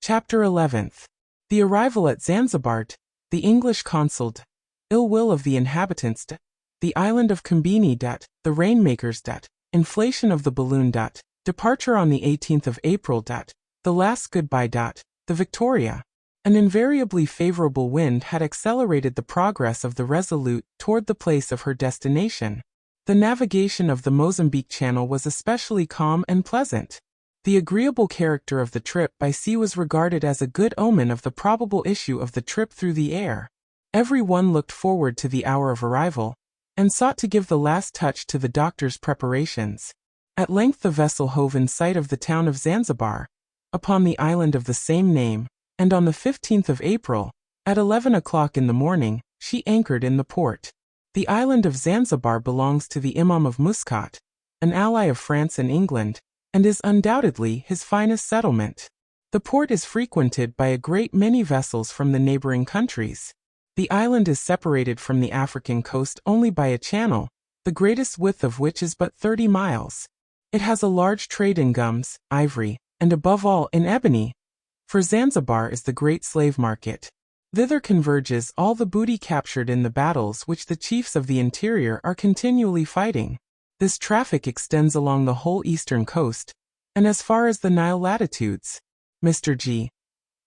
Chapter 11th. The arrival at Zanzibar, the English consul, ill will of the inhabitants, the island of Combini, the rainmakers, inflation of the balloon, departure on the 18th of April, the last goodbye, the Victoria. An invariably favorable wind had accelerated the progress of the Resolute toward the place of her destination. The navigation of the Mozambique Channel was especially calm and pleasant. The agreeable character of the trip by sea was regarded as a good omen of the probable issue of the trip through the air. Every one looked forward to the hour of arrival, and sought to give the last touch to the doctor's preparations. At length the vessel hove in sight of the town of Zanzibar, upon the island of the same name, and on the 15th of April, at 11 o'clock in the morning, she anchored in the port. The island of Zanzibar belongs to the Imam of Muscat, an ally of France and England, and is undoubtedly his finest settlement. The port is frequented by a great many vessels from the neighboring countries. The island is separated from the African coast only by a channel, the greatest width of which is but 30 miles. It has a large trade in gums, ivory, and above all in ebony, for Zanzibar is the great slave market. Thither converges all the booty captured in the battles which the chiefs of the interior are continually fighting. This traffic extends along the whole eastern coast, and as far as the Nile latitudes. Mr. G.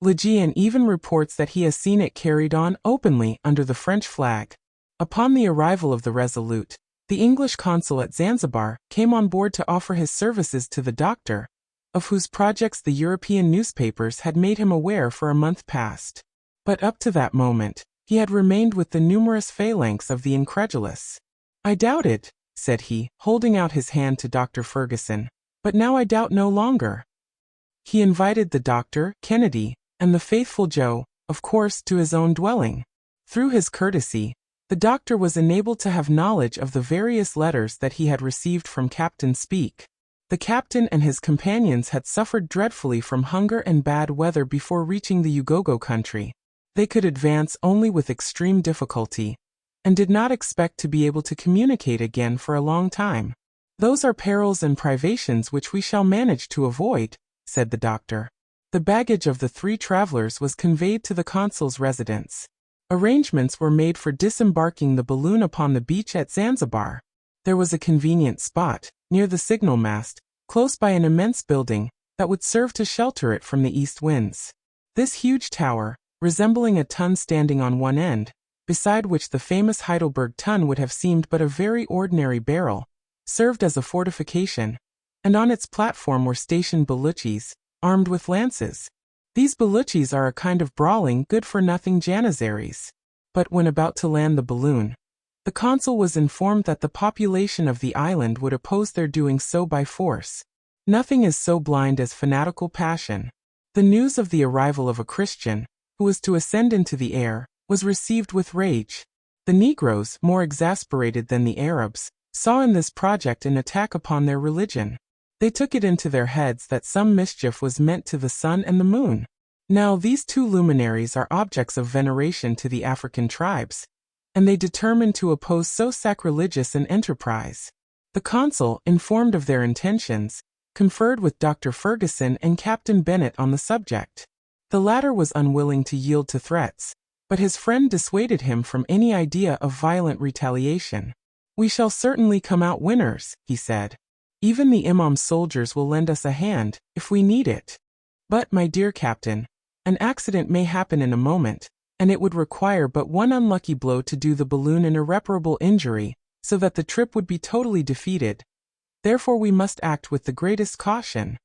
Lejean even reports that he has seen it carried on openly under the French flag. Upon the arrival of the Resolute, the English consul at Zanzibar came on board to offer his services to the doctor, of whose projects the European newspapers had made him aware for a month past. But up to that moment, he had remained with the numerous phalanx of the incredulous. "I doubted," said he, holding out his hand to Dr. Ferguson, "but now I doubt no longer." He invited the doctor, Kennedy, and the faithful Joe, of course, to his own dwelling. Through his courtesy, the doctor was enabled to have knowledge of the various letters that he had received from Captain Speke. The captain and his companions had suffered dreadfully from hunger and bad weather before reaching the Ugogo country. They could advance only with extreme difficulty, and did not expect to be able to communicate again for a long time. "Those are perils and privations which we shall manage to avoid," said the doctor. The baggage of the 3 travelers was conveyed to the consul's residence. Arrangements were made for disembarking the balloon upon the beach at Zanzibar. There was a convenient spot, near the signal mast, close by an immense building, that would serve to shelter it from the east winds. This huge tower, resembling a tun standing on one end, beside which the famous Heidelberg tun would have seemed but a very ordinary barrel, served as a fortification, and on its platform were stationed baluchis, armed with lances. These baluchis are a kind of brawling, good-for-nothing Janissaries. But when about to land the balloon, the consul was informed that the population of the island would oppose their doing so by force. Nothing is so blind as fanatical passion. The news of the arrival of a Christian, who was to ascend into the air, was received with rage. The Negroes, more exasperated than the Arabs, saw in this project an attack upon their religion. They took it into their heads that some mischief was meant to the sun and the moon. Now these 2 luminaries are objects of veneration to the African tribes, and they determined to oppose so sacrilegious an enterprise. The consul, informed of their intentions, conferred with Dr. Ferguson and Captain Bennet on the subject. The latter was unwilling to yield to threats, but his friend dissuaded him from any idea of violent retaliation. "We shall certainly come out winners," he said. "Even the Imam's soldiers will lend us a hand, if we need it. But, my dear captain, an accident may happen in a moment, and it would require but one unlucky blow to do the balloon an irreparable injury, so that the trip would be totally defeated. Therefore we must act with the greatest caution."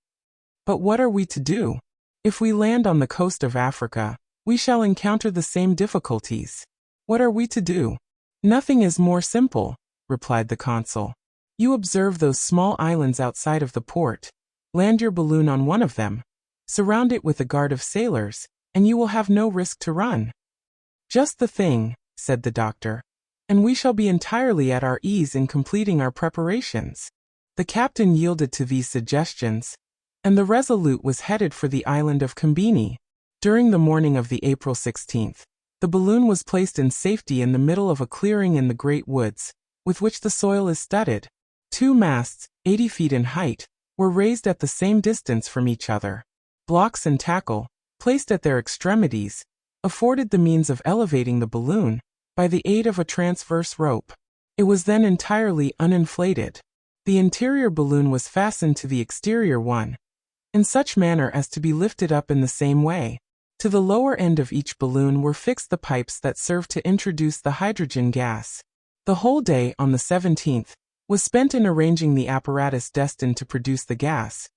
"But what are we to do? If we land on the coast of Africa, we shall encounter the same difficulties. What are we to do?" "Nothing is more simple," replied the consul. "You observe those small islands outside of the port, land your balloon on one of them, surround it with a guard of sailors, and you will have no risk to run." "Just the thing," said the doctor, "and we shall be entirely at our ease in completing our preparations." The captain yielded to these suggestions, and the Resolute was headed for the island of Combini. During the morning of the April 16th, the balloon was placed in safety in the middle of a clearing in the great woods, with which the soil is studded. 2 masts, 80 feet in height, were raised at the same distance from each other. Blocks and tackle, placed at their extremities, afforded the means of elevating the balloon by the aid of a transverse rope. It was then entirely uninflated. The interior balloon was fastened to the exterior one, in such manner as to be lifted up in the same way. To the lower end of each balloon were fixed the pipes that served to introduce the hydrogen gas. The whole day, on the 17th, was spent in arranging the apparatus destined to produce the gas.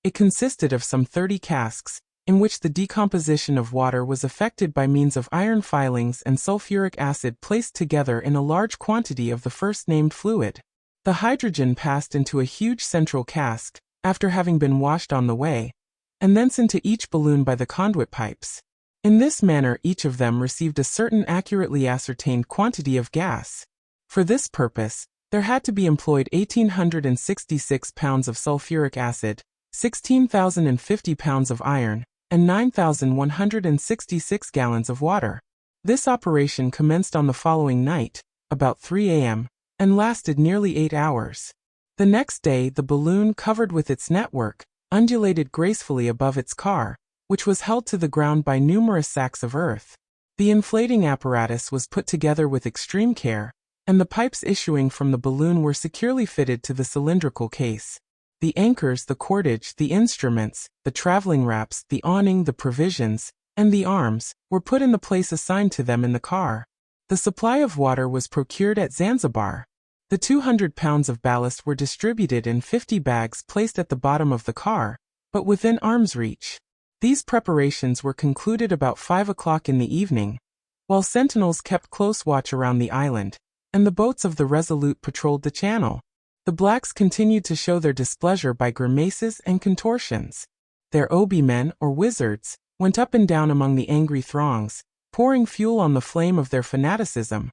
It consisted of some 30 casks, in which the decomposition of water was effected by means of iron filings and sulfuric acid placed together in a large quantity of the first-named fluid. The hydrogen passed into a huge central cask, after having been washed on the way, and thence into each balloon by the conduit pipes. In this manner each of them received a certain accurately ascertained quantity of gas. For this purpose, there had to be employed 1,866 pounds of sulfuric acid, 16,050 pounds of iron, and 9,166 gallons of water. This operation commenced on the following night, about 3 a.m., and lasted nearly 8 hours. The next day the balloon, covered with its network, undulated gracefully above its car, which was held to the ground by numerous sacks of earth. The inflating apparatus was put together with extreme care, and the pipes issuing from the balloon were securely fitted to the cylindrical case. The anchors, the cordage, the instruments, the traveling wraps, the awning, the provisions, and the arms, were put in the place assigned to them in the car. The supply of water was procured at Zanzibar. The 200 pounds of ballast were distributed in 50 bags placed at the bottom of the car, but within arm's reach. These preparations were concluded about 5 o'clock in the evening, while sentinels kept close watch around the island, and the boats of the Resolute patrolled the channel. The blacks continued to show their displeasure by grimaces and contortions. Their obi men, or wizards, went up and down among the angry throngs, pouring fuel on the flame of their fanaticism.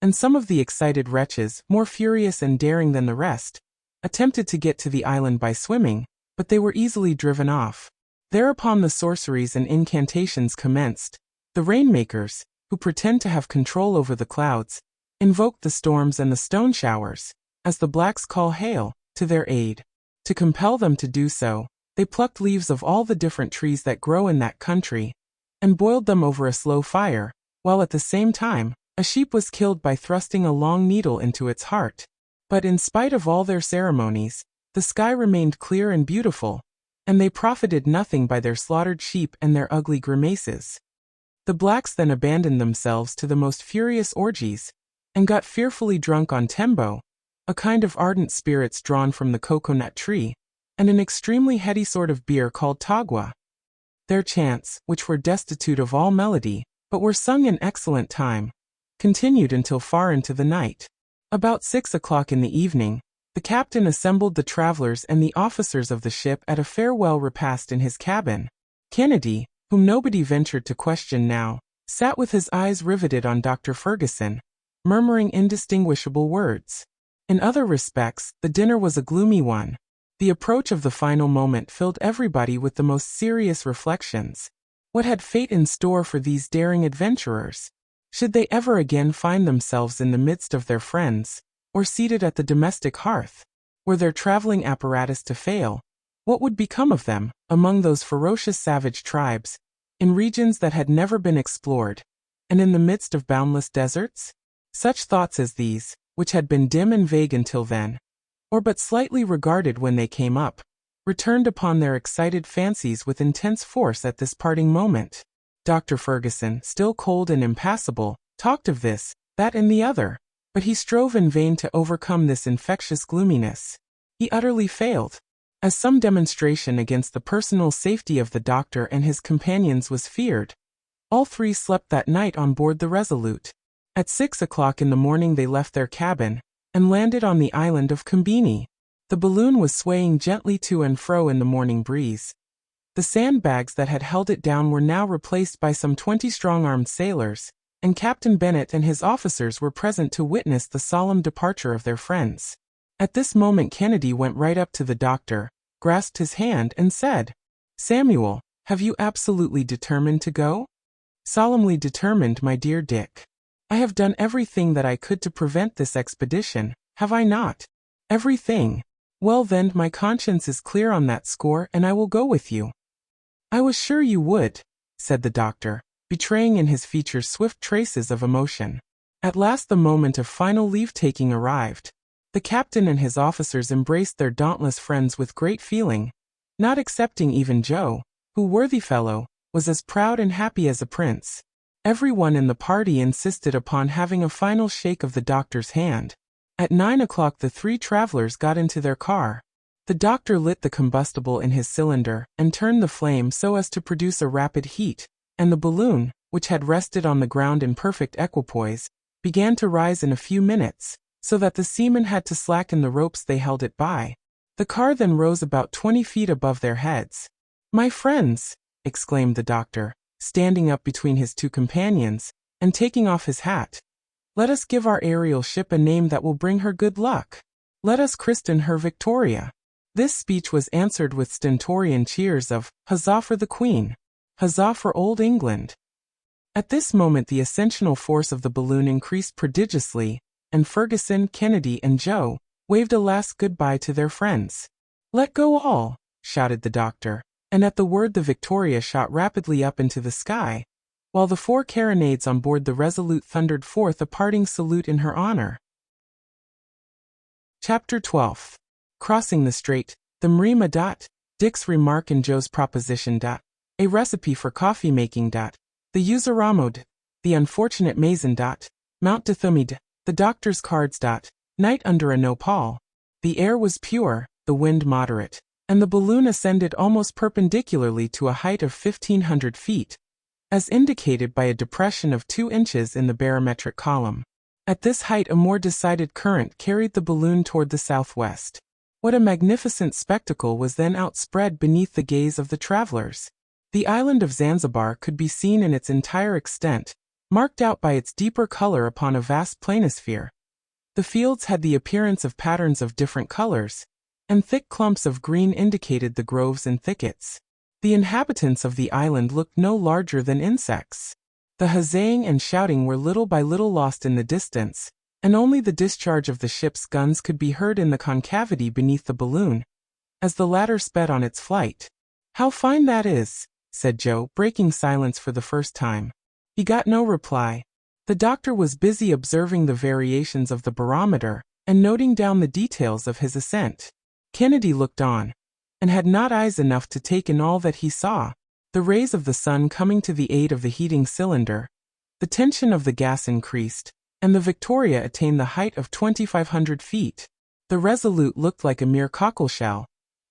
And some of the excited wretches, more furious and daring than the rest, attempted to get to the island by swimming, but they were easily driven off. Thereupon the sorceries and incantations commenced. The rainmakers, who pretend to have control over the clouds, invoked the storms and the stone showers, as the blacks call hail, to their aid. To compel them to do so, they plucked leaves of all the different trees that grow in that country, and boiled them over a slow fire, while at the same time, a sheep was killed by thrusting a long needle into its heart. But in spite of all their ceremonies, the sky remained clear and beautiful, and they profited nothing by their slaughtered sheep and their ugly grimaces. The blacks then abandoned themselves to the most furious orgies, and got fearfully drunk on tembo, a kind of ardent spirits drawn from the coconut tree, and an extremely heady sort of beer called tagua. Their chants, which were destitute of all melody, but were sung in excellent time, continued until far into the night. About 6 o'clock in the evening, the captain assembled the travelers and the officers of the ship at a farewell repast in his cabin. Kennedy, whom nobody ventured to question now, sat with his eyes riveted on Dr. Ferguson, murmuring indistinguishable words. In other respects, the dinner was a gloomy one. The approach of the final moment filled everybody with the most serious reflections. What had fate in store for these daring adventurers? Should they ever again find themselves in the midst of their friends, or seated at the domestic hearth? Were their traveling apparatus to fail, what would become of them, among those ferocious savage tribes, in regions that had never been explored, and in the midst of boundless deserts? Such thoughts as these, which had been dim and vague until then, or but slightly regarded when they came up, returned upon their excited fancies with intense force at this parting moment. Dr. Ferguson, still cold and impassible, talked of this, that and the other, but he strove in vain to overcome this infectious gloominess. He utterly failed. As some demonstration against the personal safety of the doctor and his companions was feared, all three slept that night on board the Resolute. At 6 o'clock in the morning they left their cabin, and landed on the island of Combini. The balloon was swaying gently to and fro in the morning breeze. The sandbags that had held it down were now replaced by some 20 strong-armed sailors, and Captain Bennet and his officers were present to witness the solemn departure of their friends. At this moment Kennedy went right up to the doctor, grasped his hand, and said, "Samuel, have you absolutely determined to go?" "Solemnly determined, my dear Dick. I have done everything that I could to prevent this expedition, have I not?" "Everything. Well then, my conscience is clear on that score, and I will go with you." "I was sure you would," said the doctor, betraying in his features swift traces of emotion. At last the moment of final leave-taking arrived. The captain and his officers embraced their dauntless friends with great feeling, not excepting even Joe, who, worthy fellow, was as proud and happy as a prince. Everyone in the party insisted upon having a final shake of the doctor's hand. At 9 o'clock the three travelers got into their car. The doctor lit the combustible in his cylinder and turned the flame so as to produce a rapid heat, and the balloon, which had rested on the ground in perfect equipoise, began to rise in a few minutes, so that the seamen had to slacken the ropes they held it by. The car then rose about 20 feet above their heads. "My friends," exclaimed the doctor, standing up between his two companions, and taking off his hat, "let us give our aerial ship a name that will bring her good luck. Let us christen her Victoria." This speech was answered with stentorian cheers of, "Huzzah for the Queen! Huzzah for Old England!" At this moment the ascensional force of the balloon increased prodigiously, and Ferguson, Kennedy, and Joe waved a last goodbye to their friends. "Let go all!" shouted the doctor, and at the word the Victoria shot rapidly up into the sky, while the four carronades on board the Resolute thundered forth a parting salute in her honor. Chapter 12. Crossing the Strait, the Marima. Dick's remark and Joe's proposition. A recipe for coffee making. The usuramo. The unfortunate mason. Mount Dithumi. The doctor's cards. Night under a nopal. The air was pure, the wind moderate, and the balloon ascended almost perpendicularly to a height of 1,500 feet, as indicated by a depression of 2 inches in the barometric column. At this height a more decided current carried the balloon toward the southwest. What a magnificent spectacle was then outspread beneath the gaze of the travelers! The island of Zanzibar could be seen in its entire extent, marked out by its deeper color upon a vast planisphere. The fields had the appearance of patterns of different colors, and thick clumps of green indicated the groves and thickets. The inhabitants of the island looked no larger than insects. The huzzahing and shouting were little by little lost in the distance, and only the discharge of the ship's guns could be heard in the concavity beneath the balloon, as the latter sped on its flight. "How fine that is," said Joe, breaking silence for the first time. He got no reply. The doctor was busy observing the variations of the barometer, and noting down the details of his ascent. Kennedy looked on, and had not eyes enough to take in all that he saw. The rays of the sun coming to the aid of the heating cylinder, the tension of the gas increased, and the Victoria attained the height of 2,500 feet. The Resolute looked like a mere cockleshell,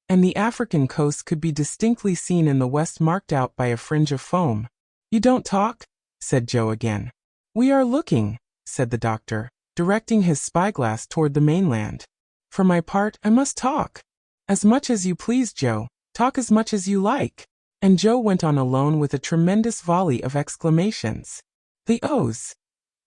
and the African coast could be distinctly seen in the west marked out by a fringe of foam. "You don't talk?" said Joe again. "We are looking," said the doctor, directing his spyglass toward the mainland. "For my part, I must talk." "As much as you please, Joe. Talk as much as you like." And Joe went on alone with a tremendous volley of exclamations. "The O's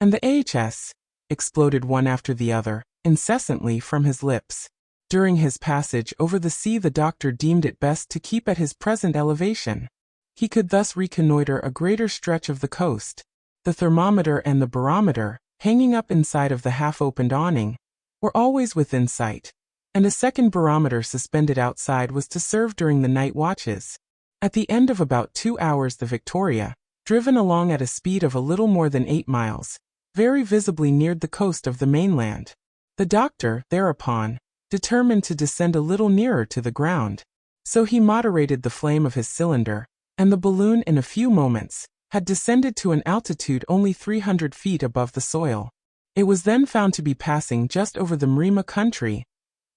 and the AHS," exploded one after the other, incessantly from his lips. During his passage over the sea the doctor deemed it best to keep at his present elevation. He could thus reconnoiter a greater stretch of the coast. The thermometer and the barometer, hanging up inside of the half-opened awning, were always within sight, and a second barometer suspended outside was to serve during the night watches. At the end of about 2 hours the Victoria, driven along at a speed of a little more than 8 miles, very visibly neared the coast of the mainland. The doctor, thereupon, determined to descend a little nearer to the ground. So he moderated the flame of his cylinder, and the balloon in a few moments had descended to an altitude only 300 feet above the soil. It was then found to be passing just over the Marima country,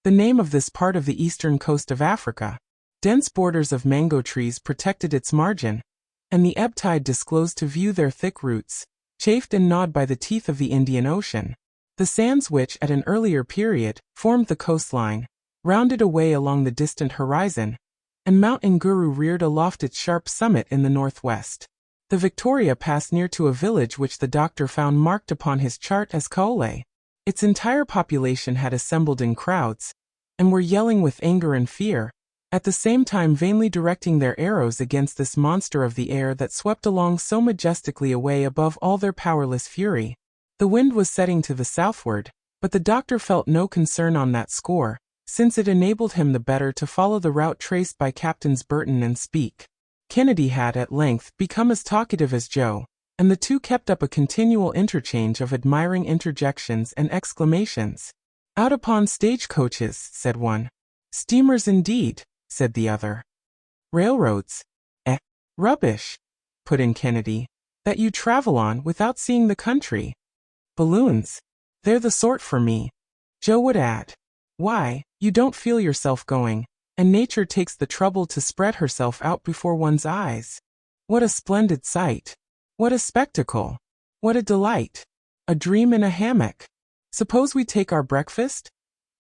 the name of this part of the eastern coast of Africa. Dense borders of mango trees protected its margin, and the ebb tide disclosed to view their thick roots, chafed and gnawed by the teeth of the Indian Ocean. The sands which, at an earlier period, formed the coastline, rounded away along the distant horizon, and Mount Nguru reared aloft its sharp summit in the northwest. The Victoria passed near to a village which the doctor found marked upon his chart as Kaole. Its entire population had assembled in crowds, and were yelling with anger and fear, at the same time vainly directing their arrows against this monster of the air that swept along so majestically away above all their powerless fury. The wind was setting to the southward, but the doctor felt no concern on that score, since it enabled him the better to follow the route traced by Captains Burton and Speke. Kennedy had at length become as talkative as Joe, and the two kept up a continual interchange of admiring interjections and exclamations. "Out upon stagecoaches," said one. "Steamers indeed," said the other. "Railroads." Rubbish," put in Kennedy, "that you travel on without seeing the country." "Balloons. They're the sort for me," Joe would add. "Why, you don't feel yourself going, and nature takes the trouble to spread herself out before one's eyes. What a splendid sight! What a spectacle! What a delight! A dream in a hammock. Suppose we take our breakfast?"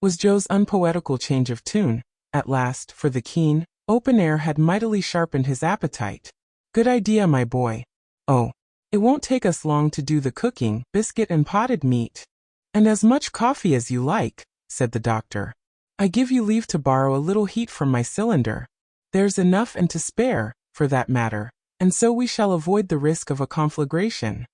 was Joe's unpoetical change of tune, at last, for the keen, open air had mightily sharpened his appetite. "Good idea, my boy. Oh, it won't take us long to do the cooking, biscuit and potted meat." "And as much coffee as you like," said the doctor. "I give you leave to borrow a little heat from my cylinder. There's enough and to spare, for that matter, and so we shall avoid the risk of a conflagration."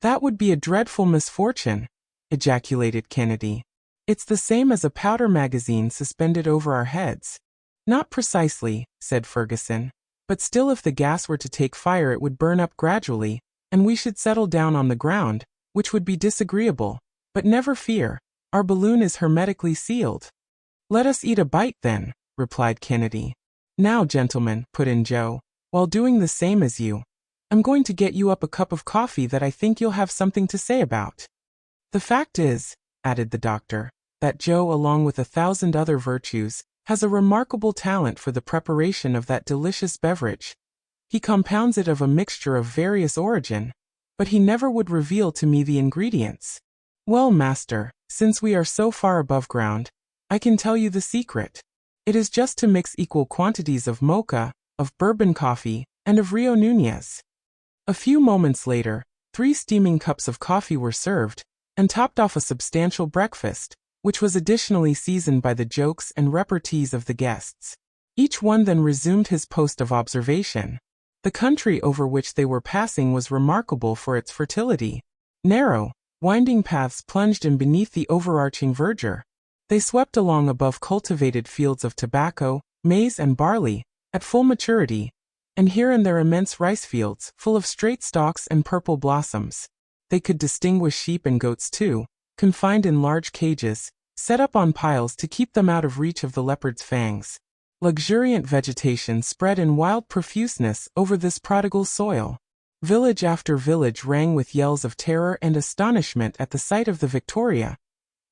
"That would be a dreadful misfortune," ejaculated Kennedy. "It's the same as a powder magazine suspended over our heads." "Not precisely," said Ferguson. "But still, if the gas were to take fire it would burn up gradually, and we should settle down on the ground, which would be disagreeable. But never fear, our balloon is hermetically sealed." "Let us eat a bite then," replied Kennedy. "Now, gentlemen," put in Joe, "while doing the same as you, I'm going to get you up a cup of coffee that I think you'll have something to say about." "The fact is," added the doctor, "that Joe, along with 1,000 other virtues, has a remarkable talent for the preparation of that delicious beverage. He compounds it of a mixture of various origin, but he never would reveal to me the ingredients. Well, master, since we are so far above ground, I can tell you the secret. It is just to mix equal quantities of mocha, of bourbon coffee, and of Rio Nunez." A few moments later, 3 steaming cups of coffee were served, and topped off a substantial breakfast, which was additionally seasoned by the jokes and repartees of the guests. Each one then resumed his post of observation. The country over which they were passing was remarkable for its fertility. Narrow, winding paths plunged in beneath the overarching verdure. They swept along above cultivated fields of tobacco, maize and barley, at full maturity, and here and there immense rice fields, full of straight stalks and purple blossoms. They could distinguish sheep and goats too, confined in large cages, set up on piles to keep them out of reach of the leopard's fangs. Luxuriant vegetation spread in wild profuseness over this prodigal soil. Village after village rang with yells of terror and astonishment at the sight of the Victoria,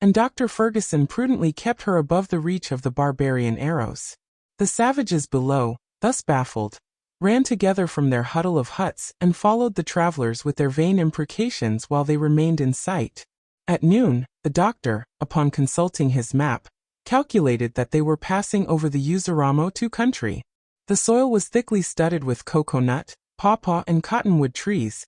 and Dr. Ferguson prudently kept her above the reach of the barbarian arrows. The savages below, thus baffled, ran together from their huddle of huts and followed the travelers with their vain imprecations while they remained in sight. At noon, the doctor, upon consulting his map, calculated that they were passing over the Uzaramo II country. The soil was thickly studded with cocoa-nut, pawpaw and cottonwood trees,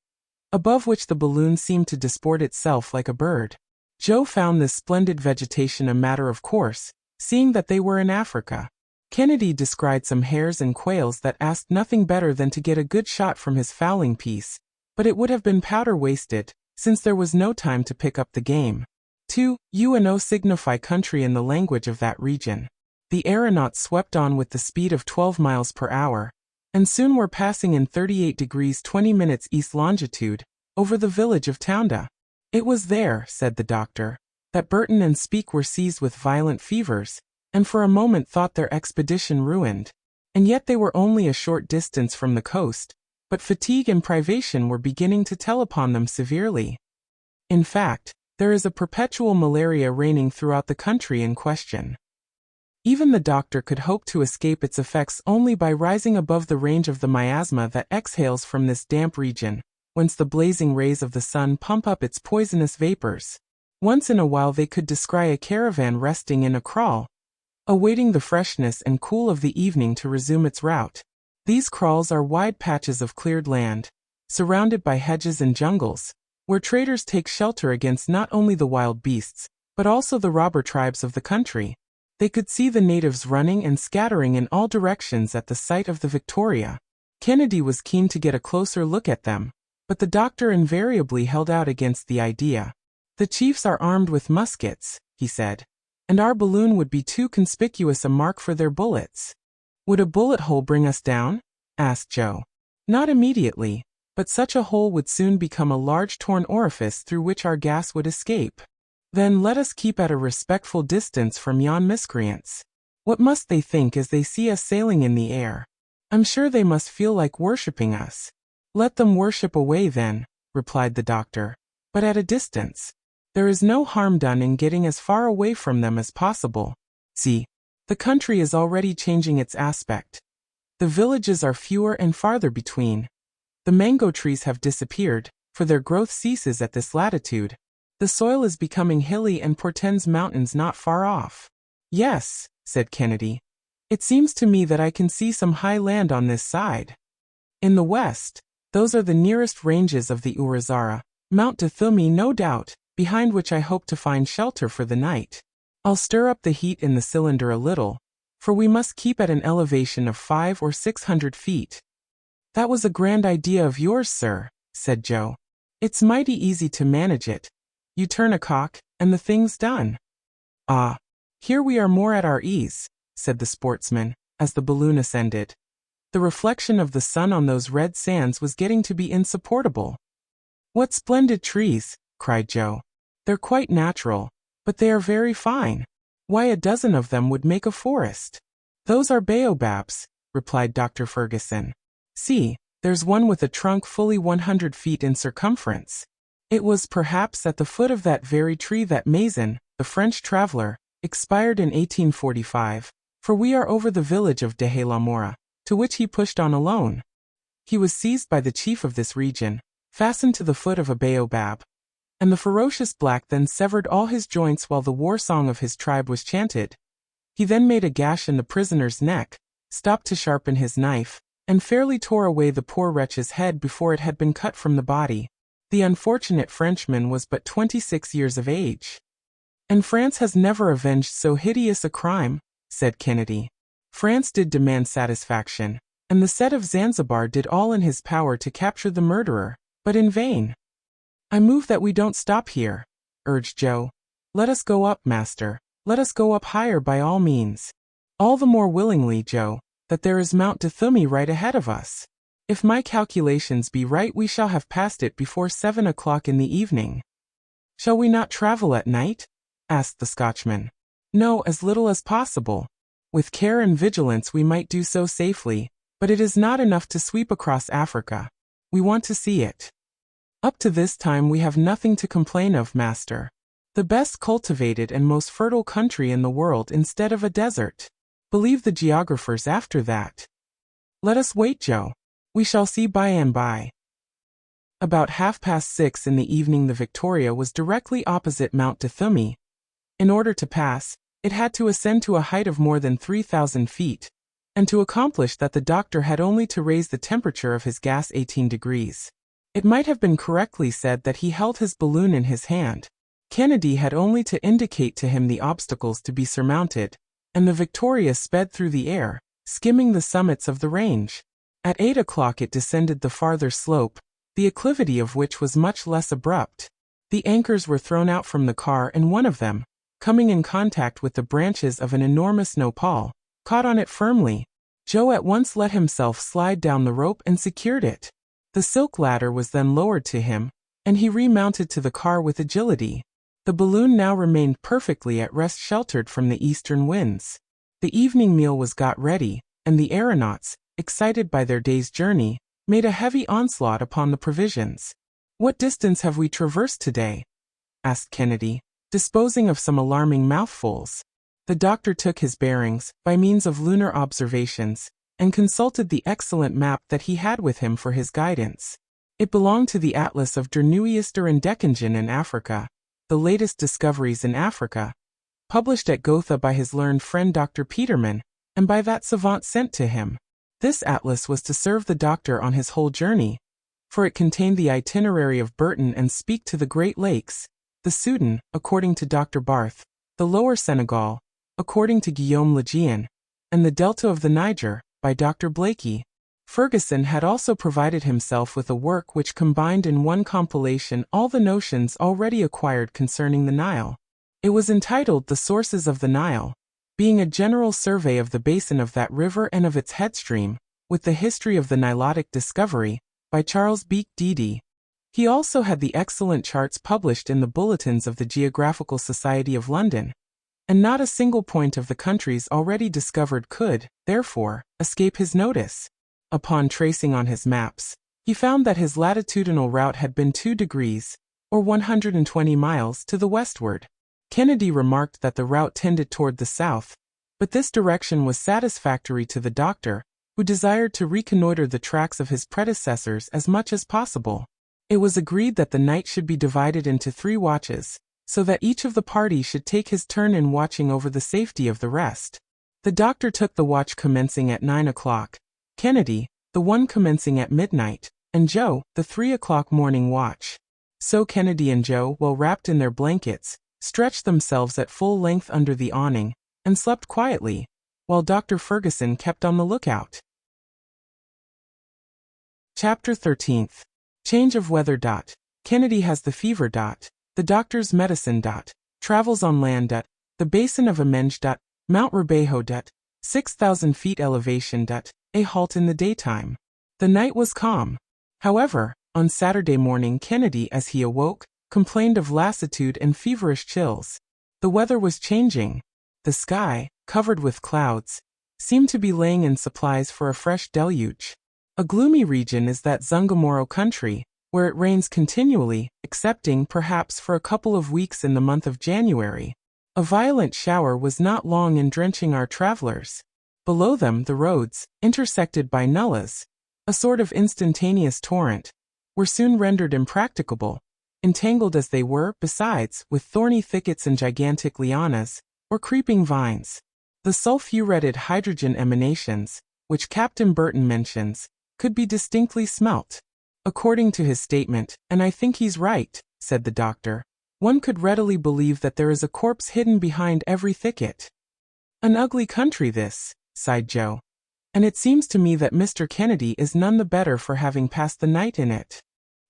above which the balloon seemed to disport itself like a bird. Joe found this splendid vegetation a matter of course, seeing that they were in Africa. Kennedy descried some hares and quails that asked nothing better than to get a good shot from his fowling piece, but it would have been powder wasted, since there was no time to pick up the game. 2. UNO signify country in the language of that region. The aeronaut swept on with the speed of 12 miles per hour, and soon were passing in 38 degrees 20 minutes east longitude, over the village of Tounda. "It was there," said the doctor, "that Burton and Speke were seized with violent fevers, and for a moment thought their expedition ruined. And yet they were only a short distance from the coast, but fatigue and privation were beginning to tell upon them severely. In fact, there is a perpetual malaria reigning throughout the country in question. Even the doctor could hope to escape its effects only by rising above the range of the miasma that exhales from this damp region, whence the blazing rays of the sun pump up its poisonous vapors. Once in a while they could descry a caravan resting in a kraal, awaiting the freshness and cool of the evening to resume its route. These kraals are wide patches of cleared land, surrounded by hedges and jungles, where traders take shelter against not only the wild beasts, but also the robber tribes of the country. They could see the natives running and scattering in all directions at the sight of the Victoria. Kennedy was keen to get a closer look at them, but the doctor invariably held out against the idea. "The chiefs are armed with muskets," he said, "and our balloon would be too conspicuous a mark for their bullets. Would a bullet hole bring us down?" asked Joe. Not immediately, but such a hole would soon become a large torn orifice through which our gas would escape. Then let us keep at a respectful distance from yon miscreants. What must they think as they see us sailing in the air? I'm sure they must feel like worshipping us. Let them worship away then, replied the doctor, but at a distance. There is no harm done in getting as far away from them as possible. See, the country is already changing its aspect. The villages are fewer and farther between. The mango trees have disappeared, for their growth ceases at this latitude. The soil is becoming hilly and portends mountains not far off. Yes, said Kennedy. It seems to me that I can see some high land on this side. In the west, those are the nearest ranges of the Urizara, Mount Dathumi no doubt, behind which I hope to find shelter for the night. I'll stir up the heat in the cylinder a little, for we must keep at an elevation of 500 or 600 feet. That was a grand idea of yours, sir, said Joe. It's mighty easy to manage it. You turn a cock, and the thing's done. Ah, here we are more at our ease, said the sportsman, as the balloon ascended. The reflection of the sun on those red sands was getting to be insupportable. What splendid trees, cried Joe. They're quite natural, but they are very fine. Why, a dozen of them would make a forest. Those are baobabs, replied Dr. Ferguson. See, there's one with a trunk fully 100 feet in circumference. It was perhaps at the foot of that very tree that Mason, the French traveler, expired in 1845, for we are over the village of Dehe la Mora, to which he pushed on alone. He was seized by the chief of this region, fastened to the foot of a baobab, and the ferocious black then severed all his joints while the war song of his tribe was chanted. He then made a gash in the prisoner's neck, stopped to sharpen his knife, and fairly tore away the poor wretch's head before it had been cut from the body. The unfortunate Frenchman was but 26 years of age. And France has never avenged so hideous a crime, said Kennedy. France did demand satisfaction, and the Sette of Zanzibar did all in his power to capture the murderer, but in vain. I move that we don't stop here, urged Joe. Let us go up, master. Let us go up higher by all means. All the more willingly, Joe, that there is Mount Dathumi right ahead of us. If my calculations be right, we shall have passed it before 7 o'clock in the evening. Shall we not travel at night? Asked the Scotchman. No, as little as possible. With care and vigilance we might do so safely, but it is not enough to sweep across Africa. We want to see it. Up to this time we have nothing to complain of, master. The best cultivated and most fertile country in the world instead of a desert. Believe the geographers after that. Let us wait, Joe. We shall see by and by. About 6:30 in the evening the Victoria was directly opposite Mount Dathumi. In order to pass, it had to ascend to a height of more than 3,000 feet, and to accomplish that the doctor had only to raise the temperature of his gas 18 degrees. It might have been correctly said that he held his balloon in his hand. Kennedy had only to indicate to him the obstacles to be surmounted, and the Victoria sped through the air, skimming the summits of the range. At 8 o'clock it descended the farther slope, the acclivity of which was much less abrupt. The anchors were thrown out from the car and one of them, coming in contact with the branches of an enormous nopal, caught on it firmly. Joe at once let himself slide down the rope and secured it. The silk ladder was then lowered to him, and he remounted to the car with agility. The balloon now remained perfectly at rest, sheltered from the eastern winds. The evening meal was got ready, and the aeronauts, excited by their day's journey, made a heavy onslaught upon the provisions. What distance have we traversed today? Asked Kennedy, disposing of some alarming mouthfuls. The doctor took his bearings, by means of lunar observations, and consulted the excellent map that he had with him for his guidance. It belonged to the Atlas of der Neuester Entdeckungen in Africa, the latest discoveries in Africa, published at Gotha by his learned friend Dr. Petermann, and by that savant sent to him. This atlas was to serve the doctor on his whole journey, for it contained the itinerary of Burton and Speke to the Great Lakes, the Sudan, according to Dr. Barth, the Lower Senegal, according to Guillaume Lejean, and the Delta of the Niger, by Dr. Blakey. Ferguson had also provided himself with a work which combined in one compilation all the notions already acquired concerning the Nile. It was entitled The Sources of the Nile, being a general survey of the basin of that river and of its headstream, with the History of the Nilotic Discovery, by Charles Beeke. He also had the excellent charts published in the bulletins of the Geographical Society of London, and not a single point of the countries already discovered could, therefore, escape his notice. Upon tracing on his maps, he found that his latitudinal route had been 2 degrees, or 120 miles, to the westward. Kennedy remarked that the route tended toward the south, but this direction was satisfactory to the doctor, who desired to reconnoiter the tracks of his predecessors as much as possible. It was agreed that the night should be divided into 3 watches, so that each of the party should take his turn in watching over the safety of the rest. The doctor took the watch commencing at 9 o'clock, Kennedy, the one commencing at midnight, and Joe, the 3 o'clock morning watch. So Kennedy and Joe, well wrapped in their blankets, stretched themselves at full length under the awning, and slept quietly, while Dr. Ferguson kept on the lookout. Chapter 13. Change of weather. Kennedy has the fever. The doctor's medicine. Travels on land. The basin of Amenge. Mount Rebejo. 6,000 feet elevation. A halt in the daytime. The night was calm. However, on Saturday morning Kennedy, as he awoke, complained of lassitude and feverish chills. The weather was changing. The sky, covered with clouds, seemed to be laying in supplies for a fresh deluge. A gloomy region is that Zungamoro country, where it rains continually, excepting perhaps for a couple of weeks in the month of January. A violent shower was not long in drenching our travelers. Below them the roads, intersected by nullahs, a sort of instantaneous torrent, were soon rendered impracticable, entangled as they were, besides, with thorny thickets and gigantic lianas, or creeping vines. The sulphuretted hydrogen emanations, which Captain Burton mentions, could be distinctly smelt. According to his statement, and I think he's right, said the doctor, one could readily believe that there is a corpse hidden behind every thicket. An ugly country this, sighed Joe, and it seems to me that Mr. Kennedy is none the better for having passed the night in it.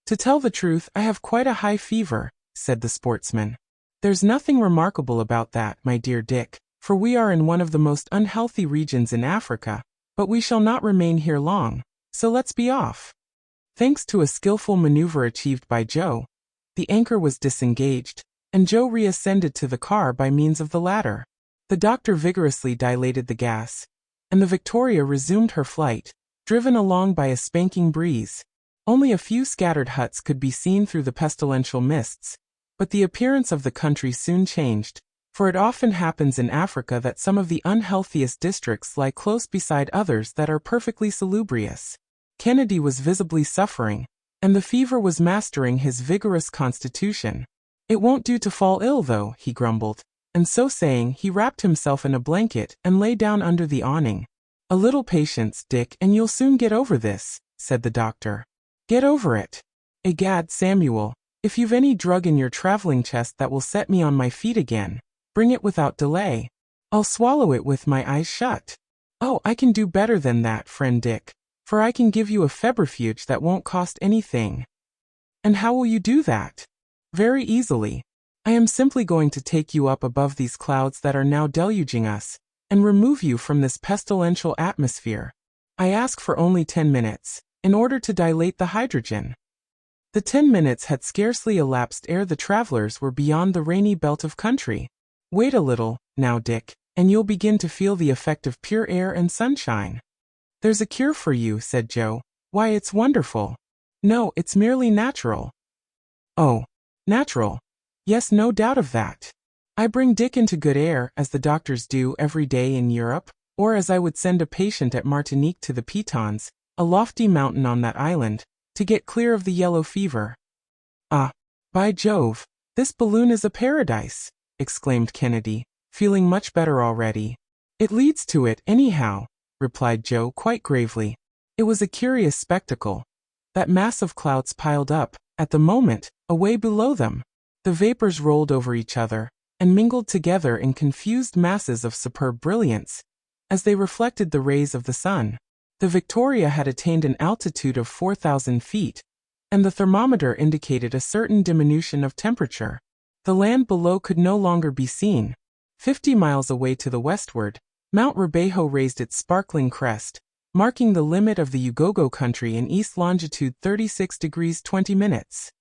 To tell the truth, I have quite a high fever, said the sportsman. There's nothing remarkable about that, my dear Dick, for we are in one of the most unhealthy regions in Africa, but we shall not remain here long, so let's be off. Thanks to a skillful maneuver achieved by Joe, the anchor was disengaged, and Joe reascended to the car by means of the ladder. The doctor vigorously dilated the gas, and the Victoria resumed her flight, driven along by a spanking breeze. Only a few scattered huts could be seen through the pestilential mists, but the appearance of the country soon changed, for it often happens in Africa that some of the unhealthiest districts lie close beside others that are perfectly salubrious. Kennedy was visibly suffering, and the fever was mastering his vigorous constitution. It won't do to fall ill though, he grumbled, and so saying he wrapped himself in a blanket and lay down under the awning. A little patience, Dick, and you'll soon get over this, said the doctor. Get over it? Egad, Samuel, if you've any drug in your traveling chest that will set me on my feet again, bring it without delay. I'll swallow it with my eyes shut. Oh, I can do better than that, friend Dick, for I can give you a febrifuge that won't cost anything. And how will you do that? Very easily. I am simply going to take you up above these clouds that are now deluging us, and remove you from this pestilential atmosphere. I ask for only 10 minutes, in order to dilate the hydrogen. The 10 minutes had scarcely elapsed ere the travelers were beyond the rainy belt of country. Wait a little, now Dick, and you'll begin to feel the effect of pure air and sunshine. There's a cure for you, said Joe. Why, it's wonderful. No, it's merely natural. Oh, natural. Yes, no doubt of that. I bring Dick into good air, as the doctors do every day in Europe, or as I would send a patient at Martinique to the Pitons, a lofty mountain on that island, to get clear of the yellow fever. Ah, by Jove, this balloon is a paradise, exclaimed Kennedy, feeling much better already. It leads to it, anyhow, replied Joe quite gravely. It was a curious spectacle. That mass of clouds piled up, at the moment, away below them. The vapors rolled over each other, and mingled together in confused masses of superb brilliance, as they reflected the rays of the sun. The Victoria had attained an altitude of 4,000 feet, and the thermometer indicated a certain diminution of temperature. The land below could no longer be seen. 50 miles away to the westward, Mount Rebejo raised its sparkling crest, marking the limit of the Ugogo country in east longitude 36 degrees 20 minutes.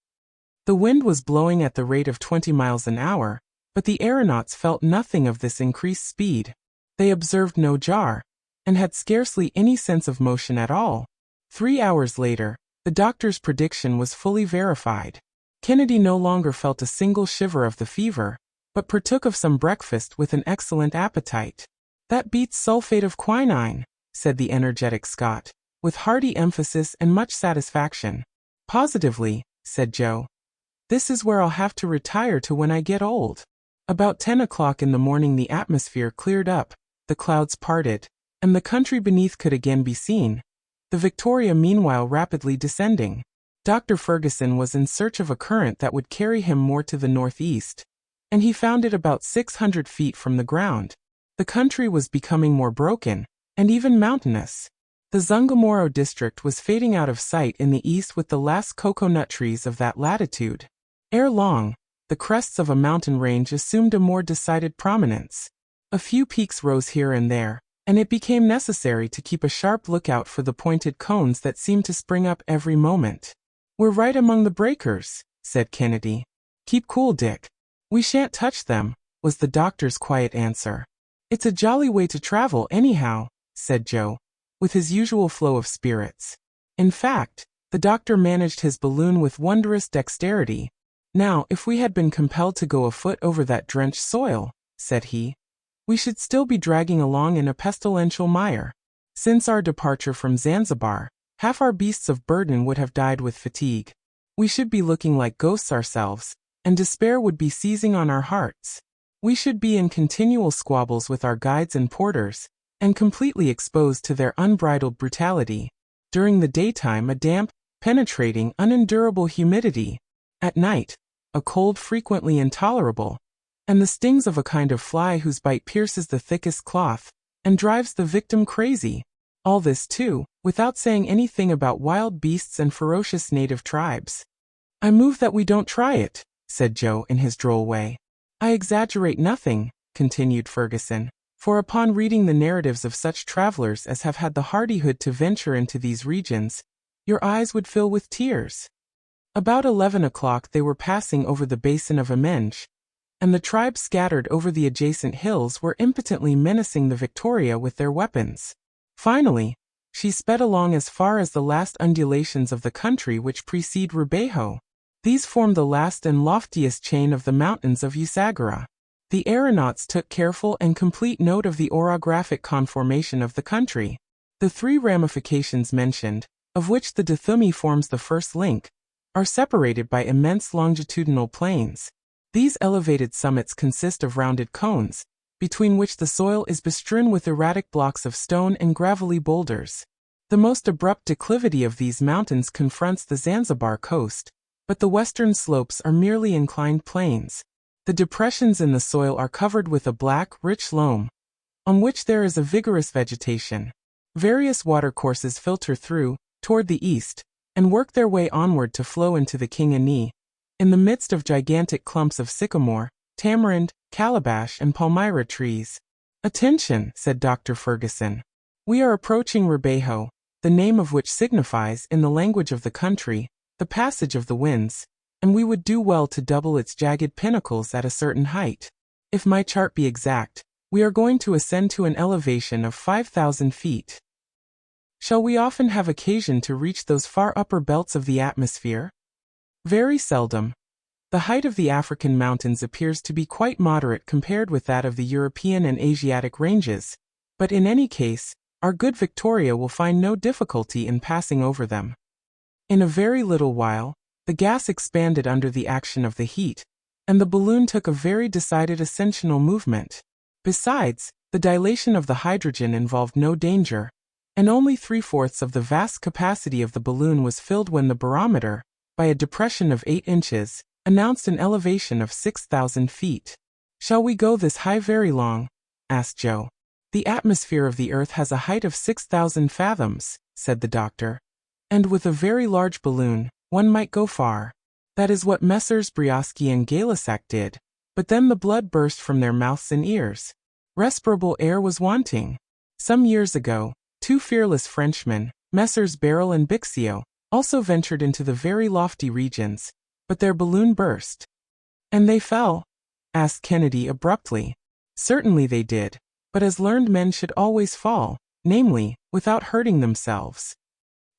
The wind was blowing at the rate of 20 miles an hour, but the aeronauts felt nothing of this increased speed. They observed no jar, and had scarcely any sense of motion at all. 3 hours later, the doctor's prediction was fully verified. Kennedy no longer felt a single shiver of the fever, but partook of some breakfast with an excellent appetite. "That beats sulfate of quinine," said the energetic Scot, with hearty emphasis and much satisfaction. "Positively," said Joe. "This is where I'll have to retire to when I get old." About 10 o'clock in the morning the atmosphere cleared up, the clouds parted, and the country beneath could again be seen, the Victoria meanwhile rapidly descending. Dr. Ferguson was in search of a current that would carry him more to the northeast, and he found it about 600 feet from the ground. The country was becoming more broken, and even mountainous. The Zungomoro district was fading out of sight in the east with the last cocoa-nut trees of that latitude. Ere long, the crests of a mountain range assumed a more decided prominence. A few peaks rose here and there, and it became necessary to keep a sharp lookout for the pointed cones that seemed to spring up every moment. "We're right among the breakers," said Kennedy. "Keep cool, Dick. We shan't touch them," was the doctor's quiet answer. "It's a jolly way to travel, anyhow," said Joe, with his usual flow of spirits. In fact, the doctor managed his balloon with wondrous dexterity. "Now, if we had been compelled to go afoot over that drenched soil," said he, "we should still be dragging along in a pestilential mire. Since our departure from Zanzibar, half our beasts of burden would have died with fatigue. We should be looking like ghosts ourselves, and despair would be seizing on our hearts. We should be in continual squabbles with our guides and porters, and completely exposed to their unbridled brutality. During the daytime a damp, penetrating, unendurable humidity. At night, a cold frequently intolerable, and the stings of a kind of fly whose bite pierces the thickest cloth, and drives the victim crazy. All this, too, without saying anything about wild beasts and ferocious native tribes." "I move that we don't try it," said Joe in his droll way. "I exaggerate nothing," continued Ferguson, "for upon reading the narratives of such travelers as have had the hardihood to venture into these regions, your eyes would fill with tears." About 11 o'clock they were passing over the basin of Amenge, and the tribes scattered over the adjacent hills were impotently menacing the Victoria with their weapons. Finally, she sped along as far as the last undulations of the country which precede Rubeho. These form the last and loftiest chain of the mountains of Usagara. The aeronauts took careful and complete note of the orographic conformation of the country. The three ramifications mentioned, of which the Dathumi forms the first link, are separated by immense longitudinal plains. These elevated summits consist of rounded cones, between which the soil is bestrewn with erratic blocks of stone and gravelly boulders. The most abrupt declivity of these mountains confronts the Zanzibar coast, but the western slopes are merely inclined plains. The depressions in the soil are covered with a black, rich loam, on which there is a vigorous vegetation. Various watercourses filter through, toward the east, and work their way onward to flow into the Kingani, in the midst of gigantic clumps of sycamore, tamarind, calabash, and palmyra trees. "Attention," said Dr. Ferguson. "We are approaching Rubeho, the name of which signifies, in the language of the country, the passage of the winds, and we would do well to double its jagged pinnacles at a certain height. If my chart be exact, we are going to ascend to an elevation of 5,000 feet. Shall we often have occasion to reach those far upper belts of the atmosphere?" "Very seldom. The height of the African mountains appears to be quite moderate compared with that of the European and Asiatic ranges, but in any case, our good Victoria will find no difficulty in passing over them." In a very little while, the gas expanded under the action of the heat, and the balloon took a very decided ascensional movement. Besides, the dilation of the hydrogen involved no danger, and only 3/4 of the vast capacity of the balloon was filled when the barometer, by a depression of 8 inches, announced an elevation of 6,000 feet. "Shall we go this high very long?" asked Joe. "The atmosphere of the earth has a height of 6,000 fathoms, said the doctor, "and with a very large balloon, one might go far. That is what Messrs. Brioschi and Gay-Lussac did, but then the blood burst from their mouths and ears. Respirable air was wanting. Some years ago, Two fearless Frenchmen, Messrs. Barrel and Bixio, also ventured into the very lofty regions, but their balloon burst. "And they fell?" asked Kennedy abruptly. "Certainly they did, but as learned men should always fall, namely, without hurting themselves."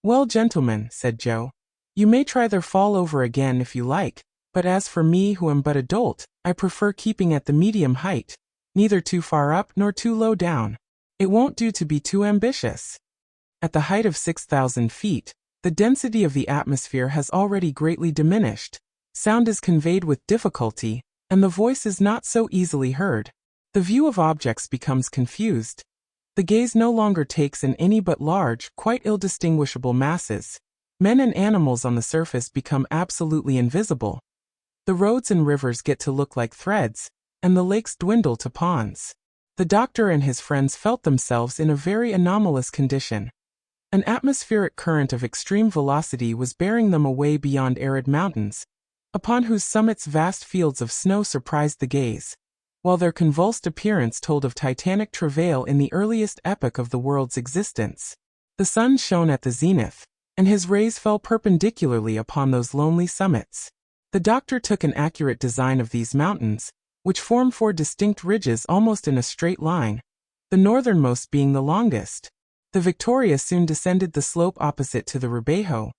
"Well, gentlemen," said Joe, "you may try their fall over again if you like, but as for me who am but a dolt, I prefer keeping at the medium height, neither too far up nor too low down. It won't do to be too ambitious." At the height of 6,000 feet, the density of the atmosphere has already greatly diminished, sound is conveyed with difficulty, and the voice is not so easily heard. The view of objects becomes confused. The gaze no longer takes in any but large, quite ill-distinguishable masses. Men and animals on the surface become absolutely invisible. The roads and rivers get to look like threads, and the lakes dwindle to ponds. The doctor and his friends felt themselves in a very anomalous condition. An atmospheric current of extreme velocity was bearing them away beyond arid mountains, upon whose summits vast fields of snow surprised the gaze, while their convulsed appearance told of titanic travail in the earliest epoch of the world's existence. The sun shone at the zenith, and his rays fell perpendicularly upon those lonely summits. The doctor took an accurate design of these mountains, which form 4 distinct ridges almost in a straight line, the northernmost being the longest. The Victoria soon descended the slope opposite to the Rubeho,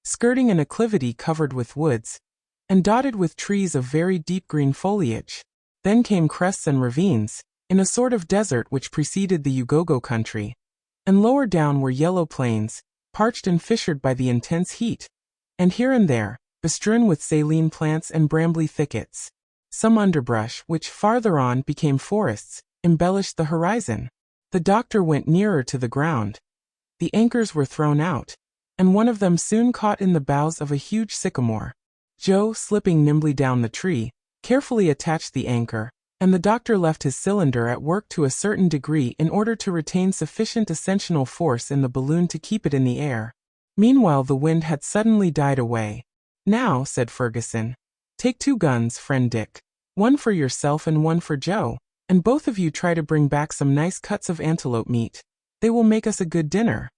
skirting an acclivity covered with woods, and dotted with trees of very deep green foliage. Then came crests and ravines, in a sort of desert which preceded the Ugogo country, and lower down were yellow plains, parched and fissured by the intense heat, and here and there, bestrewn with saline plants and brambly thickets. Some underbrush, which farther on became forests, embellished the horizon. The doctor went nearer to the ground. The anchors were thrown out, and one of them soon caught in the boughs of a huge sycamore. Joe, slipping nimbly down the tree, carefully attached the anchor, and the doctor left his cylinder at work to a certain degree in order to retain sufficient ascensional force in the balloon to keep it in the air. Meanwhile the wind had suddenly died away. "Now," said Ferguson, "take 2 guns, friend Dick, one for yourself and one for Joe, and both of you try to bring back some nice cuts of antelope meat. They will make us a good dinner."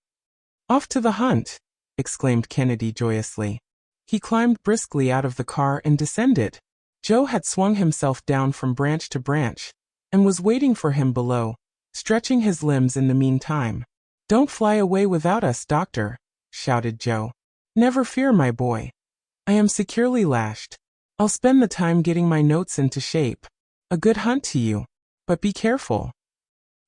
"Off to the hunt!" exclaimed Kennedy joyously. He climbed briskly out of the car and descended. Joe had swung himself down from branch to branch, and was waiting for him below, stretching his limbs in the meantime. "Don't fly away without us, doctor," shouted Joe. "Never fear, my boy. I am securely lashed. I'll spend the time getting my notes into shape. A good hunt to you. But be careful.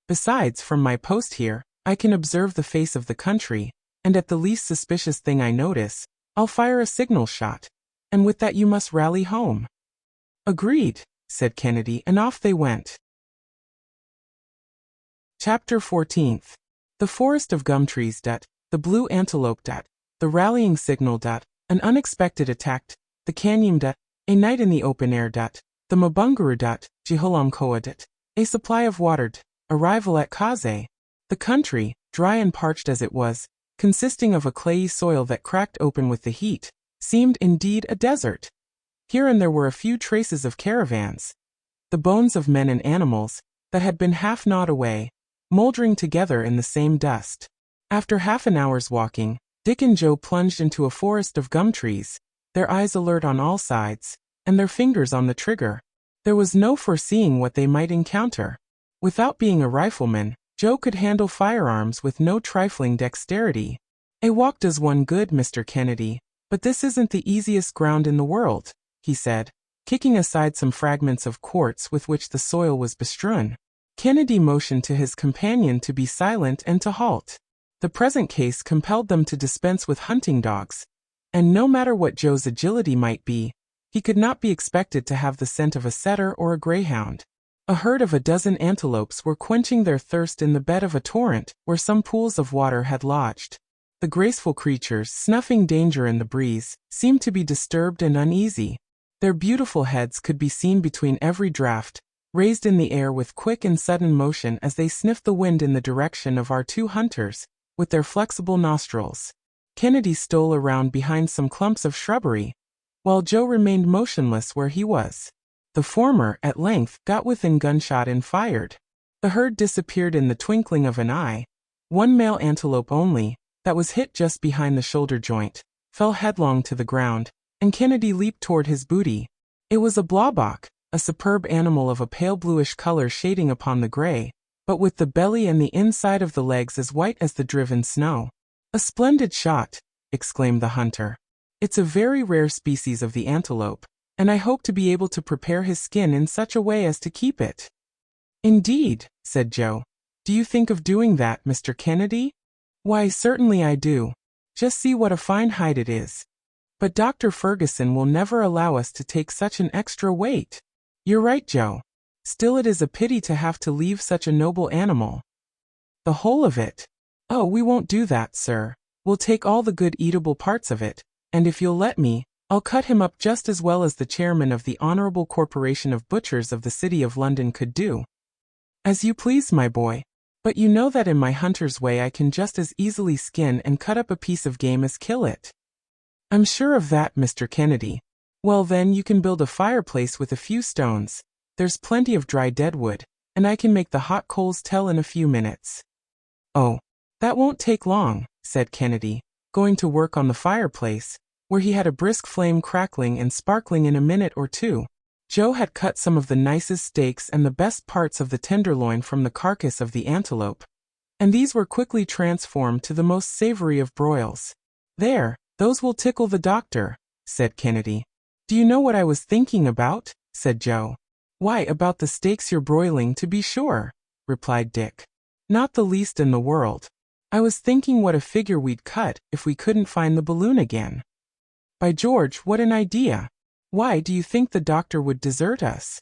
Besides, from my post here, I can observe the face of the country, and at the least suspicious thing I notice, I'll fire a signal shot, and with that you must rally home." "Agreed," said Kennedy, and off they went. Chapter 14th. The forest of gum trees. The blue antelope. The rallying signal. An unexpected attack. The canyon. A night in the open air. The Mabunguru. Jiholamkoa. A supply of water. Arrival at Kaze. The country, dry and parched as it was, consisting of a clayey soil that cracked open with the heat, seemed indeed a desert. Here and there were a few traces of caravans. The bones of men and animals, that had been half gnawed away, moldering together in the same dust. After half an hour's walking, Dick and Joe plunged into a forest of gum trees, their eyes alert on all sides, and their fingers on the trigger. There was no foreseeing what they might encounter. Without being a rifleman, Joe could handle firearms with no trifling dexterity. "A walk does one good, Mr. Kennedy, but this isn't the easiest ground in the world," he said, kicking aside some fragments of quartz with which the soil was bestrewn. Kennedy motioned to his companion to be silent and to halt. The present case compelled them to dispense with hunting dogs, and no matter what Joe's agility might be, he could not be expected to have the scent of a setter or a greyhound. A herd of a dozen antelopes were quenching their thirst in the bed of a torrent where some pools of water had lodged. The graceful creatures, snuffing danger in the breeze, seemed to be disturbed and uneasy. Their beautiful heads could be seen between every draught, raised in the air with quick and sudden motion as they sniffed the wind in the direction of our 2 hunters, with their flexible nostrils. Kennedy stole around behind some clumps of shrubbery, while Joe remained motionless where he was. The former, at length, got within gunshot and fired. The herd disappeared in the twinkling of an eye, One male antelope only, that was hit just behind the shoulder joint, fell headlong to the ground, and Kennedy leaped toward his booty. It was a blauwbok, a superb animal of a pale bluish color shading upon the gray, but with the belly and the inside of the legs as white as the driven snow. "A splendid shot," exclaimed the hunter. "It's a very rare species of the antelope, and I hope to be able to prepare his skin in such a way as to keep it." "Indeed," said Joe. "Do you think of doing that, Mr. Kennedy?" "Why, certainly I do. Just see what a fine hide it is. But Dr. Ferguson will never allow us to take such an extra weight." "You're right, Joe. Still, it is a pity to have to leave such a noble animal." "The whole of it?" "Oh, we won't do that, sir. We'll take all the good eatable parts of it, and if you'll let me, I'll cut him up just as well as the chairman of the Honorable Corporation of Butchers of the City of London could do." "As you please, my boy. But you know that in my hunter's way I can just as easily skin and cut up a piece of game as kill it." "I'm sure of that, Mr. Kennedy. Well then, you can build a fireplace with a few stones. There's plenty of dry deadwood, and I can make the hot coals tell in a few minutes." "Oh, that won't take long," said Kennedy, going to work on the fireplace, where he had a brisk flame crackling and sparkling in a minute or two. Joe had cut some of the nicest steaks and the best parts of the tenderloin from the carcass of the antelope, and these were quickly transformed to the most savory of broils. "There, those will tickle the doctor," said Kennedy. "Do you know what I was thinking about?" said Joe. "Why, about the steaks you're broiling, to be sure," replied Dick. "Not the least in the world. I was thinking what a figure we'd cut if we couldn't find the balloon again. By George, what an idea! Why, do you think the doctor would desert us?"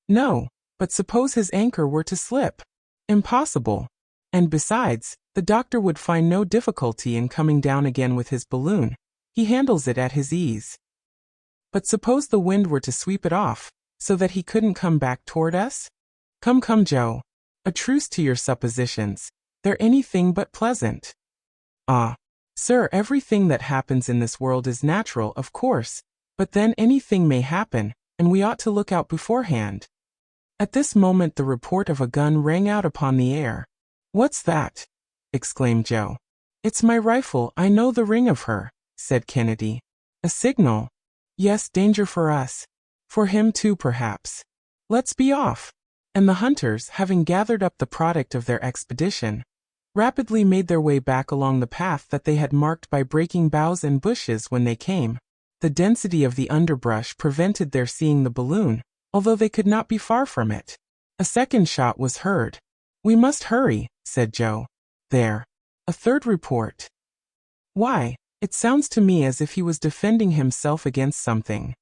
"No, but suppose his anchor were to slip?" "Impossible. And besides, the doctor would find no difficulty in coming down again with his balloon. He handles it at his ease." "But suppose the wind were to sweep it off, so that he couldn't come back toward us?" "Come, come, Joe. A truce to your suppositions. They're anything but pleasant." "Ah, sir, everything that happens in this world is natural, of course, but then anything may happen, and we ought to look out beforehand." At this moment the report of a gun rang out upon the air. "What's that?" exclaimed Joe. "It's my rifle, I know the ring of her," said Kennedy. "A signal. Yes, danger for us. For him too, perhaps. Let's be off." And the hunters, having gathered up the product of their expedition, rapidly made their way back along the path that they had marked by breaking boughs and bushes when they came. The density of the underbrush prevented their seeing the balloon, although they could not be far from it. A second shot was heard. "We must hurry," said Joe. "There. A third report. Why, it sounds to me as if he was defending himself against something.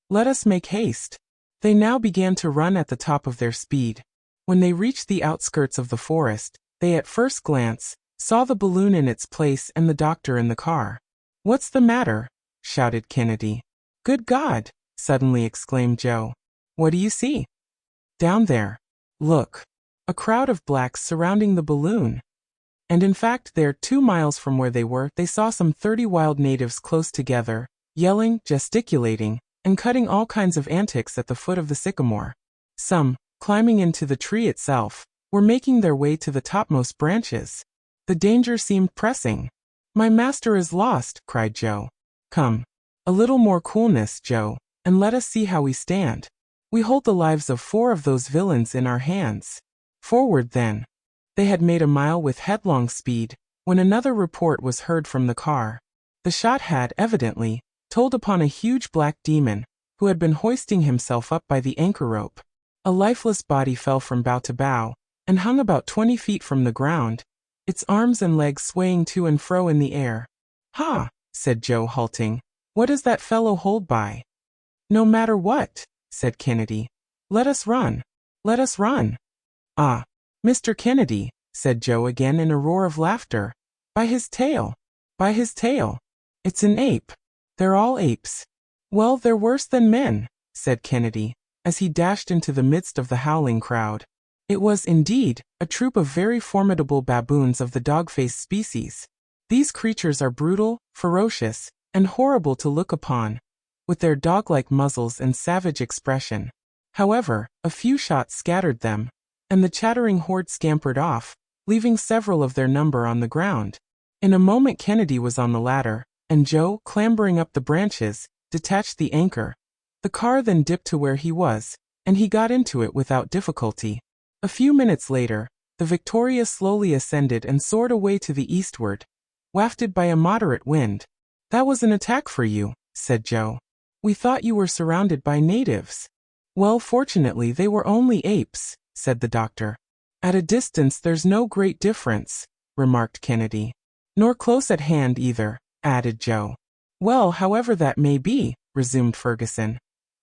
Let us make haste." They now began to run at the top of their speed. When they reached the outskirts of the forest, they at first glance saw the balloon in its place and the doctor in the car. "What's the matter?" shouted Kennedy. "Good God!" suddenly exclaimed Joe. "What do you see?" "Down there. Look. A crowd of blacks surrounding the balloon." And in fact there, 2 miles from where they were, they saw some 30 wild natives close together, yelling, gesticulating, and cutting all kinds of antics at the foot of the sycamore. Some, climbing into the tree itself, were making their way to the topmost branches. The danger seemed pressing. "My master is lost," cried Joe. "Come. A little more coolness, Joe, and let us see how we stand. We hold the lives of 4 of those villains in our hands. Forward then." They had made a mile with headlong speed, when another report was heard from the car. The shot had, evidently, told upon a huge black demon, who had been hoisting himself up by the anchor rope. A lifeless body fell from bough to bough, and hung about 20 feet from the ground, its arms and legs swaying to and fro in the air. "Ha!" said Joe, halting. "What does that fellow hold by?" "No matter what," said Kennedy. "Let us run. Let us run." "Ah, Mr. Kennedy," said Joe again in a roar of laughter. "By his tail. By his tail. It's an ape. They're all apes." "Well, they're worse than men," said Kennedy, as he dashed into the midst of the howling crowd. It was, indeed, a troop of very formidable baboons of the dog-faced species. These creatures are brutal, ferocious, and horrible to look upon, with their dog-like muzzles and savage expression. However, a few shots scattered them, and the chattering horde scampered off, leaving several of their number on the ground. In a moment Kennedy was on the ladder, and Joe, clambering up the branches, detached the anchor. The car then dipped to where he was, and he got into it without difficulty. A few minutes later, the Victoria slowly ascended and soared away to the eastward, wafted by a moderate wind. "That was an attack for you," said Joe. "We thought you were surrounded by natives." "Well, fortunately they were only apes," said the doctor. "At a distance there's no great difference," remarked Kennedy. "Nor close at hand either," added Joe. "Well, however that may be," resumed Ferguson,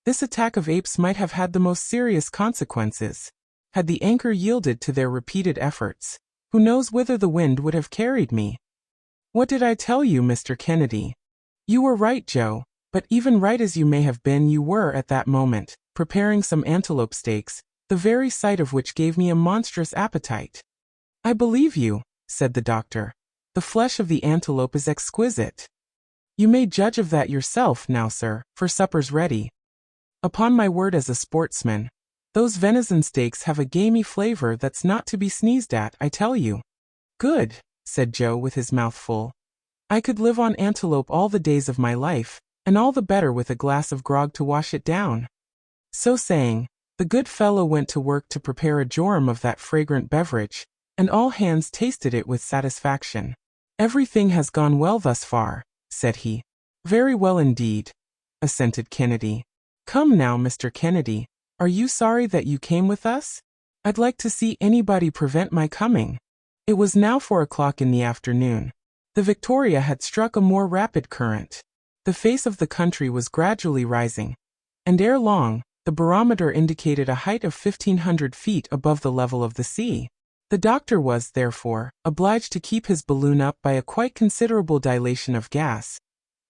"this attack of apes might have had the most serious consequences. Had the anchor yielded to their repeated efforts, who knows whither the wind would have carried me?" "What did I tell you, Mr. Kennedy?" "You were right, Joe, but even right as you may have been, you were, at that moment, preparing some antelope steaks, the very sight of which gave me a monstrous appetite." "I believe you," said the doctor. "The flesh of the antelope is exquisite." "You may judge of that yourself now, sir, for supper's ready." "Upon my word as a sportsman, those venison steaks have a gamey flavor that's not to be sneezed at, I tell you." "Good," said Joe with his mouth full. "I could live on antelope all the days of my life, and all the better with a glass of grog to wash it down." So saying, the good fellow went to work to prepare a jorum of that fragrant beverage, and all hands tasted it with satisfaction. "Everything has gone well thus far," said he. "Very well indeed," assented Kennedy. "Come now, Mr. Kennedy, are you sorry that you came with us? I'd like to see anybody prevent my coming." It was now 4 o'clock in the afternoon. The Victoria had struck a more rapid current. The face of the country was gradually rising, and ere long, the barometer indicated a height of 1,500 feet above the level of the sea. The doctor was, therefore, obliged to keep his balloon up by a quite considerable dilation of gas,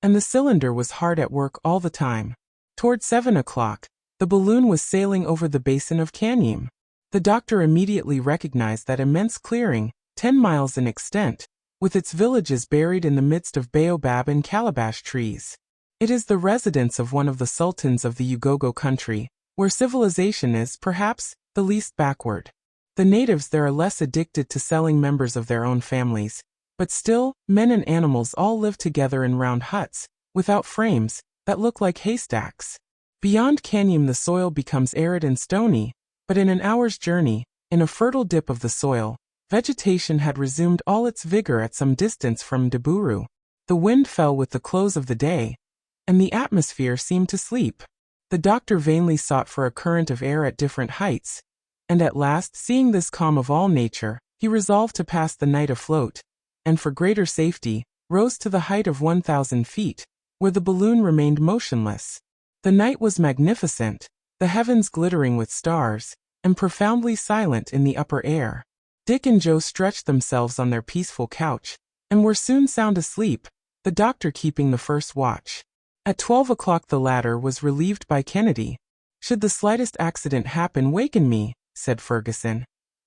and the cylinder was hard at work all the time. Toward 7 o'clock, the balloon was sailing over the basin of Canyam. The doctor immediately recognized that immense clearing, 10 miles in extent, with its villages buried in the midst of baobab and calabash trees. It is the residence of one of the sultans of the Ugogo country, where civilization is, perhaps, the least backward. The natives there are less addicted to selling members of their own families, but still, men and animals all live together in round huts, without frames, that look like haystacks. Beyond Canyam the soil becomes arid and stony, but in an hour's journey, in a fertile dip of the soil, vegetation had resumed all its vigor at some distance from Deburu. The wind fell with the close of the day, and the atmosphere seemed to sleep. The doctor vainly sought for a current of air at different heights, and at last, seeing this calm of all nature, he resolved to pass the night afloat, and for greater safety, rose to the height of 1,000 feet, where the balloon remained motionless. The night was magnificent, the heavens glittering with stars, and profoundly silent in the upper air. Dick and Joe stretched themselves on their peaceful couch, and were soon sound asleep, the doctor keeping the first watch. At 12 o'clock the latter was relieved by Kennedy. "Should the slightest accident happen, waken me," said Ferguson.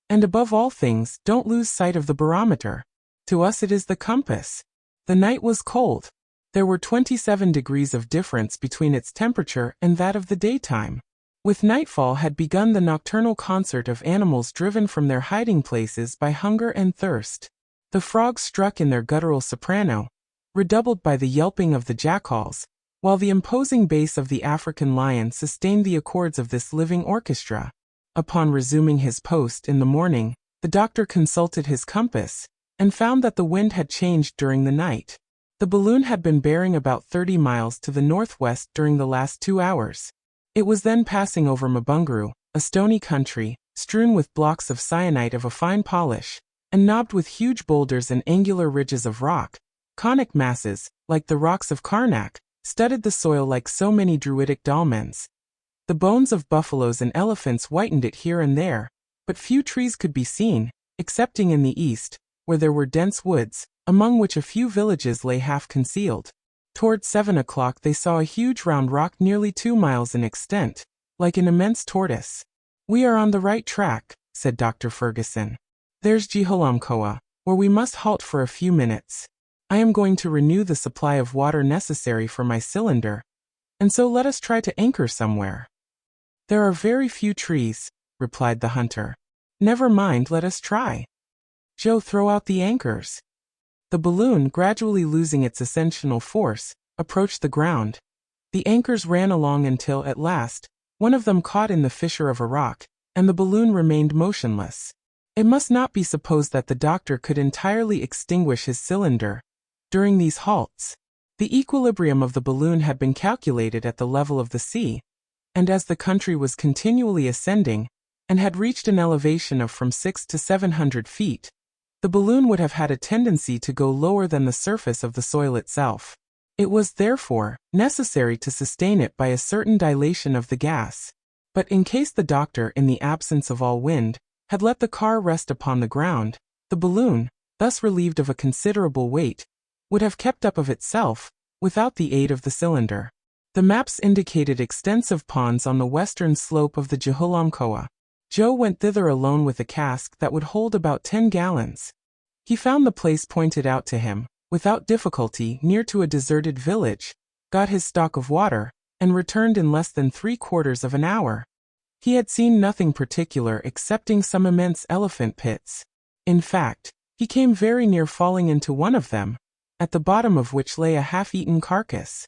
"And above all things, don't lose sight of the barometer. To us it is the compass." The night was cold. There were 27 degrees of difference between its temperature and that of the daytime. With nightfall had begun the nocturnal concert of animals driven from their hiding places by hunger and thirst. The frogs struck in their guttural soprano, redoubled by the yelping of the jackals, while the imposing bass of the African lion sustained the accords of this living orchestra. Upon resuming his post in the morning, the doctor consulted his compass, and found that the wind had changed during the night. The balloon had been bearing about 30 miles to the northwest during the last 2 hours. It was then passing over Mabunguru, a stony country, strewn with blocks of syenite of a fine polish, and knobbed with huge boulders and angular ridges of rock. Conic masses, like the rocks of Karnak, studded the soil like so many druidic dolmens. The bones of buffaloes and elephants whitened it here and there, but few trees could be seen, excepting in the east, where there were dense woods, among which a few villages lay half concealed. Toward 7 o'clock they saw a huge round rock nearly 2 miles in extent, like an immense tortoise. "We are on the right track," said Dr. Ferguson. "There's Jiholamkoa, where we must halt for a few minutes. I am going to renew the supply of water necessary for my cylinder, and so let us try to anchor somewhere." "There are very few trees," replied the hunter. "Never mind, let us try." Joe, throw out the anchors." The balloon, gradually losing its ascensional force, approached the ground. The anchors ran along until, at last, one of them caught in the fissure of a rock, and the balloon remained motionless. It must not be supposed that the doctor could entirely extinguish his cylinder during these halts. The equilibrium of the balloon had been calculated at the level of the sea, and as the country was continually ascending, and had reached an elevation of from 600 to 700 feet, the balloon would have had a tendency to go lower than the surface of the soil itself. It was, therefore, necessary to sustain it by a certain dilation of the gas. But in case the doctor, in the absence of all wind, had let the car rest upon the ground, the balloon, thus relieved of a considerable weight, would have kept up of itself, without the aid of the cylinder. The maps indicated extensive ponds on the western slope of the Juhulamkoa. Joe went thither alone with a cask that would hold about 10 gallons. He found the place pointed out to him, without difficulty, near to a deserted village, got his stock of water, and returned in less than 3/4 of an hour. He had seen nothing particular excepting some immense elephant pits. In fact, he came very near falling into one of them, at the bottom of which lay a half-eaten carcass.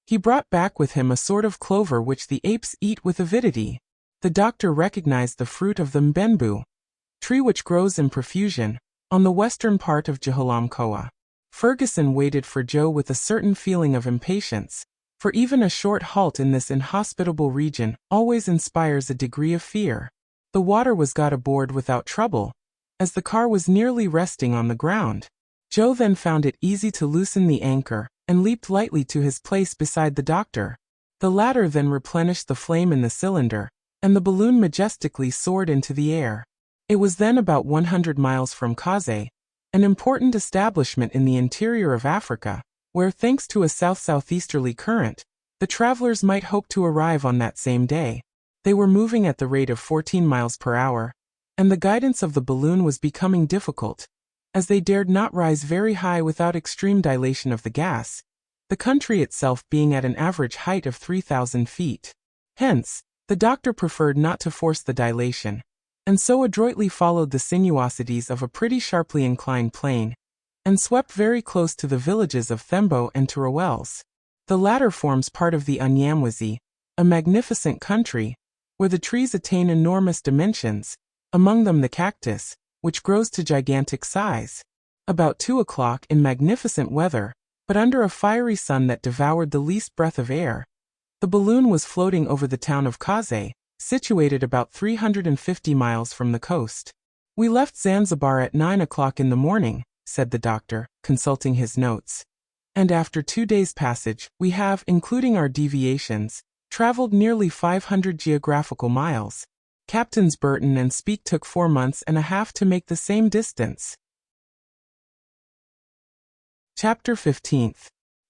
He brought back with him a sort of clover which the apes eat with avidity. The doctor recognized the fruit of the mbenbu, tree which grows in profusion on the western part of Juhulamkoa. Ferguson waited for Joe with a certain feeling of impatience, for even a short halt in this inhospitable region always inspires a degree of fear. The water was got aboard without trouble, as the car was nearly resting on the ground. Joe then found it easy to loosen the anchor, and leaped lightly to his place beside the doctor. The latter then replenished the flame in the cylinder, and the balloon majestically soared into the air. It was then about 100 miles from Kaze, an important establishment in the interior of Africa, where, thanks to a south-southeasterly current, the travelers might hope to arrive on that same day. They were moving at the rate of 14 miles per hour, and the guidance of the balloon was becoming difficult, as they dared not rise very high without extreme dilation of the gas, the country itself being at an average height of 3,000 feet. Hence, the doctor preferred not to force the dilation, and so adroitly followed the sinuosities of a pretty sharply inclined plane, and swept very close to the villages of Thembo and Turawels. The latter forms part of the Unyamwezi, a magnificent country, where the trees attain enormous dimensions, among them the cactus, which grows to gigantic size. About 2 o'clock, in magnificent weather, but under a fiery sun that devoured the least breath of air, the balloon was floating over the town of Kaze, situated about 350 miles from the coast. "We left Zanzibar at 9 o'clock in the morning," said the doctor, consulting his notes. "And after 2 days' passage, we have, including our deviations, traveled nearly 500 geographical miles. Captains Burton and Speke took 4 months and a half to make the same distance." Chapter 15.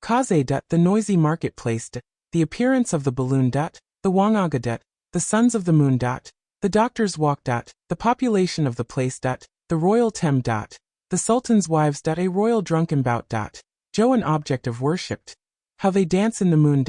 Kaze. The noisy marketplace. The appearance of the balloon. The Wangaga. The sons of the moon. The doctor's walk. The population of the place. The royal tem. The sultan's wives. A royal drunken bout. Joe an object of worship. How they dance in the moon.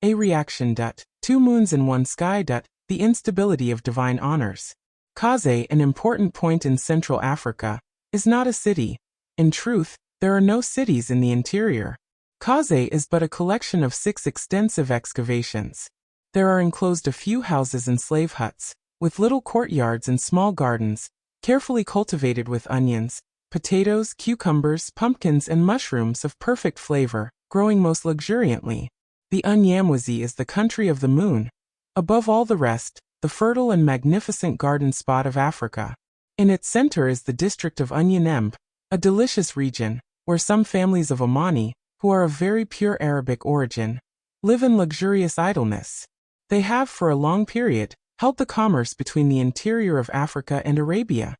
A reaction. 2 moons in one sky. The instability of divine honors. Kaze, an important point in Central Africa, is not a city. In truth, there are no cities in the interior. Kaze is but a collection of 6 extensive excavations. There are enclosed a few houses and slave huts, with little courtyards and small gardens, carefully cultivated with onions, potatoes, cucumbers, pumpkins, and mushrooms of perfect flavor, growing most luxuriantly. The Unyamwezi is the country of the moon, above all the rest, the fertile and magnificent garden spot of Africa. In its center is the district of Unyanembe, a delicious region, where some families of Omani, who are of very pure Arabic origin, live in luxurious idleness. They have for a long period held the commerce between the interior of Africa and Arabia.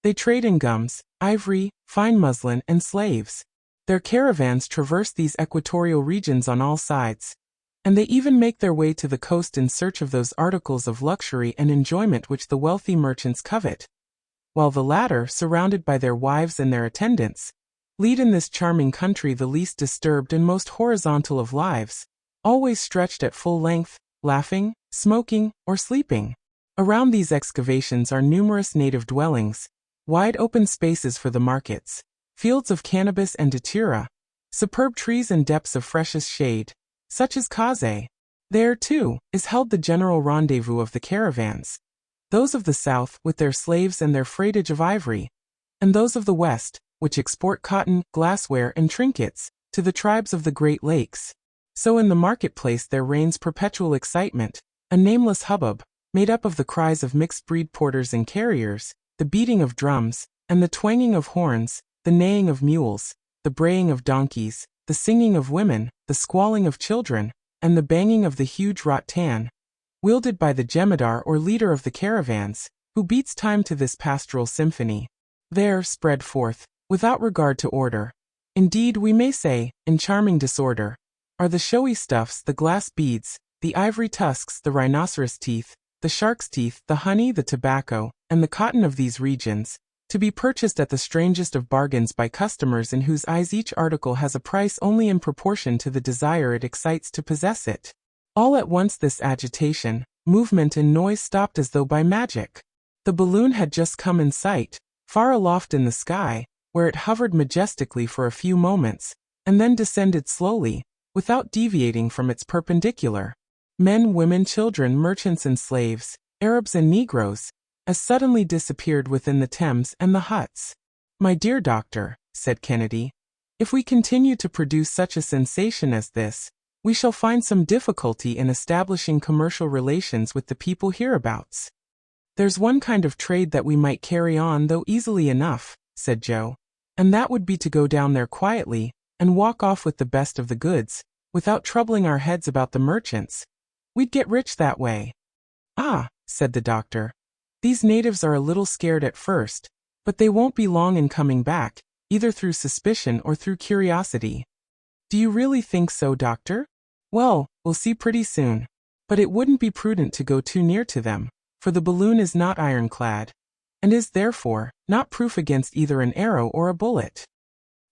They trade in gums, ivory, fine muslin, and slaves. Their caravans traverse these equatorial regions on all sides, and they even make their way to the coast in search of those articles of luxury and enjoyment which the wealthy merchants covet, while the latter, surrounded by their wives and their attendants, lead in this charming country the least disturbed and most horizontal of lives, always stretched at full length, laughing, smoking, or sleeping. Around these excavations are numerous native dwellings, wide open spaces for the markets, fields of cannabis and datura, superb trees and depths of freshest shade, such as Kaze. There, too, is held the general rendezvous of the caravans, those of the south with their slaves and their freightage of ivory, and those of the west, which export cotton, glassware, and trinkets, to the tribes of the Great Lakes. So in the marketplace there reigns perpetual excitement, a nameless hubbub, made up of the cries of mixed-breed porters and carriers, the beating of drums, and the twanging of horns, the neighing of mules, the braying of donkeys, the singing of women, the squalling of children, and the banging of the huge rattan, wielded by the jemadar or leader of the caravans, who beats time to this pastoral symphony. There, spread forth, without regard to order, indeed we may say, in charming disorder, are the showy stuffs, the glass beads, the ivory tusks, the rhinoceros teeth, the shark's teeth, the honey, the tobacco, and the cotton of these regions, to be purchased at the strangest of bargains by customers in whose eyes each article has a price only in proportion to the desire it excites to possess it. All at once this agitation, movement and noise stopped as though by magic. The balloon had just come in sight, far aloft in the sky, where it hovered majestically for a few moments, and then descended slowly, without deviating from its perpendicular. Men, women, children, merchants and slaves, Arabs and Negroes, as suddenly disappeared within the Thames and the huts. "My dear doctor," said Kennedy, "if we continue to produce such a sensation as this, we shall find some difficulty in establishing commercial relations with the people hereabouts." "There's one kind of trade that we might carry on though easily enough," said Joe, "and that would be to go down there quietly, and walk off with the best of the goods, without troubling our heads about the merchants. We'd get rich that way." "Ah," said the doctor, "these natives are a little scared at first, but they won't be long in coming back, either through suspicion or through curiosity." "Do you really think so, doctor?" "Well, we'll see pretty soon. But it wouldn't be prudent to go too near to them, for the balloon is not ironclad, and is therefore not proof against either an arrow or a bullet."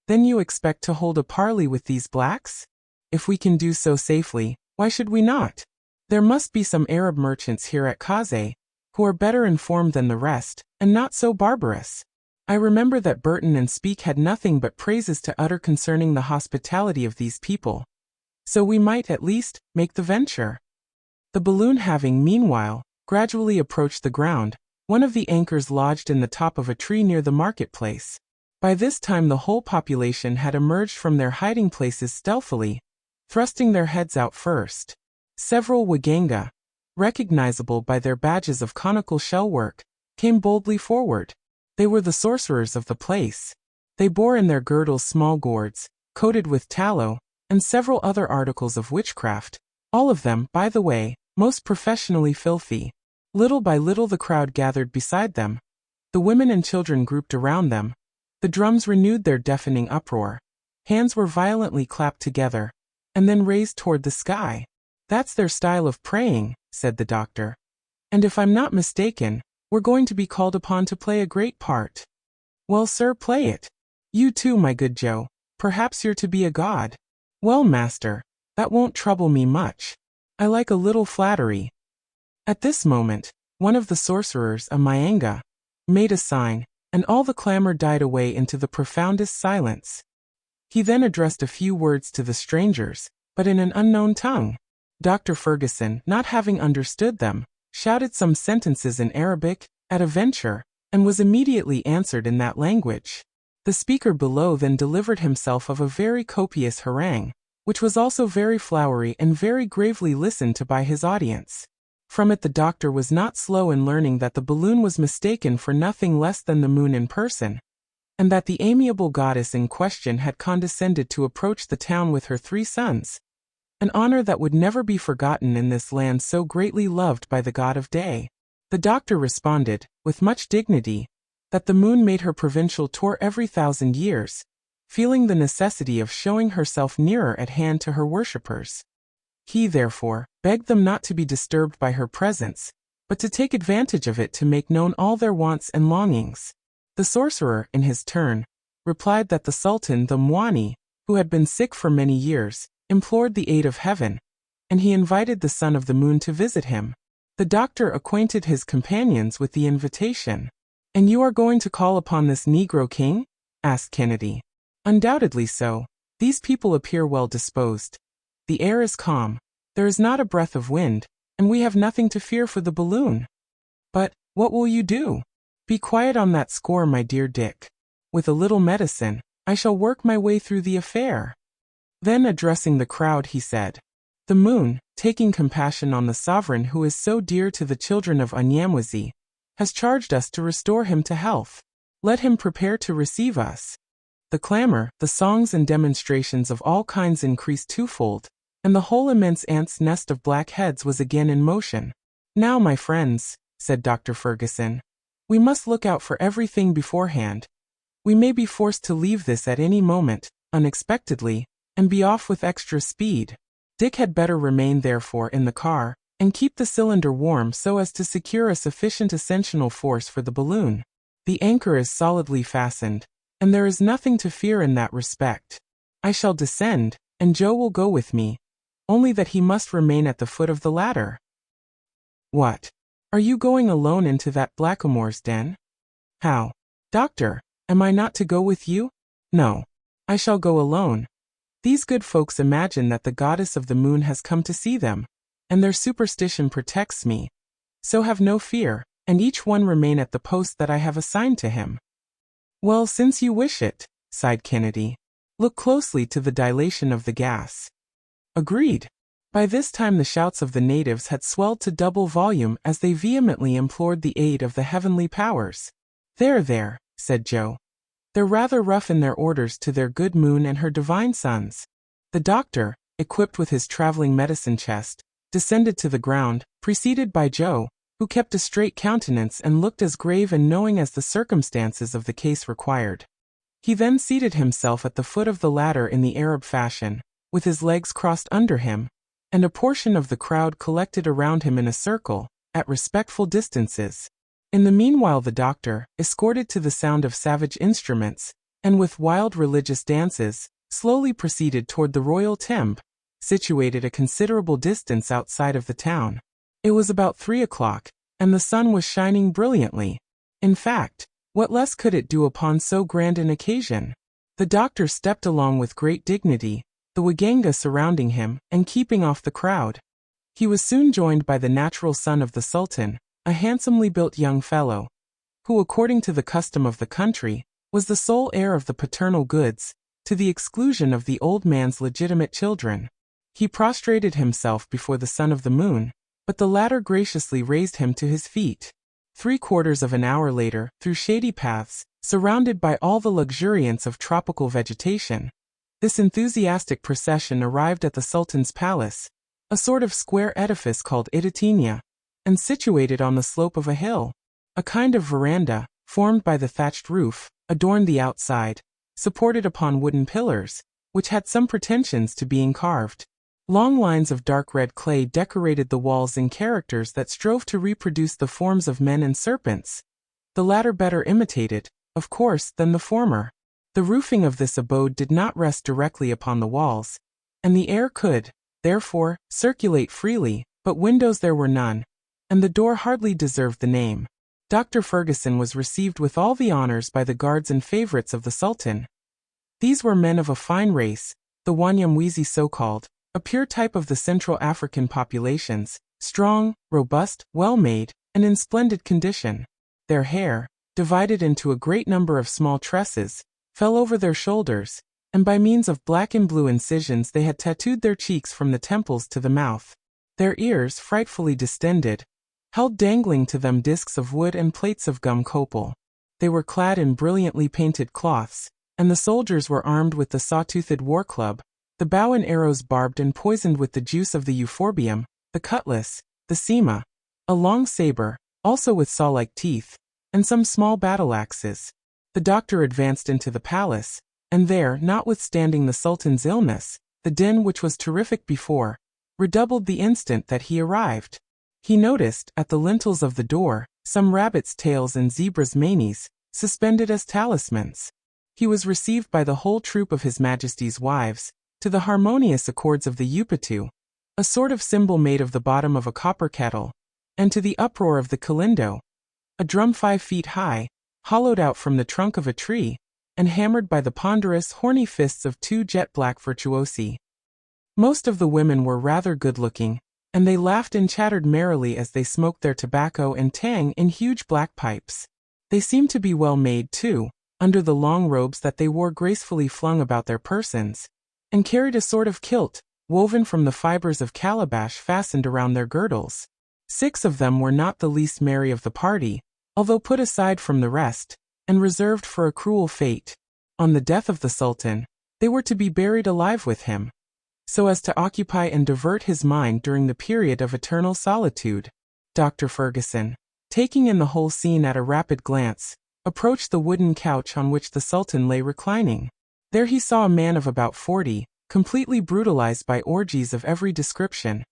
"Then you expect to hold a parley with these blacks?" "If we can do so safely, why should we not? There must be some Arab merchants here at Kaze, who are better informed than the rest, and not so barbarous. I remember that Burton and Speke had nothing but praises to utter concerning the hospitality of these people. So we might, at least, make the venture." The balloon having, meanwhile, gradually approached the ground, one of the anchors lodged in the top of a tree near the marketplace. By this time the whole population had emerged from their hiding places stealthily, thrusting their heads out first. Several Waganga, recognizable by their badges of conical shellwork, came boldly forward. They were the sorcerers of the place. They bore in their girdles small gourds, coated with tallow, and several other articles of witchcraft, all of them, by the way, most professionally filthy. Little by little the crowd gathered beside them. The women and children grouped around them. The drums renewed their deafening uproar. Hands were violently clapped together, and then raised toward the sky. "That's their style of praying," said the doctor. "And if I'm not mistaken, we're going to be called upon to play a great part." "Well, sir, play it. You too, my good Joe. Perhaps you're to be a god." "Well, master, that won't trouble me much. I like a little flattery." At this moment, one of the sorcerers, a Myanga, made a sign, and all the clamor died away into the profoundest silence. He then addressed a few words to the strangers, but in an unknown tongue. Dr. Ferguson, not having understood them, shouted some sentences in Arabic, at a venture, and was immediately answered in that language. The speaker below then delivered himself of a very copious harangue, which was also very flowery and very gravely listened to by his audience. From it the doctor was not slow in learning that the balloon was mistaken for nothing less than the moon in person, and that the amiable goddess in question had condescended to approach the town with her 3 sons, an honor that would never be forgotten in this land so greatly loved by the god of day. The doctor responded, with much dignity, that the moon made her provincial tour every 1,000 years, feeling the necessity of showing herself nearer at hand to her worshippers. He, therefore, begged them not to be disturbed by her presence, but to take advantage of it to make known all their wants and longings. The sorcerer, in his turn, replied that the Sultan, the Mwani, who had been sick for many years, implored the aid of heaven, and he invited the son of the moon to visit him. The doctor acquainted his companions with the invitation. And you are going to call upon this Negro king? Asked Kennedy. Undoubtedly so. These people appear well disposed. The air is calm. There is not a breath of wind, and we have nothing to fear for the balloon. But, what will you do? Be quiet on that score, my dear Dick. With a little medicine, I shall work my way through the affair. Then addressing the crowd he said, The moon, taking compassion on the sovereign who is so dear to the children of Unyamwezi, has charged us to restore him to health. Let him prepare to receive us. The clamor, the songs and demonstrations of all kinds increased twofold, and the whole immense ants' nest of black heads was again in motion. Now, my friends, said Dr. Ferguson, we must look out for everything beforehand. We may be forced to leave this at any moment, unexpectedly, and be off with extra speed. Dick had better remain therefore in the car, and keep the cylinder warm so as to secure a sufficient ascensional force for the balloon. The anchor is solidly fastened, and there is nothing to fear in that respect. I shall descend, and Joe will go with me, only that he must remain at the foot of the ladder. What? Are you going alone into that blackamoor's den? How? Doctor, am I not to go with you? No. I shall go alone. These good folks imagine that the goddess of the moon has come to see them, and their superstition protects me. So have no fear, and each one remain at the post that I have assigned to him. Well, since you wish it, sighed Kennedy. Look closely to the dilation of the gas. Agreed. By this time the shouts of the natives had swelled to double volume as they vehemently implored the aid of the heavenly powers. There, said Joe. They're rather rough in their orders to their good moon and her divine sons. The doctor, equipped with his traveling medicine chest, descended to the ground, preceded by Joe, who kept a straight countenance and looked as grave and knowing as the circumstances of the case required. He then seated himself at the foot of the ladder in the Arab fashion, with his legs crossed under him, and a portion of the crowd collected around him in a circle, at respectful distances. In the meanwhile the doctor, escorted to the sound of savage instruments, and with wild religious dances, slowly proceeded toward the royal tembe, situated a considerable distance outside of the town. It was about 3 o'clock, and the sun was shining brilliantly. In fact, what less could it do upon so grand an occasion? The doctor stepped along with great dignity, the Waganga surrounding him, and keeping off the crowd. He was soon joined by the natural son of the Sultan, a handsomely built young fellow, who according to the custom of the country, was the sole heir of the paternal goods, to the exclusion of the old man's legitimate children. He prostrated himself before the son of the moon, but the latter graciously raised him to his feet. 3/4 of an hour later, through shady paths, surrounded by all the luxuriance of tropical vegetation, this enthusiastic procession arrived at the Sultan's palace, a sort of square edifice called Idatinia, and situated on the slope of a hill. A kind of veranda, formed by the thatched roof, adorned the outside, supported upon wooden pillars, which had some pretensions to being carved. Long lines of dark red clay decorated the walls in characters that strove to reproduce the forms of men and serpents, the latter better imitated, of course, than the former. The roofing of this abode did not rest directly upon the walls, and the air could, therefore, circulate freely, but windows there were none, and the door hardly deserved the name. Dr. Ferguson was received with all the honors by the guards and favorites of the Sultan. These were men of a fine race, the Wanyamwezi so-called, a pure type of the Central African populations, strong, robust, well-made, and in splendid condition. Their hair, divided into a great number of small tresses, fell over their shoulders, and by means of black and blue incisions they had tattooed their cheeks from the temples to the mouth. Their ears, frightfully distended, held dangling to them discs of wood and plates of gum copal. They were clad in brilliantly painted cloths, and the soldiers were armed with the saw-toothed war club, the bow and arrows barbed and poisoned with the juice of the euphorbium, the cutlass, the sema, a long saber, also with saw-like teeth, and some small battle-axes. The doctor advanced into the palace, and there, notwithstanding the Sultan's illness, the din which was terrific before, redoubled the instant that he arrived. He noticed, at the lintels of the door, some rabbits' tails and zebras' manes, suspended as talismans. He was received by the whole troop of His Majesty's wives, to the harmonious accords of the upatu, a sort of cymbal made of the bottom of a copper kettle, and to the uproar of the kalindo, a drum 5 feet high, hollowed out from the trunk of a tree, and hammered by the ponderous, horny fists of two jet-black virtuosi. Most of the women were rather good-looking, and they laughed and chattered merrily as they smoked their tobacco and tang in huge black pipes. They seemed to be well made, too, under the long robes that they wore gracefully flung about their persons, and carried a sort of kilt, woven from the fibers of calabash fastened around their girdles. 6 of them were not the least merry of the party, although put aside from the rest, and reserved for a cruel fate. On the death of the Sultan, they were to be buried alive with him, so as to occupy and divert his mind during the period of eternal solitude. Dr. Ferguson, taking in the whole scene at a rapid glance, approached the wooden couch on which the Sultan lay reclining. There he saw a man of about 40, completely brutalized by orgies of every description,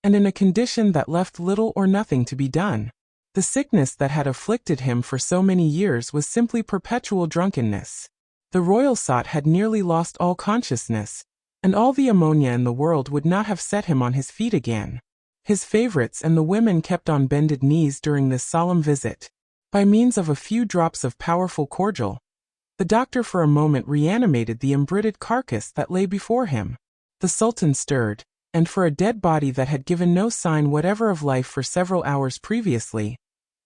and in a condition that left little or nothing to be done. The sickness that had afflicted him for so many years was simply perpetual drunkenness. The royal sot had nearly lost all consciousness, and all the ammonia in the world would not have set him on his feet again. His favorites and the women kept on bended knees during this solemn visit. By means of a few drops of powerful cordial, the doctor for a moment reanimated the embrittled carcass that lay before him. The Sultan stirred, and for a dead body that had given no sign whatever of life for several hours previously,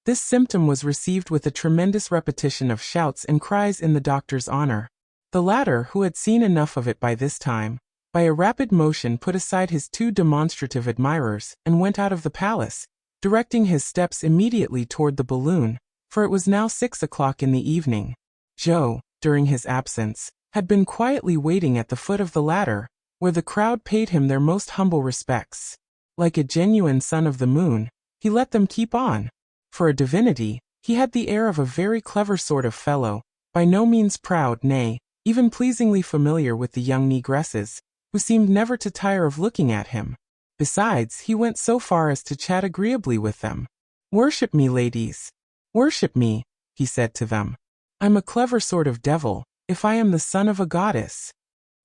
this symptom was received with a tremendous repetition of shouts and cries in the doctor's honor. The latter, who had seen enough of it by this time, by a rapid motion put aside his 2 demonstrative admirers and went out of the palace, directing his steps immediately toward the balloon, for it was now 6 o'clock in the evening. Joe, during his absence, had been quietly waiting at the foot of the ladder, where the crowd paid him their most humble respects. Like a genuine son of the moon, he let them keep on. For a divinity, he had the air of a very clever sort of fellow, by no means proud, nay, even pleasingly familiar with the young negresses, who seemed never to tire of looking at him. Besides, he went so far as to chat agreeably with them. "Worship me, ladies. Worship me," he said to them. "I'm a clever sort of devil, if I am the son of a goddess."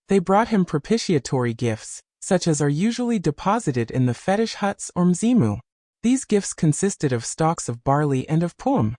They brought him propitiatory gifts, such as are usually deposited in the fetish huts or mzimu. These gifts consisted of stalks of barley and of pum.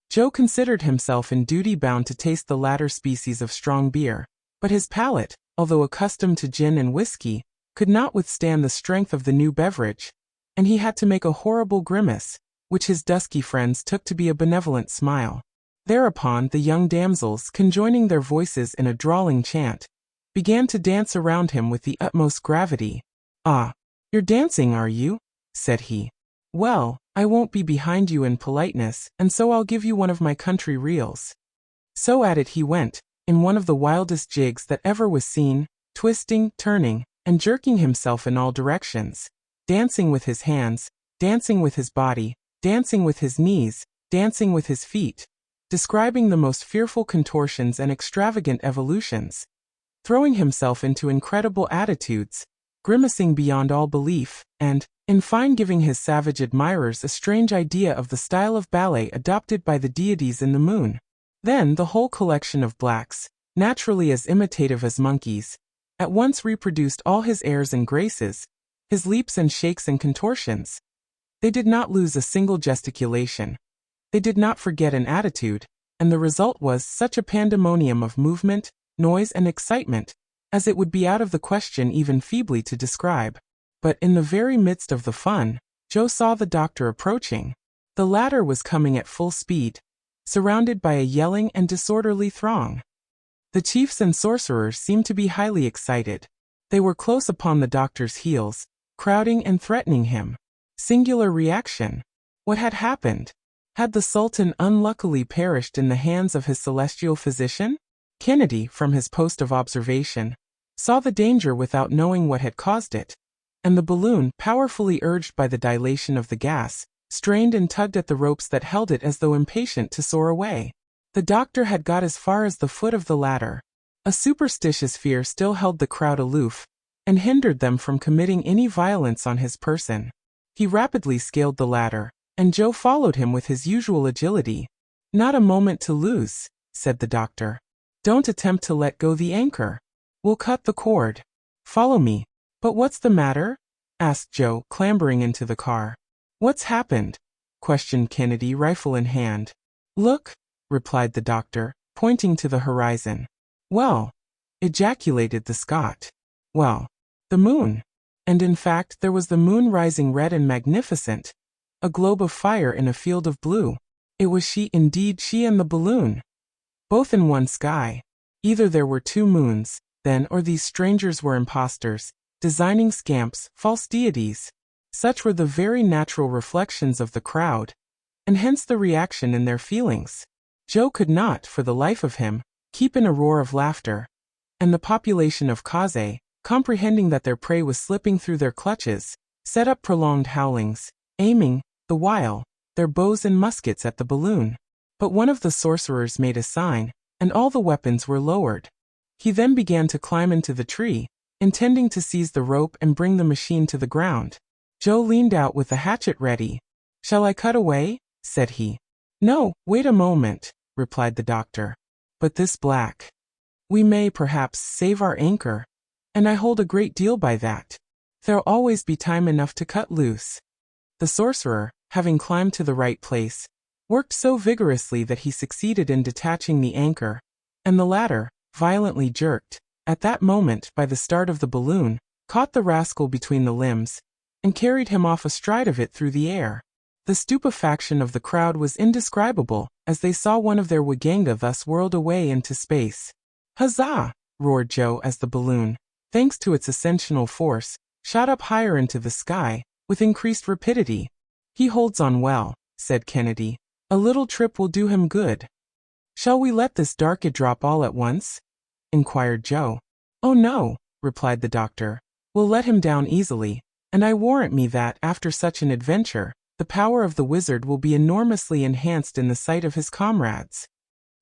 Joe considered himself in duty bound to taste the latter species of strong beer, but his palate, although accustomed to gin and whiskey, could not withstand the strength of the new beverage, and he had to make a horrible grimace, which his dusky friends took to be a benevolent smile. Thereupon the young damsels, conjoining their voices in a drawling chant, began to dance around him with the utmost gravity. "Ah, you're dancing, are you?" said he. "Well, I won't be behind you in politeness, and so I'll give you one of my country reels." So at it he went, in one of the wildest jigs that ever was seen, twisting, turning, and jerking himself in all directions, dancing with his hands, dancing with his body, dancing with his knees, dancing with his feet, describing the most fearful contortions and extravagant evolutions, throwing himself into incredible attitudes, grimacing beyond all belief, and, in fine, giving his savage admirers a strange idea of the style of ballet adopted by the deities in the moon. Then the whole collection of blacks, naturally as imitative as monkeys, at once reproduced all his airs and graces, his leaps and shakes and contortions. They did not lose a single gesticulation. They did not forget an attitude, and the result was such a pandemonium of movement, noise, and excitement, as it would be out of the question even feebly to describe. But in the very midst of the fun, Joe saw the doctor approaching. The latter was coming at full speed, surrounded by a yelling and disorderly throng. The chiefs and sorcerers seemed to be highly excited. They were close upon the doctor's heels, crowding and threatening him. Singular reaction. What had happened? Had the Sultan unluckily perished in the hands of his celestial physician? Kennedy, from his post of observation, saw the danger without knowing what had caused it, and the balloon, powerfully urged by the dilation of the gas, strained and tugged at the ropes that held it as though impatient to soar away. The doctor had got as far as the foot of the ladder. A superstitious fear still held the crowd aloof, and hindered them from committing any violence on his person. He rapidly scaled the ladder, and Joe followed him with his usual agility. "Not a moment to lose," said the doctor. "Don't attempt to let go the anchor. We'll cut the cord. Follow me." "But what's the matter?" asked Joe, clambering into the car. "What's happened?" questioned Kennedy, rifle in hand. "Look," replied the doctor, pointing to the horizon. Well, ejaculated the Scot. Well, the moon. And in fact there was the moon rising red and magnificent, a globe of fire in a field of blue. It was she indeed, she and the balloon. Both in one sky. Either there were two moons, then, or these strangers were impostors, designing scamps, false deities. Such were the very natural reflections of the crowd, and hence the reaction in their feelings. Joe could not, for the life of him, keep in a roar of laughter, and the population of Kaze, comprehending that their prey was slipping through their clutches, set up prolonged howlings, aiming, the while, their bows and muskets at the balloon. But one of the sorcerers made a sign, and all the weapons were lowered. He then began to climb into the tree, intending to seize the rope and bring the machine to the ground. Joe leaned out with the hatchet ready. "Shall I cut away?" said he. "No, wait a moment," replied the doctor. "But this black. We may, perhaps, save our anchor, and I hold a great deal by that. There'll always be time enough to cut loose." The sorcerer, having climbed to the right place, worked so vigorously that he succeeded in detaching the anchor, and the latter, violently jerked, at that moment, by the start of the balloon, caught the rascal between the limbs, and carried him off astride of it through the air. The stupefaction of the crowd was indescribable, as they saw one of their waganga thus whirled away into space. "Huzzah!" roared Joe as the balloon, thanks to its ascensional force, shot up higher into the sky, with increased rapidity. "He holds on well," said Kennedy. "A little trip will do him good." "Shall we let this darkid drop all at once?" inquired Joe. "Oh no," replied the doctor. "We'll let him down easily, and I warrant me that, after such an adventure, the power of the wizard will be enormously enhanced in the sight of his comrades."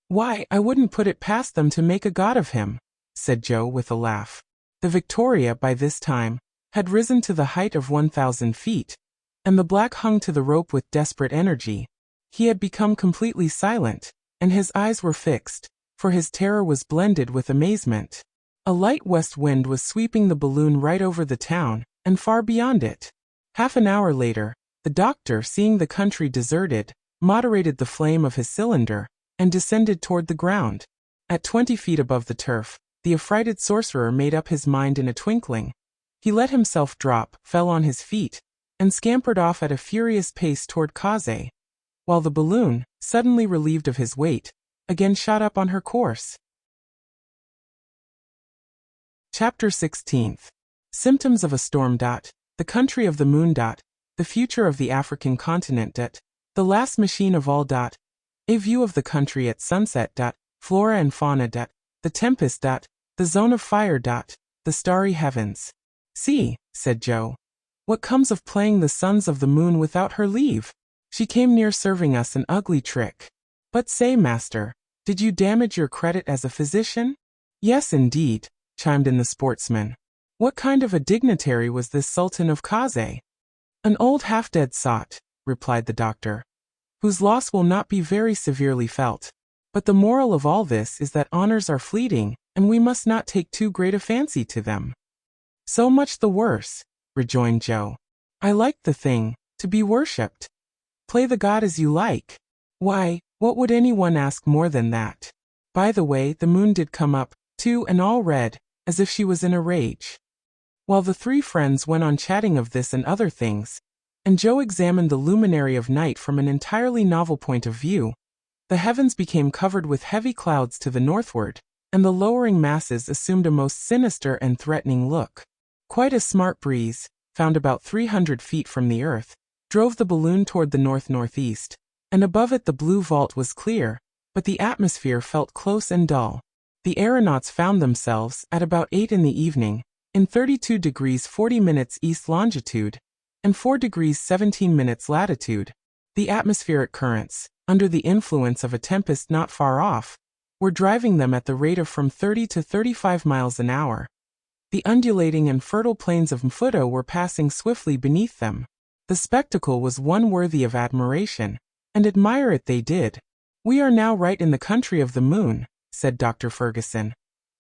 "Why, I wouldn't put it past them to make a god of him," said Joe with a laugh. The Victoria, by this time, had risen to the height of 1,000 feet, and the black hung to the rope with desperate energy. He had become completely silent, and his eyes were fixed, for his terror was blended with amazement. A light west wind was sweeping the balloon right over the town, and far beyond it. Half an hour later, the doctor, seeing the country deserted, moderated the flame of his cylinder, and descended toward the ground. At 20 feet above the turf, the affrighted sorcerer made up his mind in a twinkling. He let himself drop, fell on his feet, and scampered off at a furious pace toward Kaze, while the balloon, suddenly relieved of his weight, again shot up on her course. Chapter 16. Symptoms of a storm. The country of the moon. The future of the African continent. The last machine of all. A view of the country at sunset. Flora and fauna. The tempest. The zone of fire. The starry heavens. "See," said Joe, "what comes of playing the sons of the moon without her leave. She came near serving us an ugly trick. But say, master, did you damage your credit as a physician?" "Yes, indeed," chimed in the sportsman. "What kind of a dignitary was this Sultan of Kaze?" "An old half-dead sot," replied the doctor, "whose loss will not be very severely felt. But the moral of all this is that honors are fleeting, and we must not take too great a fancy to them." "So much the worse," rejoined Joe. "I like the thing, to be worshipped. Play the god as you like. Why, what would anyone ask more than that?" By the way, the moon did come up, too, and all red, as if she was in a rage. While the three friends went on chatting of this and other things, and Joe examined the luminary of night from an entirely novel point of view, the heavens became covered with heavy clouds to the northward, and the lowering masses assumed a most sinister and threatening look. Quite a smart breeze, found about 300 feet from the earth, drove the balloon toward the north-northeast, and above it the blue vault was clear, but the atmosphere felt close and dull. The aeronauts found themselves, at about 8 in the evening, in 32 degrees 40 minutes east longitude, and 4 degrees 17 minutes latitude. The atmospheric currents, under the influence of a tempest not far off, were driving them at the rate of from 30 to 35 miles an hour. The undulating and fertile plains of Mfuto were passing swiftly beneath them. The spectacle was one worthy of admiration, and admire it they did. "We are now right in the country of the moon," said Dr. Ferguson,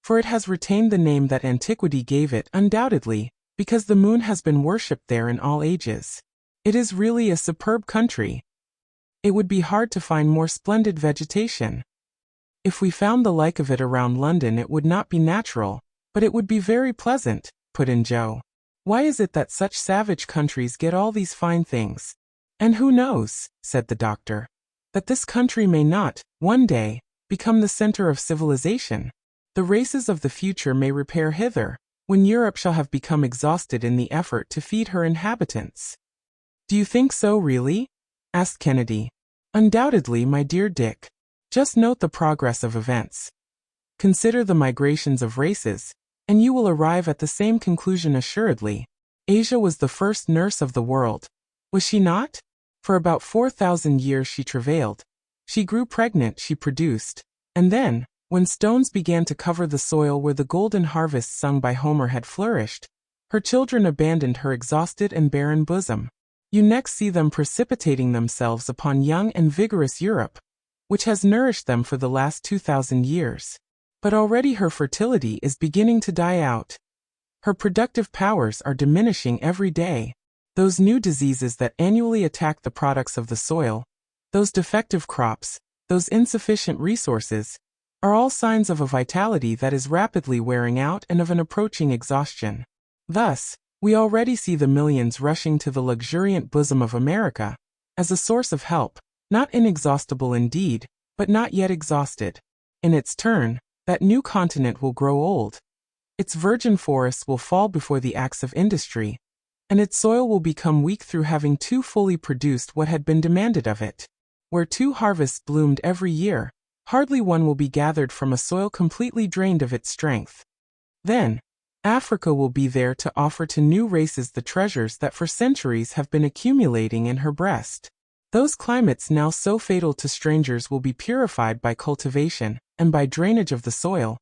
"for it has retained the name that antiquity gave it, undoubtedly, because the moon has been worshipped there in all ages. It is really a superb country." It would be hard to find more splendid vegetation. If we found the like of it around London, it would not be natural, but it would be very pleasant, put in Joe. Why is it that such savage countries get all these fine things? And who knows, said the doctor, that this country may not, one day, become the center of civilization? The races of the future may repair hither, when Europe shall have become exhausted in the effort to feed her inhabitants. Do you think so, really? Asked Kennedy. Undoubtedly, my dear Dick. Just note the progress of events. Consider the migrations of races, and you will arrive at the same conclusion assuredly. Asia was the first nurse of the world. Was she not? For about 4,000 years she travailed. She grew pregnant, she produced. And then, when stones began to cover the soil where the golden harvests sung by Homer had flourished, her children abandoned her exhausted and barren bosom. You next see them precipitating themselves upon young and vigorous Europe, which has nourished them for the last 2,000 years. But already her fertility is beginning to die out. Her productive powers are diminishing every day. Those new diseases that annually attack the products of the soil, those defective crops, those insufficient resources, are all signs of a vitality that is rapidly wearing out and of an approaching exhaustion. Thus, we already see the millions rushing to the luxuriant bosom of America as a source of help, not inexhaustible indeed, but not yet exhausted. In its turn, that new continent will grow old. Its virgin forests will fall before the axe of industry, and its soil will become weak through having too fully produced what had been demanded of it. Where 2 harvests bloomed every year, hardly one will be gathered from a soil completely drained of its strength. Then, Africa will be there to offer to new races the treasures that for centuries have been accumulating in her breast. Those climates now so fatal to strangers will be purified by cultivation and by drainage of the soil,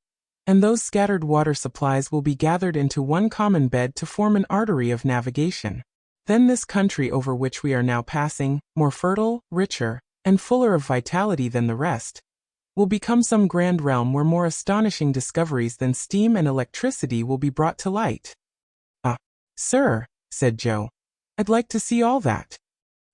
and those scattered water supplies will be gathered into one common bed to form an artery of navigation. Then this country over which we are now passing, more fertile, richer, and fuller of vitality than the rest, will become some grand realm where more astonishing discoveries than steam and electricity will be brought to light. Ah, sir, said Joe, I'd like to see all that.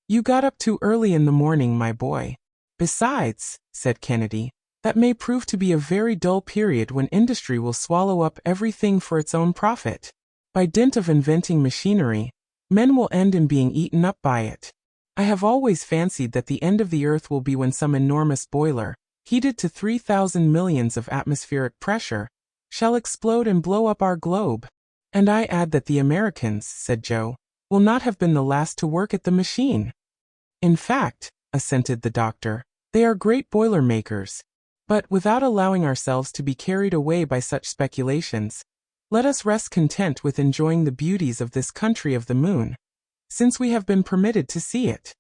You got up too early in the morning, my boy. Besides, said Kennedy, that may prove to be a very dull period when industry will swallow up everything for its own profit. By dint of inventing machinery, men will end in being eaten up by it. I have always fancied that the end of the earth will be when some enormous boiler, heated to 3,000 millions of atmospheric pressure, shall explode and blow up our globe. And I add that the Americans, said Joe, will not have been the last to work at the machine. In fact, assented the doctor, they are great boiler makers. But without allowing ourselves to be carried away by such speculations, let us rest content with enjoying the beauties of this country of the moon, since we have been permitted to see it.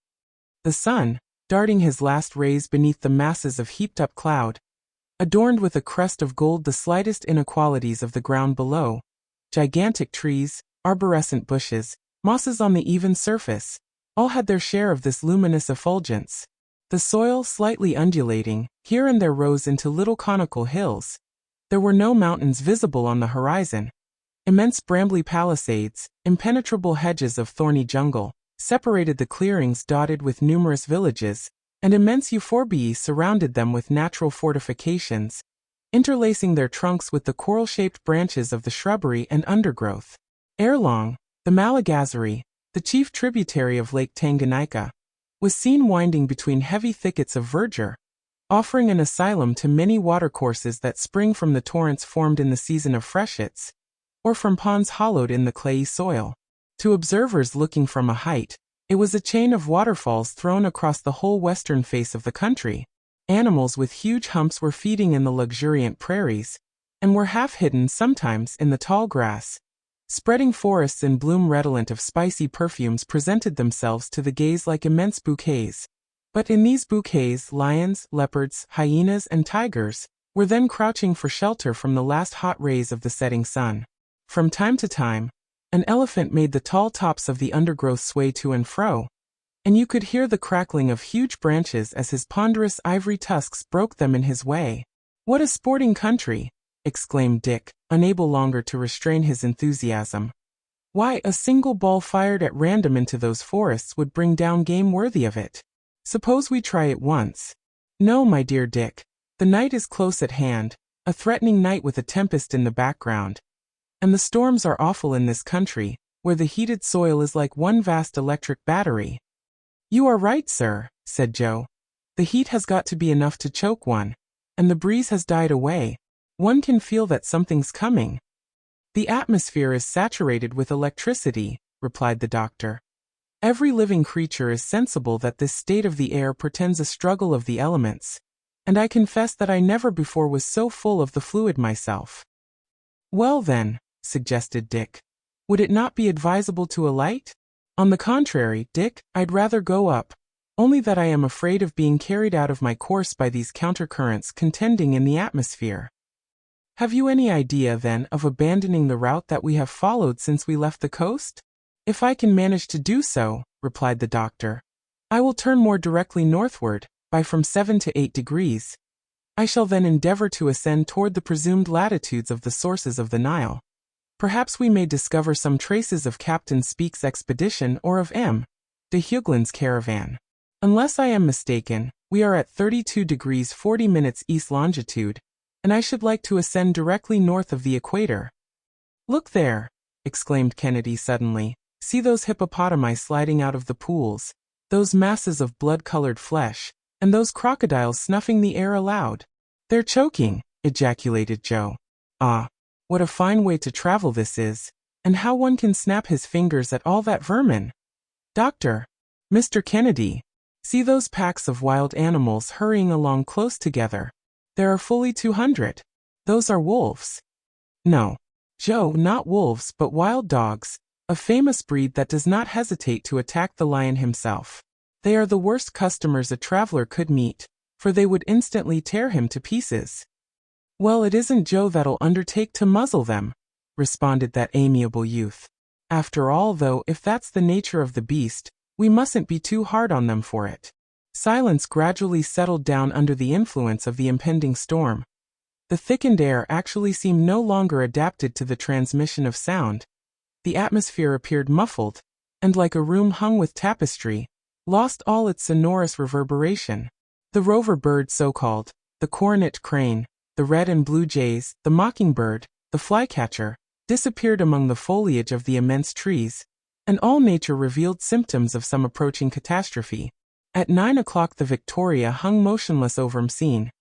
The sun, darting his last rays beneath the masses of heaped-up cloud, adorned with a crest of gold the slightest inequalities of the ground below, gigantic trees, arborescent bushes, mosses on the even surface, all had their share of this luminous effulgence. The soil slightly undulating, here and there rose into little conical hills. There were no mountains visible on the horizon. Immense brambly palisades, impenetrable hedges of thorny jungle, separated the clearings dotted with numerous villages, and immense euphorbiae surrounded them with natural fortifications, interlacing their trunks with the coral-shaped branches of the shrubbery and undergrowth. Ere long, the Malagazari, the chief tributary of Lake Tanganyika, was seen winding between heavy thickets of verdure, offering an asylum to many watercourses that spring from the torrents formed in the season of freshets, or from ponds hollowed in the clayey soil. To observers looking from a height, it was a chain of waterfalls thrown across the whole western face of the country. Animals with huge humps were feeding in the luxuriant prairies, and were half hidden sometimes in the tall grass. Spreading forests in bloom redolent of spicy perfumes presented themselves to the gaze like immense bouquets. But in these bouquets lions, leopards, hyenas, and tigers were then crouching for shelter from the last hot rays of the setting sun. From time to time, an elephant made the tall tops of the undergrowth sway to and fro, and you could hear the crackling of huge branches as his ponderous ivory tusks broke them in his way. "What a sporting country!" exclaimed Dick, unable longer to restrain his enthusiasm. "Why, a single ball fired at random into those forests would bring down game worthy of it." Suppose we try it once. No, my dear Dick. The night is close at hand, a threatening night with a tempest in the background. And the storms are awful in this country, where the heated soil is like one vast electric battery. You are right, sir, said Joe. The heat has got to be enough to choke one, and the breeze has died away. One can feel that something's coming. The atmosphere is saturated with electricity, replied the doctor. Every living creature is sensible that this state of the air portends a struggle of the elements, and I confess that I never before was so full of the fluid myself. Well then, suggested Dick, would it not be advisable to alight? On the contrary, Dick, I'd rather go up, only that I am afraid of being carried out of my course by these countercurrents contending in the atmosphere. Have you any idea, then, of abandoning the route that we have followed since we left the coast? If I can manage to do so, replied the doctor, I will turn more directly northward, by from 7 to 8 degrees. I shall then endeavor to ascend toward the presumed latitudes of the sources of the Nile. Perhaps we may discover some traces of Captain Speke's expedition or of M. de Huyglin's caravan. Unless I am mistaken, we are at 32 degrees 40 minutes east longitude, and I should like to ascend directly north of the equator. Look there, exclaimed Kennedy suddenly. See those hippopotami sliding out of the pools, those masses of blood-colored flesh, and those crocodiles snuffing the air aloud. They're choking, ejaculated Joe. Ah, what a fine way to travel this is, and how one can snap his fingers at all that vermin. Doctor, Mr. Kennedy, see those packs of wild animals hurrying along close together. There are fully 200. Those are wolves. No, Joe, not wolves but wild dogs, a famous breed that does not hesitate to attack the lion himself. They are the worst customers a traveler could meet, for they would instantly tear him to pieces. Well, it isn't Joe that'll undertake to muzzle them, responded that amiable youth. After all, though, if that's the nature of the beast, we mustn't be too hard on them for it. Silence gradually settled down under the influence of the impending storm. The thickened air actually seemed no longer adapted to the transmission of sound. The atmosphere appeared muffled, and like a room hung with tapestry, lost all its sonorous reverberation. The rover bird so-called, the coronet crane, the red and blue jays, the mockingbird, the flycatcher, disappeared among the foliage of the immense trees, and all nature revealed symptoms of some approaching catastrophe. At 9 o'clock the Victoria hung motionless over Messine,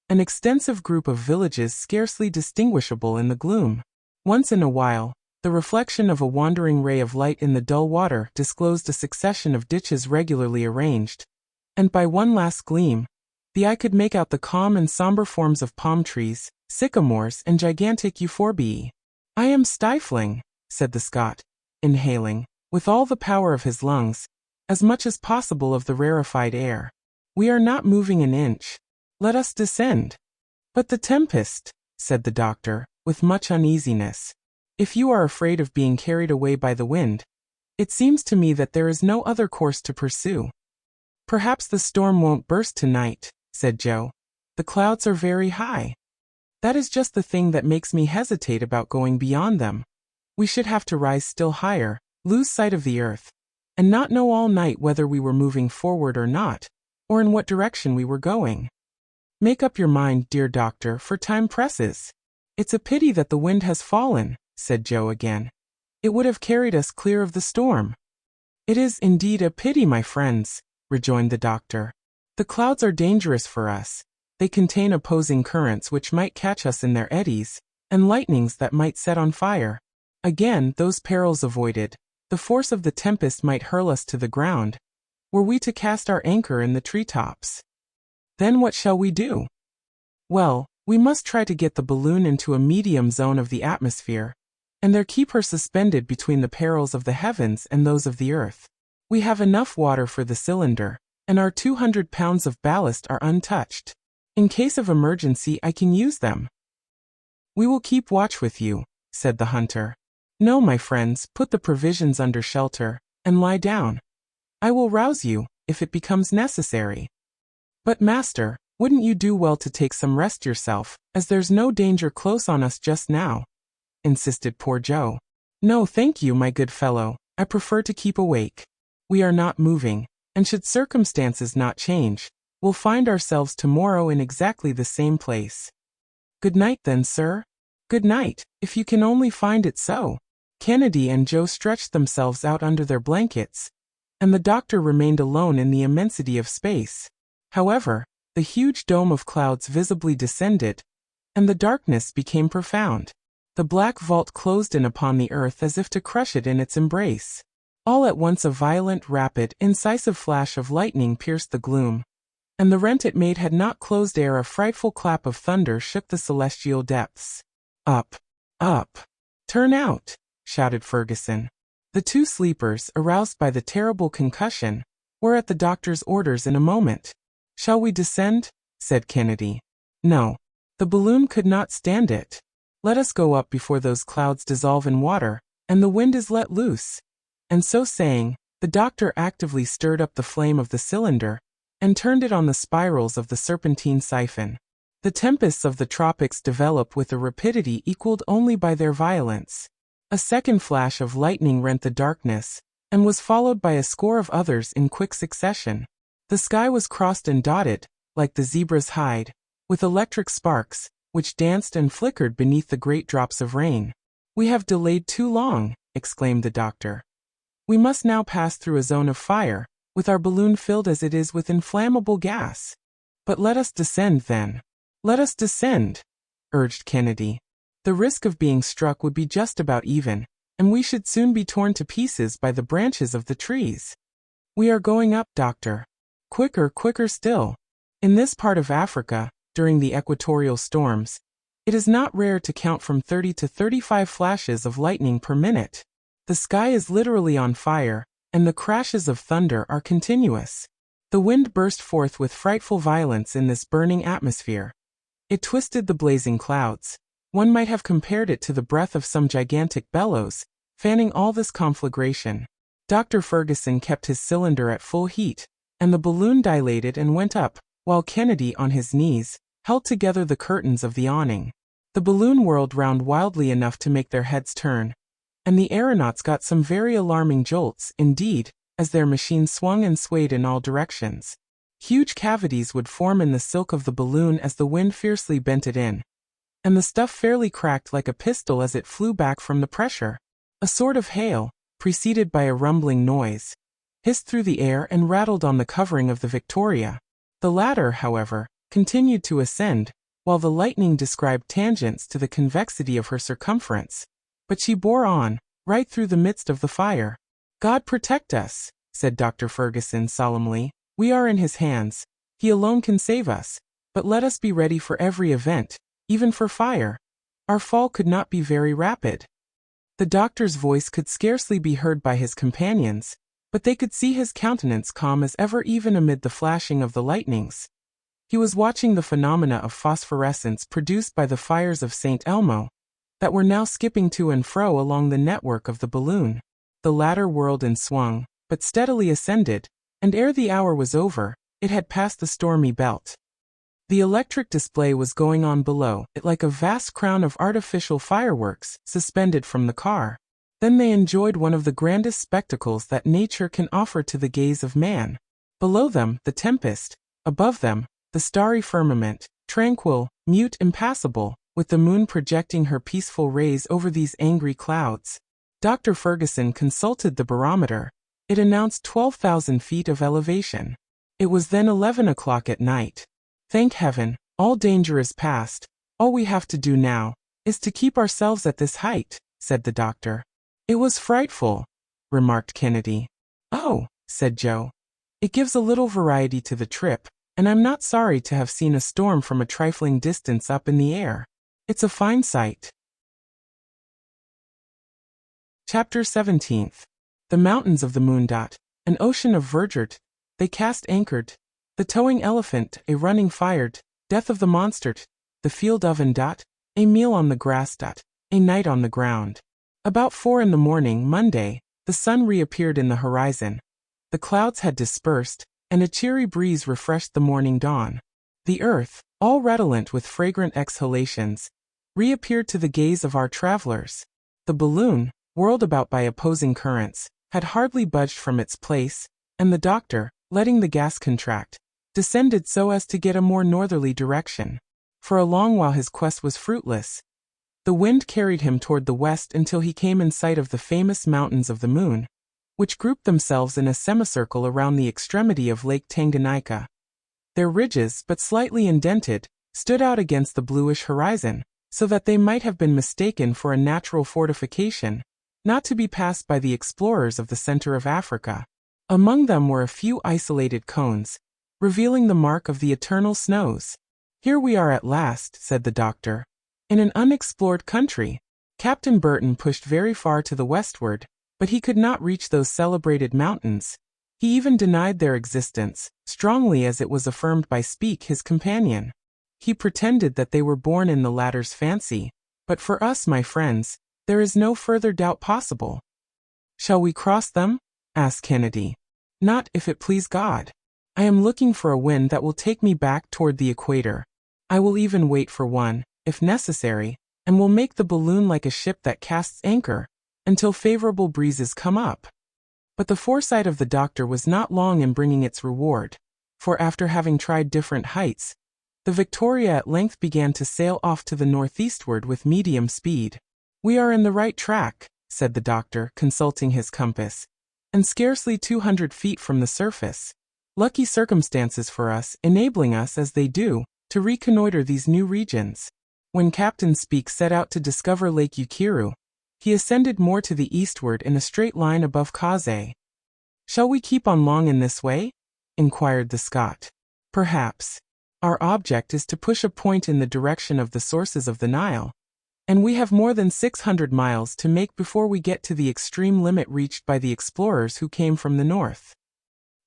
an extensive group of villages scarcely distinguishable in the gloom. Once in a while, the reflection of a wandering ray of light in the dull water disclosed a succession of ditches regularly arranged, and by one last gleam, the eye could make out the calm and somber forms of palm trees, sycamores, and gigantic euphorbiae. I am stifling, said the Scot, inhaling, with all the power of his lungs, as much as possible of the rarefied air. We are not moving an inch. Let us descend. But the tempest, said the doctor, with much uneasiness. If you are afraid of being carried away by the wind, it seems to me that there is no other course to pursue. Perhaps the storm won't burst tonight, said Joe. The clouds are very high. That is just the thing that makes me hesitate about going beyond them. We should have to rise still higher, lose sight of the earth, and not know all night whether we were moving forward or not, or in what direction we were going. Make up your mind, dear doctor, for time presses. It's a pity that the wind has fallen, said Joe again. It would have carried us clear of the storm. It is indeed a pity, my friends, rejoined the doctor. The clouds are dangerous for us. They contain opposing currents which might catch us in their eddies, and lightnings that might set on fire. Again, those perils avoided, the force of the tempest might hurl us to the ground, were we to cast our anchor in the treetops. Then what shall we do? Well, we must try to get the balloon into a medium zone of the atmosphere, and there keep her suspended between the perils of the heavens and those of the earth. We have enough water for the cylinder, and our 200 pounds of ballast are untouched. In case of emergency I can use them. We will keep watch with you, said the hunter. No, my friends, put the provisions under shelter, and lie down. I will rouse you, if it becomes necessary. But master, wouldn't you do well to take some rest yourself, as there's no danger close on us just now? Insisted poor Joe. No, thank you, my good fellow, I prefer to keep awake. We are not moving, and should circumstances not change, we'll find ourselves tomorrow in exactly the same place. Good night then, sir. Good night, if you can only find it so. Kennedy and Joe stretched themselves out under their blankets, and the doctor remained alone in the immensity of space. However, the huge dome of clouds visibly descended, and the darkness became profound. The black vault closed in upon the earth as if to crush it in its embrace. All at once a violent, rapid, incisive flash of lightning pierced the gloom, and the rent it made had not closed ere a frightful clap of thunder shook the celestial depths. Up! Up! Turn out! Shouted Ferguson. The two sleepers, aroused by the terrible concussion, were at the doctor's orders in a moment. Shall we descend? Said Kennedy. No. The balloon could not stand it. Let us go up before those clouds dissolve in water, and the wind is let loose. And so saying, the doctor actively stirred up the flame of the cylinder, and turned it on the spirals of the serpentine siphon. The tempests of the tropics develop with a rapidity equaled only by their violence. A second flash of lightning rent the darkness, and was followed by a score of others in quick succession. The sky was crossed and dotted, like the zebra's hide, with electric sparks, which danced and flickered beneath the great drops of rain. We have delayed too long, exclaimed the doctor. We must now pass through a zone of fire, with our balloon filled as it is with inflammable gas. But let us descend then. Let us descend, urged Kennedy. The risk of being struck would be just about even, and we should soon be torn to pieces by the branches of the trees. We are going up, doctor. Quicker, quicker still. In this part of Africa, during the equatorial storms, it is not rare to count from 30 to 35 flashes of lightning per minute. The sky is literally on fire, and the crashes of thunder are continuous. The wind burst forth with frightful violence in this burning atmosphere. It twisted the blazing clouds. One might have compared it to the breath of some gigantic bellows, fanning all this conflagration. Dr. Ferguson kept his cylinder at full heat, and the balloon dilated and went up, while Kennedy, on his knees, held together the curtains of the awning. The balloon whirled round wildly enough to make their heads turn, and the aeronauts got some very alarming jolts, indeed, as their machine swung and swayed in all directions. Huge cavities would form in the silk of the balloon as the wind fiercely bent it in, and the stuff fairly cracked like a pistol as it flew back from the pressure. A sort of hail, preceded by a rumbling noise, hissed through the air and rattled on the covering of the Victoria. The latter, however, continued to ascend, while the lightning described tangents to the convexity of her circumference. But she bore on, right through the midst of the fire. God protect us, said Dr. Ferguson solemnly. We are in his hands. He alone can save us. But let us be ready for every event, even for fire. Our fall could not be very rapid. The doctor's voice could scarcely be heard by his companions, but they could see his countenance calm as ever even amid the flashing of the lightnings. He was watching the phenomena of phosphorescence produced by the fires of St. Elmo, that were now skipping to and fro along the network of the balloon. The latter whirled and swung, but steadily ascended, and ere the hour was over, it had passed the stormy belt. The electric display was going on below it like a vast crown of artificial fireworks suspended from the car. Then they enjoyed one of the grandest spectacles that nature can offer to the gaze of man. Below them, the tempest; above them, the starry firmament, tranquil, mute, impassable, with the moon projecting her peaceful rays over these angry clouds. Dr. Ferguson consulted the barometer. It announced 12,000 feet of elevation. It was then 11 o'clock at night. Thank heaven, all danger is past. All we have to do now is to keep ourselves at this height, said the doctor. It was frightful, remarked Kennedy. Oh, said Joe. It gives a little variety to the trip, and I'm not sorry to have seen a storm from a trifling distance up in the air. It's a fine sight. Chapter 17. The mountains of the moon. An ocean of verdure. They cast anchored. The towing elephant, a running fire. Death of the monster. The field oven. A meal on the grass. A night on the ground. About 4 in the morning, Monday, the sun reappeared in the horizon. The clouds had dispersed, and a cheery breeze refreshed the morning dawn. The earth, all redolent with fragrant exhalations, reappeared to the gaze of our travelers. The balloon, whirled about by opposing currents, had hardly budged from its place, and the doctor, letting the gas contract, descended so as to get a more northerly direction. For a long while his quest was fruitless. The wind carried him toward the west until he came in sight of the famous Mountains of the Moon, which grouped themselves in a semicircle around the extremity of Lake Tanganyika. Their ridges, but slightly indented, stood out against the bluish horizon, so that they might have been mistaken for a natural fortification, not to be passed by the explorers of the center of Africa. Among them were a few isolated cones, revealing the mark of the eternal snows. "Here we are at last," said the doctor, "in an unexplored country." Captain Burton pushed very far to the westward, but he could not reach those celebrated mountains. He even denied their existence, strongly as it was affirmed by Speke, his companion. He pretended that they were born in the latter's fancy, but for us, my friends, there is no further doubt possible. "Shall we cross them?" asked Kennedy. "Not if it please God. I am looking for a wind that will take me back toward the equator. I will even wait for one, if necessary, and will make the balloon like a ship that casts anchor, until favorable breezes come up." But the foresight of the doctor was not long in bringing its reward, for after having tried different heights, the Victoria at length began to sail off to the northeastward with medium speed. "We are in the right track," said the doctor, consulting his compass, "and scarcely 200 feet from the surface. Lucky circumstances for us, enabling us, as they do, to reconnoiter these new regions." When Captain Speke set out to discover Lake Ukiru, he ascended more to the eastward in a straight line above Kaze. "Shall we keep on long in this way?" inquired the Scot. "Perhaps. Our object is to push a point in the direction of the sources of the Nile, and we have more than 600 miles to make before we get to the extreme limit reached by the explorers who came from the north."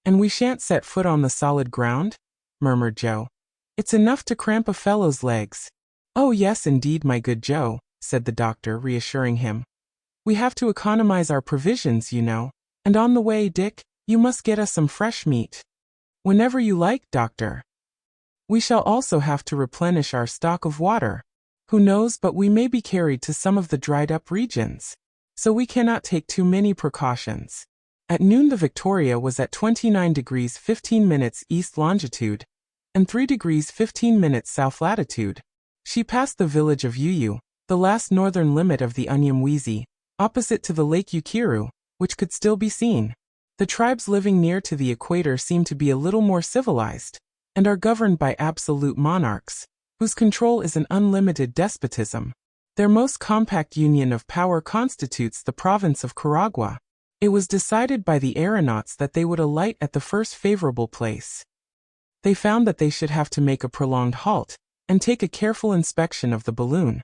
"And we shan't set foot on the solid ground?" murmured Joe. "It's enough to cramp a fellow's legs." "Oh yes, indeed, my good Joe," said the doctor, reassuring him. "We have to economize our provisions, you know, and on the way, Dick, you must get us some fresh meat." "Whenever you like, doctor." "We shall also have to replenish our stock of water. Who knows but we may be carried to some of the dried-up regions. So we cannot take too many precautions." At noon the Victoria was at 29 degrees 15 minutes east longitude, and 3 degrees 15 minutes south latitude. She passed the village of Uyu, the last northern limit of the Unyamwezi, opposite to the Lake Ukiru, which could still be seen. The tribes living near to the equator seem to be a little more civilized, and are governed by absolute monarchs, whose control is an unlimited despotism. Their most compact union of power constitutes the province of Karagwa. It was decided by the aeronauts that they would alight at the first favorable place. They found that they should have to make a prolonged halt, and take a careful inspection of the balloon.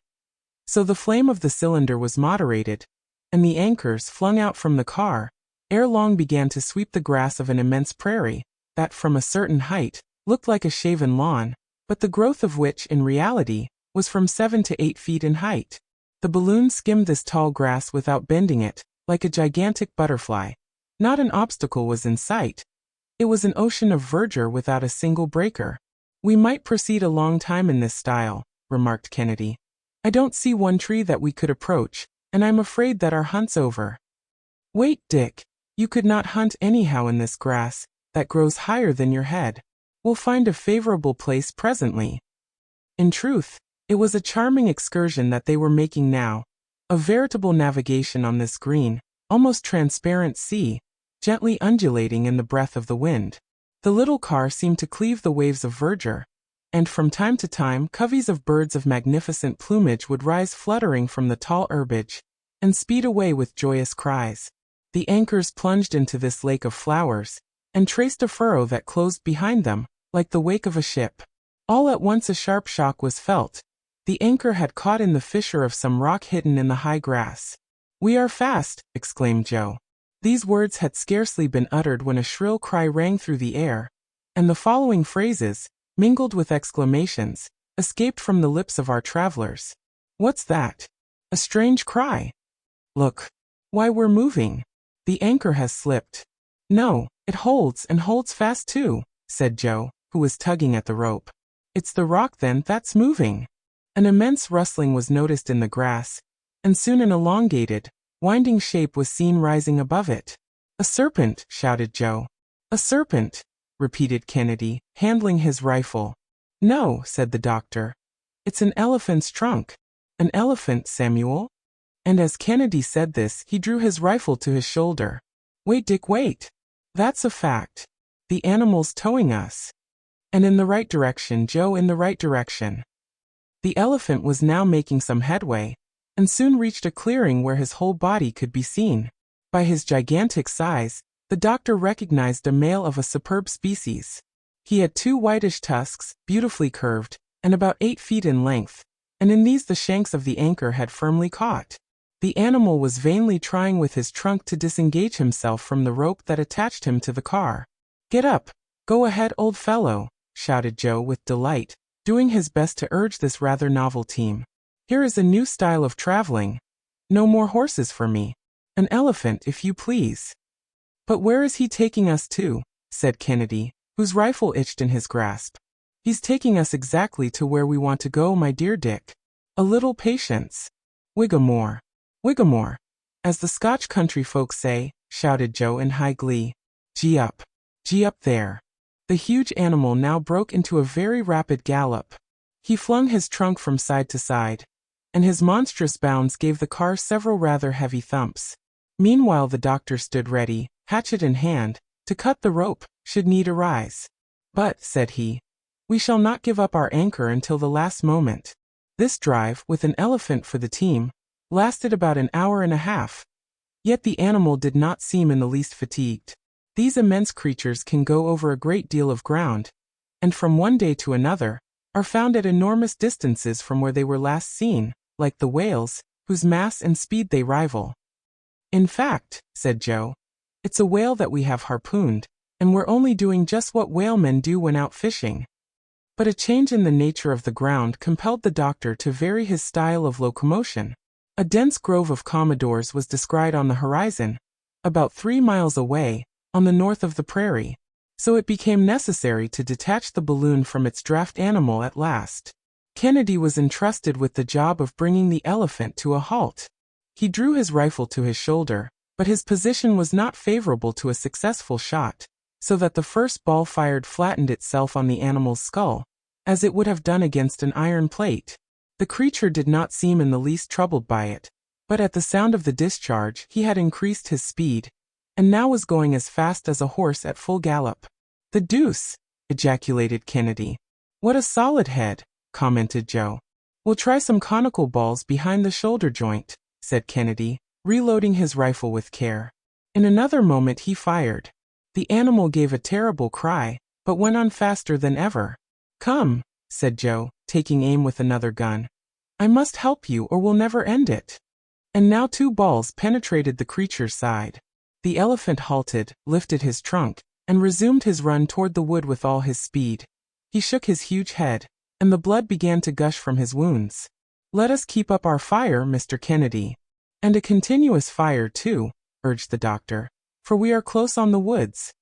So the flame of the cylinder was moderated, and the anchors flung out from the car, ere long began to sweep the grass of an immense prairie, that, from a certain height, looked like a shaven lawn, but the growth of which, in reality, was from 7 to 8 feet in height. The balloon skimmed this tall grass without bending it, like a gigantic butterfly. Not an obstacle was in sight. It was an ocean of verdure without a single breaker. "We might proceed a long time in this style," remarked Kennedy. "I don't see one tree that we could approach, and I'm afraid that our hunt's over." "Wait, Dick. You could not hunt anyhow in this grass, that grows higher than your head. We'll find a favorable place presently." In truth, it was a charming excursion that they were making now, a veritable navigation on this green, almost transparent sea, gently undulating in the breath of the wind. The little car seemed to cleave the waves of verdure, and from time to time coveys of birds of magnificent plumage would rise fluttering from the tall herbage, and speed away with joyous cries. The anchors plunged into this lake of flowers, and traced a furrow that closed behind them, like the wake of a ship. All at once a sharp shock was felt. The anchor had caught in the fissure of some rock hidden in the high grass. "We are fast!" exclaimed Joe. These words had scarcely been uttered when a shrill cry rang through the air, and the following phrases, mingled with exclamations, escaped from the lips of our travelers. "What's that? A strange cry! Look! Why, we're moving! The anchor has slipped." "No, it holds, and holds fast too," said Joe, who was tugging at the rope. "It's the rock then that's moving." An immense rustling was noticed in the grass, and soon an elongated, winding shape was seen rising above it. "A serpent!" shouted Joe. A serpent, repeated Kennedy, handling his rifle. No, said the doctor. It's an elephant's trunk. An elephant, Samuel? And as Kennedy said this, he drew his rifle to his shoulder. Wait, Dick, wait. That's a fact. The animal's towing us. And in the right direction, Joe, in the right direction. The elephant was now making some headway, and soon reached a clearing where his whole body could be seen. By his gigantic size, the doctor recognized a male of a superb species. He had 2 whitish tusks, beautifully curved, and about 8 feet in length, and in these the shanks of the anchor had firmly caught. The animal was vainly trying with his trunk to disengage himself from the rope that attached him to the car. Get up! Go ahead, old fellow, shouted Joe with delight, doing his best to urge this rather novel team. Here is a new style of traveling. No more horses for me. An elephant, if you please. But where is he taking us to? Said Kennedy, whose rifle itched in his grasp. He's taking us exactly to where we want to go, my dear Dick. A little patience. Whiggamore. Whiggamore. As the Scotch country folks say, shouted Joe in high glee. Gee up. Gee up there. The huge animal now broke into a very rapid gallop. He flung his trunk from side to side, and his monstrous bounds gave the car several rather heavy thumps. Meanwhile the doctor stood ready, hatchet in hand, to cut the rope, should need arise. But, said he, we shall not give up our anchor until the last moment. This drive, with an elephant for the team, lasted about an hour and a half. Yet the animal did not seem in the least fatigued. These immense creatures can go over a great deal of ground, and from one day to another, are found at enormous distances from where they were last seen, like the whales, whose mass and speed they rival. In fact, said Joe, it's a whale that we have harpooned, and we're only doing just what whalemen do when out fishing. But a change in the nature of the ground compelled the doctor to vary his style of locomotion. A dense grove of commodores was descried on the horizon, about 3 miles away, on the north of the prairie, so it became necessary to detach the balloon from its draft animal at last. Kennedy was entrusted with the job of bringing the elephant to a halt. He drew his rifle to his shoulder, but his position was not favorable to a successful shot, so that the first ball fired flattened itself on the animal's skull, as it would have done against an iron plate. The creature did not seem in the least troubled by it, but at the sound of the discharge he had increased his speed, and now was going as fast as a horse at full gallop. The deuce! Ejaculated Kennedy. What a solid head, commented Joe. We'll try some conical balls behind the shoulder joint, said Kennedy, reloading his rifle with care. In another moment he fired. The animal gave a terrible cry, but went on faster than ever. Come, said Joe, taking aim with another gun. I must help you or we'll never end it. And now 2 balls penetrated the creature's side. The elephant halted, lifted his trunk, and resumed his run toward the wood with all his speed. He shook his huge head, and the blood began to gush from his wounds. Let us keep up our fire, Mr. Kennedy. And a continuous fire, too, urged the doctor, for we are close on the woods.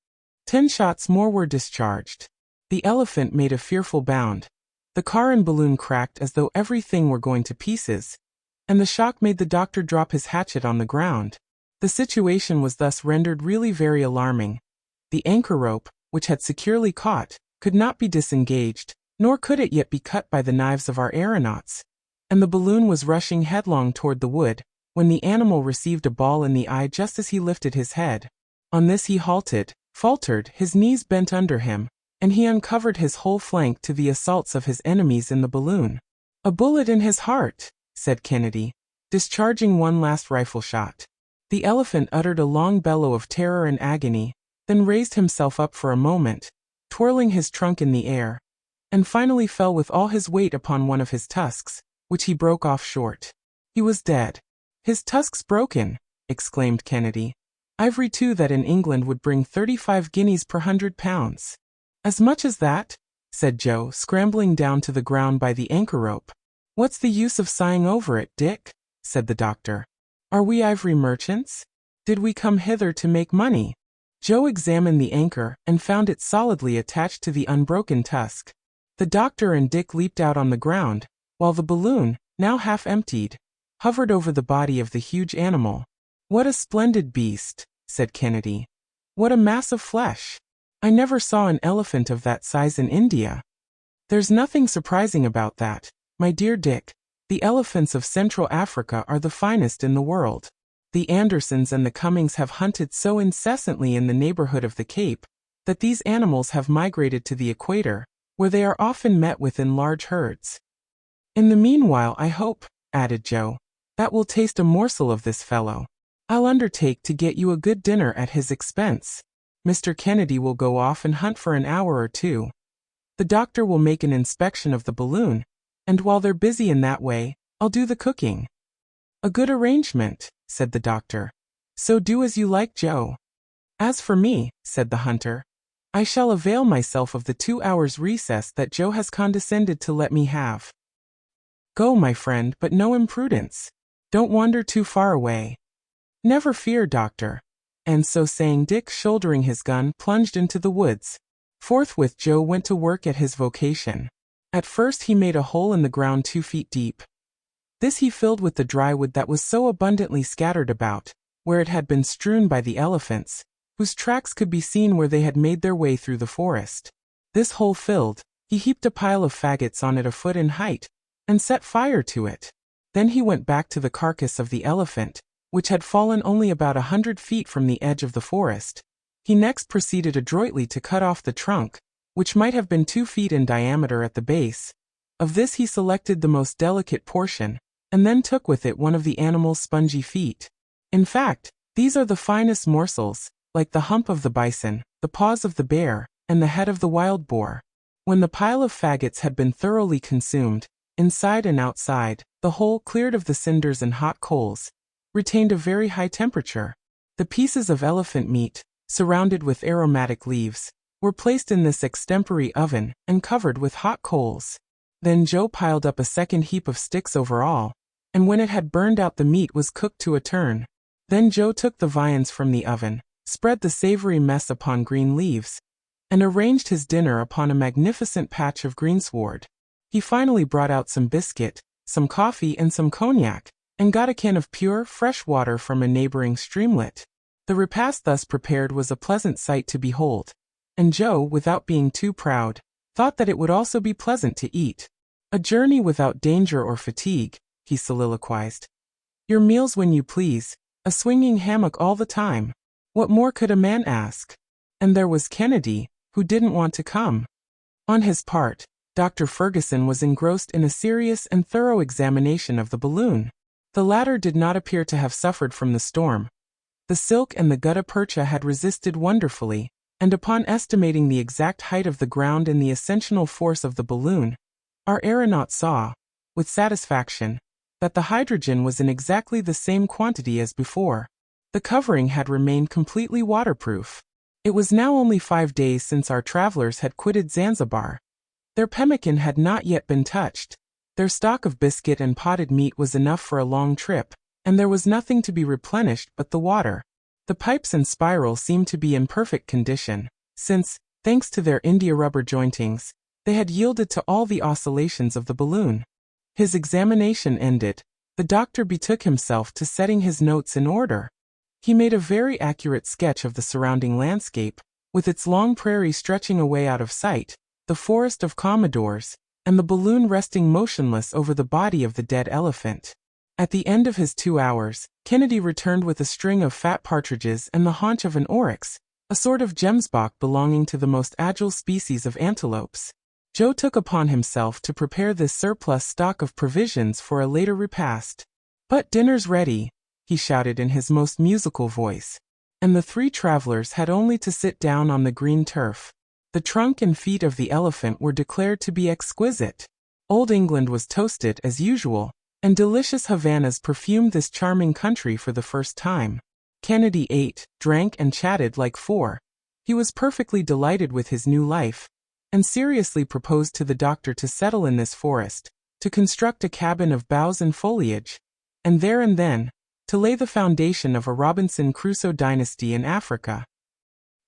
10 shots more were discharged. The elephant made a fearful bound. The car and balloon cracked as though everything were going to pieces, and the shock made the doctor drop his hatchet on the ground. The situation was thus rendered really very alarming. The anchor rope, which had securely caught, could not be disengaged, nor could it yet be cut by the knives of our aeronauts, and the balloon was rushing headlong toward the wood, when the animal received a ball in the eye just as he lifted his head. On this he halted, faltered, his knees bent under him, and he uncovered his whole flank to the assaults of his enemies in the balloon. A bullet in his heart, said Kennedy, discharging one last rifle shot. The elephant uttered a long bellow of terror and agony, then raised himself up for a moment, twirling his trunk in the air, and finally fell with all his weight upon one of his tusks, which he broke off short. He was dead. His tusks broken, exclaimed Kennedy. Ivory too that in England would bring 35 guineas per 100 pounds. As much as that? Said Joe, scrambling down to the ground by the anchor rope. What's the use of sighing over it, Dick? Said the doctor. Are we ivory merchants? Did we come hither to make money? Joe examined the anchor and found it solidly attached to the unbroken tusk. The doctor and Dick leaped out on the ground, while the balloon, now half emptied, hovered over the body of the huge animal. What a splendid beast, said Kennedy. What a mass of flesh. I never saw an elephant of that size in India. There's nothing surprising about that, my dear Dick. The elephants of Central Africa are the finest in the world. The Andersons and the Cummings have hunted so incessantly in the neighborhood of the Cape that these animals have migrated to the equator, where they are often met with in large herds. In the meanwhile, I hope, added Joe, that we'll taste a morsel of this fellow. I'll undertake to get you a good dinner at his expense. Mr. Kennedy will go off and hunt for an hour or two. The doctor will make an inspection of the balloon, and while they're busy in that way, I'll do the cooking. A good arrangement, said the doctor. So do as you like, Joe. As for me, said the hunter, I shall avail myself of the 2 hours recess that Joe has condescended to let me have. Go, my friend, but no imprudence. Don't wander too far away. Never fear, doctor. And so saying, Dick, shouldering his gun, plunged into the woods. Forthwith Joe went to work at his vocation. At first he made a hole in the ground 2 feet deep. This he filled with the dry wood that was so abundantly scattered about, where it had been strewn by the elephants, whose tracks could be seen where they had made their way through the forest. This hole filled, he heaped a pile of faggots on it a foot in height, and set fire to it. Then he went back to the carcass of the elephant, which had fallen only about 100 feet from the edge of the forest. He next proceeded adroitly to cut off the trunk, which might have been 2 feet in diameter at the base. Of this he selected the most delicate portion, and then took with it one of the animal's spongy feet. In fact, these are the finest morsels, like the hump of the bison, the paws of the bear, and the head of the wild boar. When the pile of faggots had been thoroughly consumed, inside and outside, the whole, cleared of the cinders and hot coals, retained a very high temperature. The pieces of elephant meat, surrounded with aromatic leaves, were placed in this extempore oven, and covered with hot coals. Then Joe piled up a second heap of sticks over all, and when it had burned out, the meat was cooked to a turn. Then Joe took the viands from the oven, spread the savory mess upon green leaves, and arranged his dinner upon a magnificent patch of greensward. He finally brought out some biscuit, some coffee, and some cognac, and got a can of pure, fresh water from a neighboring streamlet. The repast thus prepared was a pleasant sight to behold, and Joe, without being too proud, thought that it would also be pleasant to eat. A journey without danger or fatigue, he soliloquized. Your meals when you please, a swinging hammock all the time. What more could a man ask? And there was Kennedy, who didn't want to come. On his part, Dr. Ferguson was engrossed in a serious and thorough examination of the balloon. The latter did not appear to have suffered from the storm. The silk and the gutta percha had resisted wonderfully, and upon estimating the exact height of the ground and the ascensional force of the balloon, our aeronaut saw, with satisfaction, that the hydrogen was in exactly the same quantity as before. The covering had remained completely waterproof. It was now only 5 days since our travelers had quitted Zanzibar. Their pemmican had not yet been touched. Their stock of biscuit and potted meat was enough for a long trip, and there was nothing to be replenished but the water. The pipes and spiral seemed to be in perfect condition, since, thanks to their india-rubber jointings, they had yielded to all the oscillations of the balloon. His examination ended, the doctor betook himself to setting his notes in order. He made a very accurate sketch of the surrounding landscape, with its long prairie stretching away out of sight, the forest of commodores, and the balloon resting motionless over the body of the dead elephant. At the end of his 2 hours, Kennedy returned with a string of fat partridges and the haunch of an oryx, a sort of gemsbok belonging to the most agile species of antelopes. Joe took upon himself to prepare this surplus stock of provisions for a later repast. But dinner's ready, he shouted in his most musical voice, and the 3 travelers had only to sit down on the green turf. The trunk and feet of the elephant were declared to be exquisite. Old England was toasted as usual, and delicious Havanas perfumed this charming country for the first time. Kennedy ate, drank, and chatted like 4. He was perfectly delighted with his new life, and seriously proposed to the doctor to settle in this forest, to construct a cabin of boughs and foliage, and there and then, to lay the foundation of a Robinson Crusoe dynasty in Africa.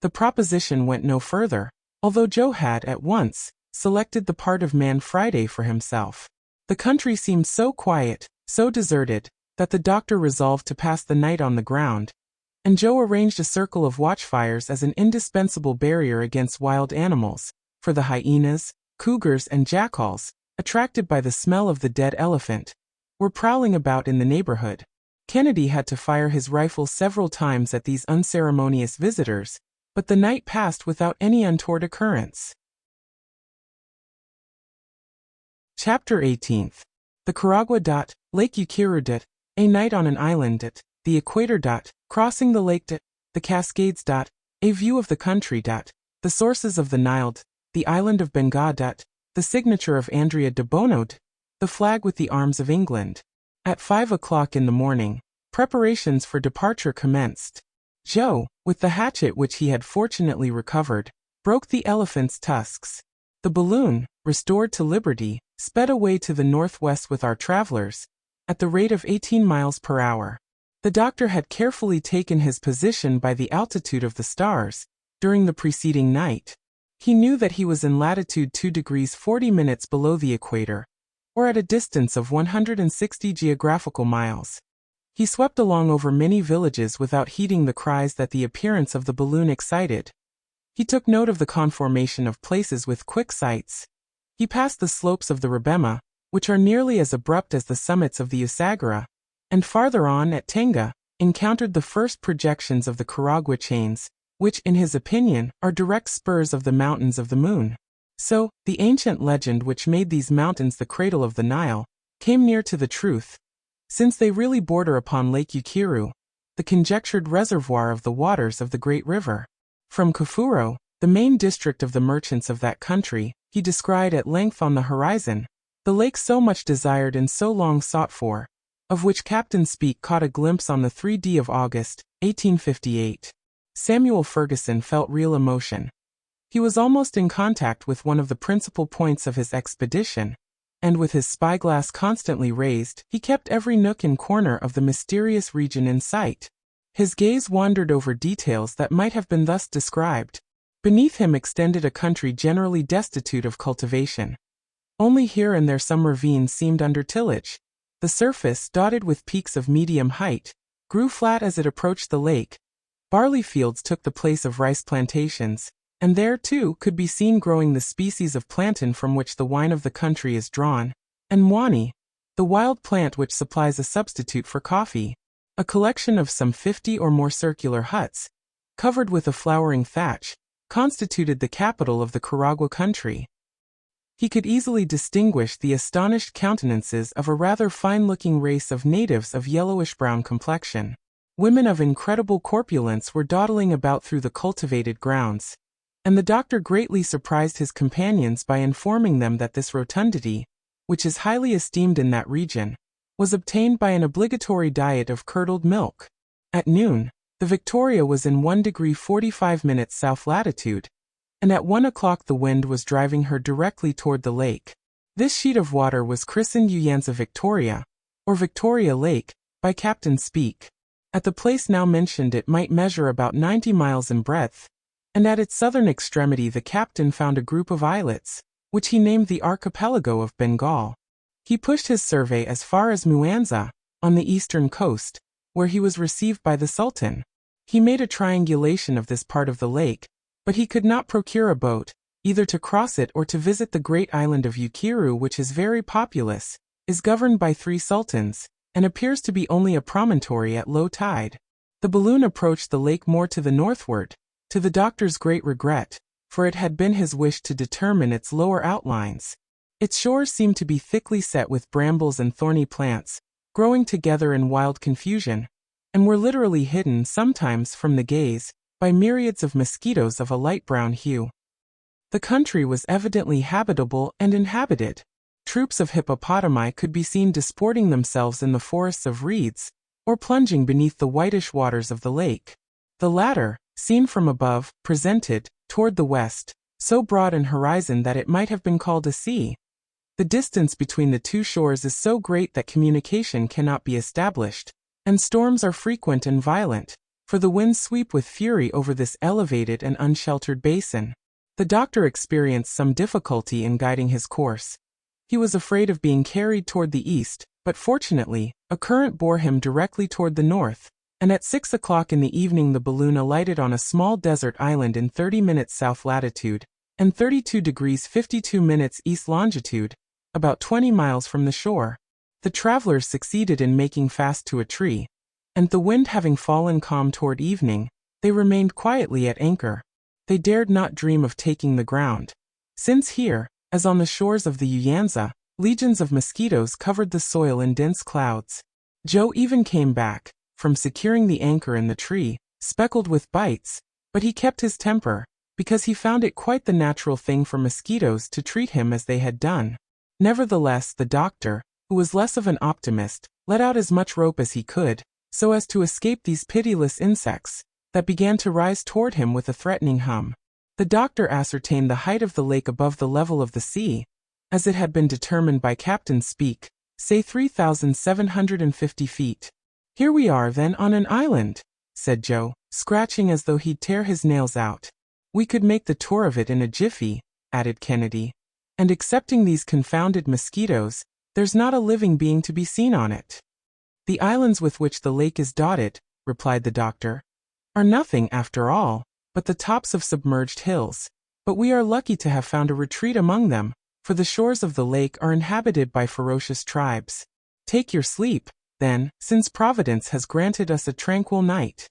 The proposition went no further, although Joe had, at once, selected the part of Man Friday for himself. The country seemed so quiet, so deserted, that the doctor resolved to pass the night on the ground, and Joe arranged a circle of watchfires as an indispensable barrier against wild animals, for the hyenas, cougars and jackals, attracted by the smell of the dead elephant, were prowling about in the neighborhood. Kennedy had to fire his rifle several times at these unceremonious visitors, but the night passed without any untoward occurrence. Chapter 18. The Caragua. Lake Ukiru. A night on an island. The equator. Crossing the lake. The Cascades. A view of the country. The sources of the Nile. The island of Bengal. The signature of Andrea de Bono. The flag with the arms of England. At 5 o'clock in the morning, preparations for departure commenced. Joe, with the hatchet which he had fortunately recovered, broke the elephant's tusks. The balloon, restored to liberty, sped away to the northwest with our travelers, at the rate of 18 miles per hour. The doctor had carefully taken his position by the altitude of the stars during the preceding night. He knew that he was in latitude 2 degrees 40 minutes below the equator, or at a distance of 160 geographical miles. He swept along over many villages without heeding the cries that the appearance of the balloon excited. He took note of the conformation of places with quick sights. He passed the slopes of the Rebema, which are nearly as abrupt as the summits of the Usagara, and farther on at Tenga, encountered the first projections of the Caragua chains, which in his opinion are direct spurs of the mountains of the moon. So, the ancient legend which made these mountains the cradle of the Nile, came near to the truth, since they really border upon Lake Ukiru, the conjectured reservoir of the waters of the great river. From Kafuro, the main district of the merchants of that country, he descried at length on the horizon, the lake so much desired and so long sought for, of which Captain Speke caught a glimpse on the 3d of August, 1858. Samuel Ferguson felt real emotion. He was almost in contact with one of the principal points of his expedition, and with his spyglass constantly raised, he kept every nook and corner of the mysterious region in sight. His gaze wandered over details that might have been thus described. Beneath him extended a country generally destitute of cultivation. Only here and there some ravines seemed under tillage. The surface, dotted with peaks of medium height, grew flat as it approached the lake. Barley fields took the place of rice plantations, and there, too, could be seen growing the species of plantain from which the wine of the country is drawn, and mwani, the wild plant which supplies a substitute for coffee. A collection of some 50 or more circular huts, covered with a flowering thatch, constituted the capital of the Caragua country. He could easily distinguish the astonished countenances of a rather fine-looking race of natives of yellowish-brown complexion. Women of incredible corpulence were dawdling about through the cultivated grounds, and the doctor greatly surprised his companions by informing them that this rotundity, which is highly esteemed in that region, was obtained by an obligatory diet of curdled milk. At noon, the Victoria was in 1 degree 45 minutes south latitude, and at 1 o'clock the wind was driving her directly toward the lake. This sheet of water was christened Uyanza Victoria, or Victoria Lake, by Captain Speke. At the place now mentioned it might measure about 90 miles in breadth, and at its southern extremity the captain found a group of islets, which he named the archipelago of Bengal. He pushed his survey as far as Muanza, on the eastern coast, where he was received by the Sultan. He made a triangulation of this part of the lake, but he could not procure a boat, either to cross it or to visit the great island of Ukiru, which is very populous, is governed by 3 sultans, and appears to be only a promontory at low tide. The balloon approached the lake more to the northward, to the doctor's great regret, for it had been his wish to determine its lower outlines. Its shores seemed to be thickly set with brambles and thorny plants, growing together in wild confusion, and were literally hidden sometimes from the gaze by myriads of mosquitoes of a light brown hue. The country was evidently habitable and inhabited. Troops of hippopotami could be seen disporting themselves in the forests of reeds, or plunging beneath the whitish waters of the lake. The latter, seen from above, presented, toward the west, so broad an horizon that it might have been called a sea. The distance between the 2 shores is so great that communication cannot be established, and storms are frequent and violent, for the winds sweep with fury over this elevated and unsheltered basin. The doctor experienced some difficulty in guiding his course. He was afraid of being carried toward the east, but fortunately, a current bore him directly toward the north, and at 6 o'clock in the evening the balloon alighted on a small desert island in 30 minutes south latitude, and 32 degrees 52 minutes east longitude, about 20 miles from the shore. The travelers succeeded in making fast to a tree, and the wind having fallen calm toward evening, they remained quietly at anchor. They dared not dream of taking the ground, since here, as on the shores of the Uyanza, legions of mosquitoes covered the soil in dense clouds. Joe even came back from securing the anchor in the tree, speckled with bites, but he kept his temper, because he found it quite the natural thing for mosquitoes to treat him as they had done. Nevertheless, the doctor, who was less of an optimist, let out as much rope as he could, so as to escape these pitiless insects, that began to rise toward him with a threatening hum. The doctor ascertained the height of the lake above the level of the sea, as it had been determined by Captain Speke, say 3,750 feet. "Here we are then on an island," said Joe, scratching as though he'd tear his nails out. "We could make the tour of it in a jiffy," added Kennedy. "And excepting these confounded mosquitoes, there's not a living being to be seen on it." "The islands with which the lake is dotted," replied the doctor, "are nothing, after all, but the tops of submerged hills. But we are lucky to have found a retreat among them, for the shores of the lake are inhabited by ferocious tribes. Take your sleep, then, since Providence has granted us a tranquil night."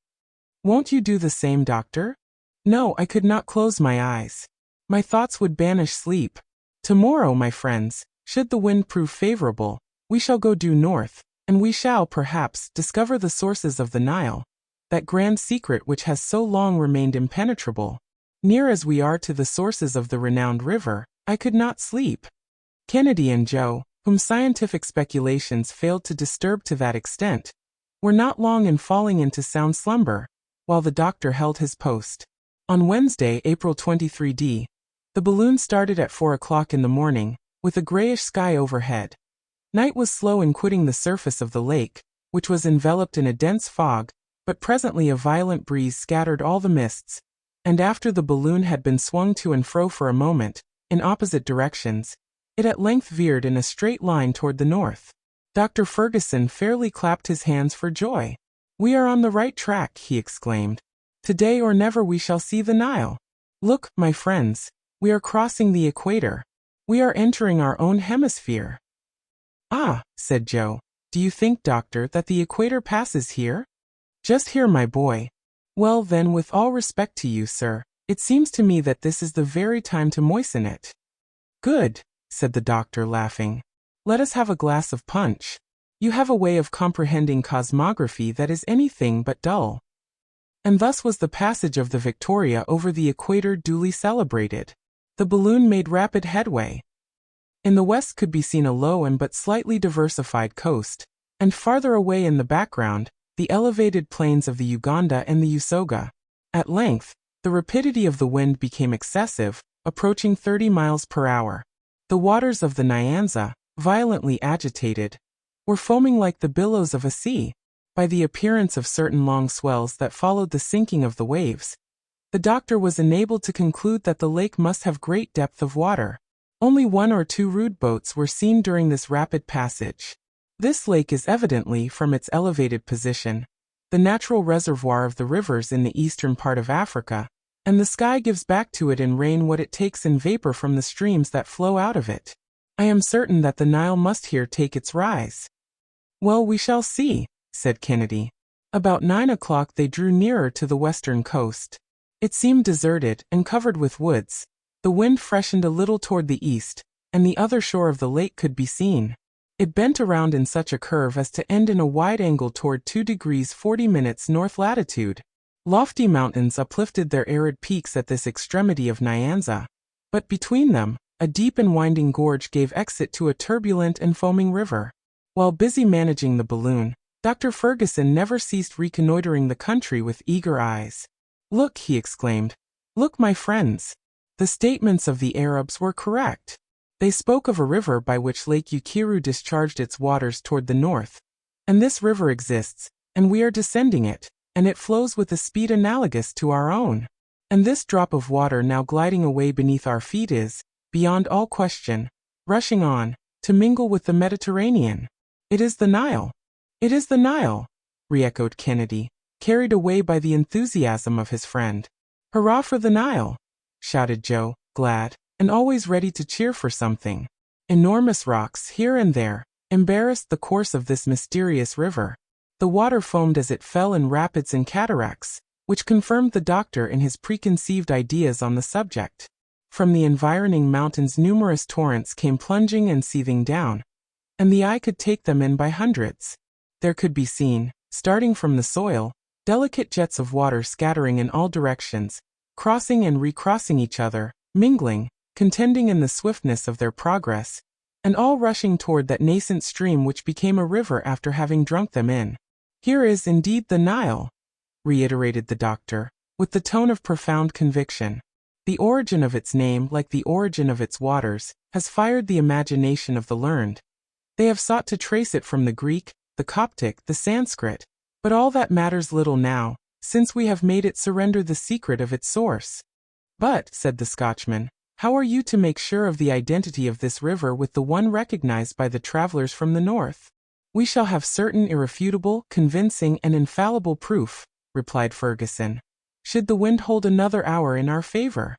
"Won't you do the same, doctor?" "No, I could not close my eyes. My thoughts would banish sleep. Tomorrow, my friends, should the wind prove favorable, we shall go due north, and we shall, perhaps, discover the sources of the Nile, that grand secret which has so long remained impenetrable. Near as we are to the sources of the renowned river, I could not sleep." Kennedy and Joe, whom scientific speculations failed to disturb to that extent, were not long in falling into sound slumber, while the doctor held his post. On Wednesday, April 23d, the balloon started at 4 o'clock in the morning, with a grayish sky overhead. Night was slow in quitting the surface of the lake, which was enveloped in a dense fog, but presently a violent breeze scattered all the mists, and after the balloon had been swung to and fro for a moment, in opposite directions, it at length veered in a straight line toward the north. Dr. Ferguson fairly clapped his hands for joy. "We are on the right track," he exclaimed. "Today or never we shall see the Nile. Look, my friends, we are crossing the equator. We are entering our own hemisphere." "Ah," said Joe, "do you think, doctor, that the equator passes here?" "Just here, my boy." "Well then, with all respect to you, sir, it seems to me that this is the very time to moisten it." "Good," said the doctor, laughing. "Let us have a glass of punch. You have a way of comprehending cosmography that is anything but dull." And thus was the passage of the Victoria over the equator duly celebrated. The balloon made rapid headway. In the west could be seen a low and but slightly diversified coast, and farther away in the background, the elevated plains of the Uganda and the Usoga. At length, the rapidity of the wind became excessive, approaching 30 miles per hour. The waters of the Nyanza, violently agitated, were foaming like the billows of a sea. By the appearance of certain long swells that followed the sinking of the waves, the doctor was enabled to conclude that the lake must have great depth of water. Only 1 or 2 rude boats were seen during this rapid passage. This lake is evidently, from its elevated position, the natural reservoir of the rivers in the eastern part of Africa, and the sky gives back to it in rain what it takes in vapor from the streams that flow out of it. I am certain that the Nile must here take its rise." "Well, we shall see," said Kennedy. About 9 o'clock they drew nearer to the western coast. It seemed deserted and covered with woods. The wind freshened a little toward the east, and the other shore of the lake could be seen. It bent around in such a curve as to end in a wide angle toward 2 degrees 40 minutes north latitude. Lofty mountains uplifted their arid peaks at this extremity of Nyanza, but between them, a deep and winding gorge gave exit to a turbulent and foaming river. While busy managing the balloon, Dr. Ferguson never ceased reconnoitering the country with eager eyes. "Look," he exclaimed. "Look, my friends. The statements of the Arabs were correct. They spoke of a river by which Lake Ukiru discharged its waters toward the north. And this river exists, and we are descending it, and it flows with a speed analogous to our own. And this drop of water now gliding away beneath our feet is, beyond all question, rushing on, to mingle with the Mediterranean. It is the Nile." "It is the Nile," re-echoed Kennedy. carried away by the enthusiasm of his friend. "Hurrah for the Nile!" shouted Joe, glad, and always ready to cheer for something. Enormous rocks, here and there, embarrassed the course of this mysterious river. The water foamed as it fell in rapids and cataracts, which confirmed the doctor in his preconceived ideas on the subject. From the environing mountains numerous torrents came plunging and seething down, and the eye could take them in by hundreds. There could be seen, starting from the soil, delicate jets of water scattering in all directions, crossing and recrossing each other, mingling, contending in the swiftness of their progress, and all rushing toward that nascent stream which became a river after having drunk them in. "Here is indeed the Nile," reiterated the doctor, with the tone of profound conviction. "The origin of its name, like the origin of its waters, has fired the imagination of the learned. They have sought to trace it from the Greek, the Coptic, the Sanskrit, but all that matters little now, since we have made it surrender the secret of its source." "But," said the Scotchman, "how are you to make sure of the identity of this river with the one recognized by the travelers from the north?" "We shall have certain irrefutable, convincing, and infallible proof," replied Ferguson, "should the wind hold another hour in our favor."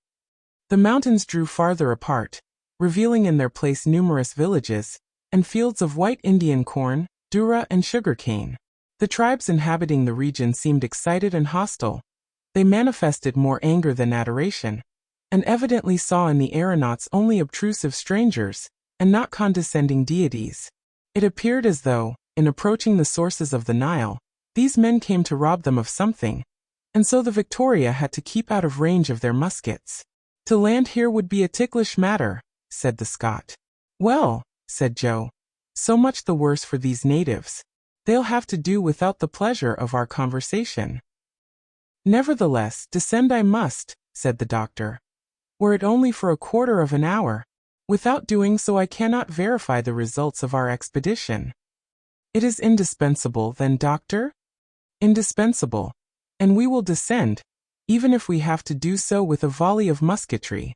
The mountains drew farther apart, revealing in their place numerous villages, and fields of white Indian corn, durra, and sugar-cane. The tribes inhabiting the region seemed excited and hostile. They manifested more anger than adoration, and evidently saw in the aeronauts only obtrusive strangers, and not condescending deities. It appeared as though, in approaching the sources of the Nile, these men came to rob them of something, and so the Victoria had to keep out of range of their muskets. "To land here would be a ticklish matter," said the Scot. "Well," said Joe, "so much the worse for these natives. They'll have to do without the pleasure of our conversation." "Nevertheless, descend I must," said the doctor, "were it only for a quarter of an hour. Without doing so I cannot verify the results of our expedition." "It is indispensable, then, doctor?" "Indispensable. And we will descend, even if we have to do so with a volley of musketry."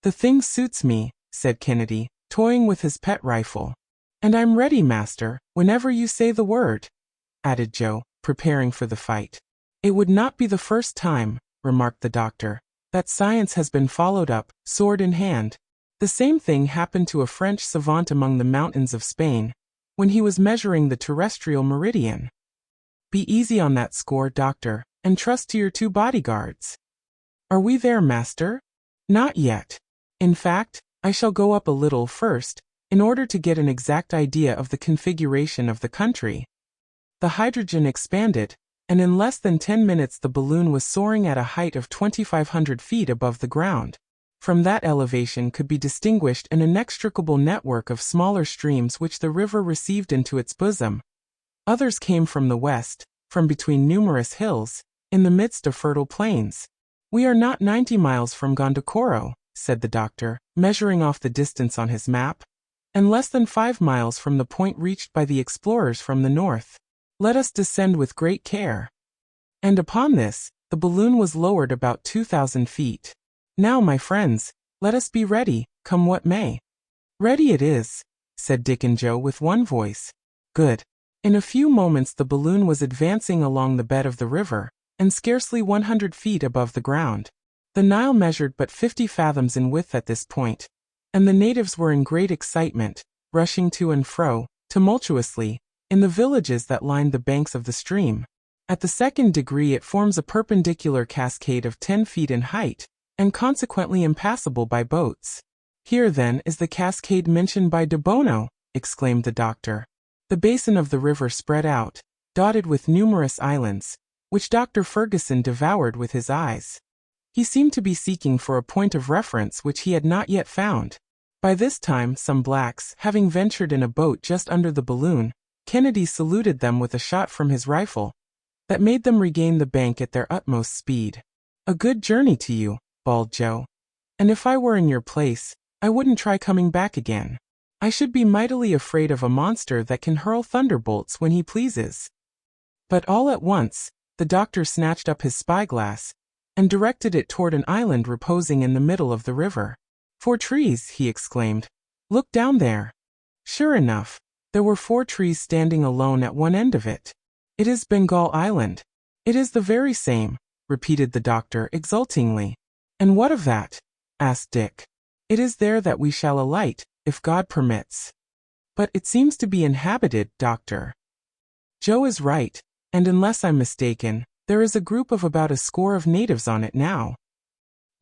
"The thing suits me," said Kennedy, toying with his pet rifle. "And I'm ready, master, whenever you say the word," added Joe, preparing for the fight. "It would not be the first time," remarked the doctor, "that science has been followed up, sword in hand. The same thing happened to a French savant among the mountains of Spain, when he was measuring the terrestrial meridian. Be easy on that score, doctor, and trust to your 2 bodyguards." "Are we there, master?" "Not yet. In fact, I shall go up a little first, in order to get an exact idea of the configuration of the country." The hydrogen expanded, and in less than 10 minutes the balloon was soaring at a height of 2,500 feet above the ground. From that elevation could be distinguished an inextricable network of smaller streams which the river received into its bosom. Others came from the west, from between numerous hills, in the midst of fertile plains. "We are not 90 miles from Gondokoro," said the doctor, measuring off the distance on his map, "and less than 5 miles from the point reached by the explorers from the north. Let us descend with great care." And upon this, the balloon was lowered about 2,000 feet. "Now, my friends, let us be ready, come what may." "Ready it is," said Dick and Joe with one voice. "Good." In a few moments the balloon was advancing along the bed of the river, and scarcely 100 feet above the ground. The Nile measured but 50 fathoms in width at this point, and the natives were in great excitement, rushing to and fro, tumultuously, in the villages that lined the banks of the stream. At the 2nd degree it forms a perpendicular cascade of 10 feet in height, and consequently impassable by boats. "Here, then, is the cascade mentioned by de Bono," exclaimed the doctor. The basin of the river spread out, dotted with numerous islands, which Dr. Ferguson devoured with his eyes. He seemed to be seeking for a point of reference which he had not yet found. By this time, some blacks, having ventured in a boat just under the balloon, Kennedy saluted them with a shot from his rifle, that made them regain the bank at their utmost speed. "A good journey to you," bawled Joe. "And if I were in your place, I wouldn't try coming back again. I should be mightily afraid of a monster that can hurl thunderbolts when he pleases." But all at once, the doctor snatched up his spyglass, and directed it toward an island reposing in the middle of the river. "4 trees," he exclaimed. "Look down there." Sure enough, there were 4 trees standing alone at one end of it. "It is Bengal Island." It is the very same, repeated the doctor exultingly. And what of that? Asked Dick. It is there that we shall alight, if God permits. But it seems to be inhabited, Doctor. Joe is right, and unless I'm mistaken, there is a group of about a score of natives on it now.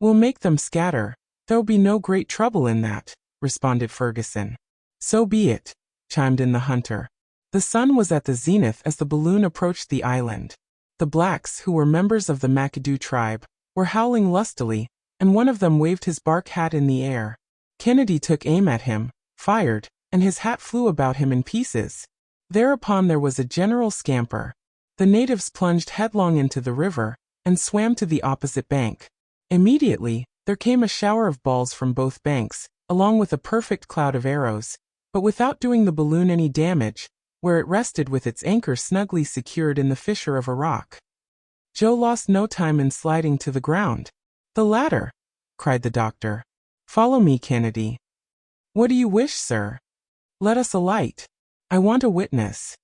We'll make them scatter. There'll be no great trouble in that, responded Ferguson. So be it, chimed in the hunter. The sun was at the zenith as the balloon approached the island. The blacks, who were members of the McAdoo tribe, were howling lustily, and one of them waved his bark hat in the air. Kennedy took aim at him, fired, and his hat flew about him in pieces. Thereupon there was a general scamper. The natives plunged headlong into the river, and swam to the opposite bank. Immediately, there came a shower of balls from both banks, along with a perfect cloud of arrows, but without doing the balloon any damage, where it rested with its anchor snugly secured in the fissure of a rock. Joe lost no time in sliding to the ground. "The ladder!" cried the doctor. "Follow me, Kennedy." "What do you wish, sir?" "Let us alight. I want a witness."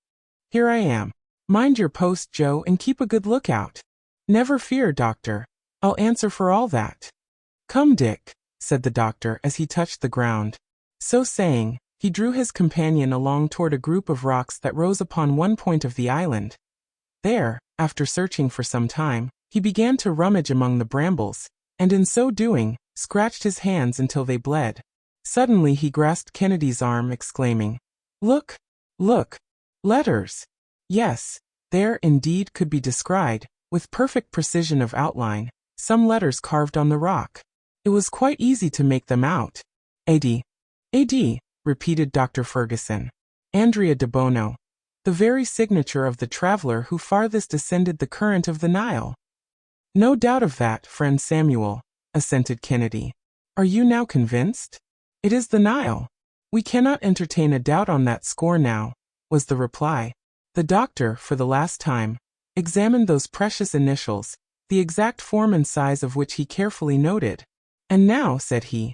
"Here I am. Mind your post, Joe, and keep a good lookout." "Never fear, doctor. I'll answer for all that." "Come, Dick," said the doctor as he touched the ground. So saying, he drew his companion along toward a group of rocks that rose upon one point of the island. There, after searching for some time, he began to rummage among the brambles, and in so doing, scratched his hands until they bled. Suddenly he grasped Kennedy's arm, exclaiming, "Look! Look! Letters!" Yes, there indeed could be descried, with perfect precision of outline, some letters carved on the rock. It was quite easy to make them out. "A.D. A.D., repeated Dr. Ferguson. "Andrea de Bono. The very signature of the traveler who farthest ascended the current of the Nile." "No doubt of that, friend Samuel," assented Kennedy. "Are you now convinced?" "It is the Nile. We cannot entertain a doubt on that score now," was the reply. The doctor, for the last time, examined those precious initials, the exact form and size of which he carefully noted. "And now," said he,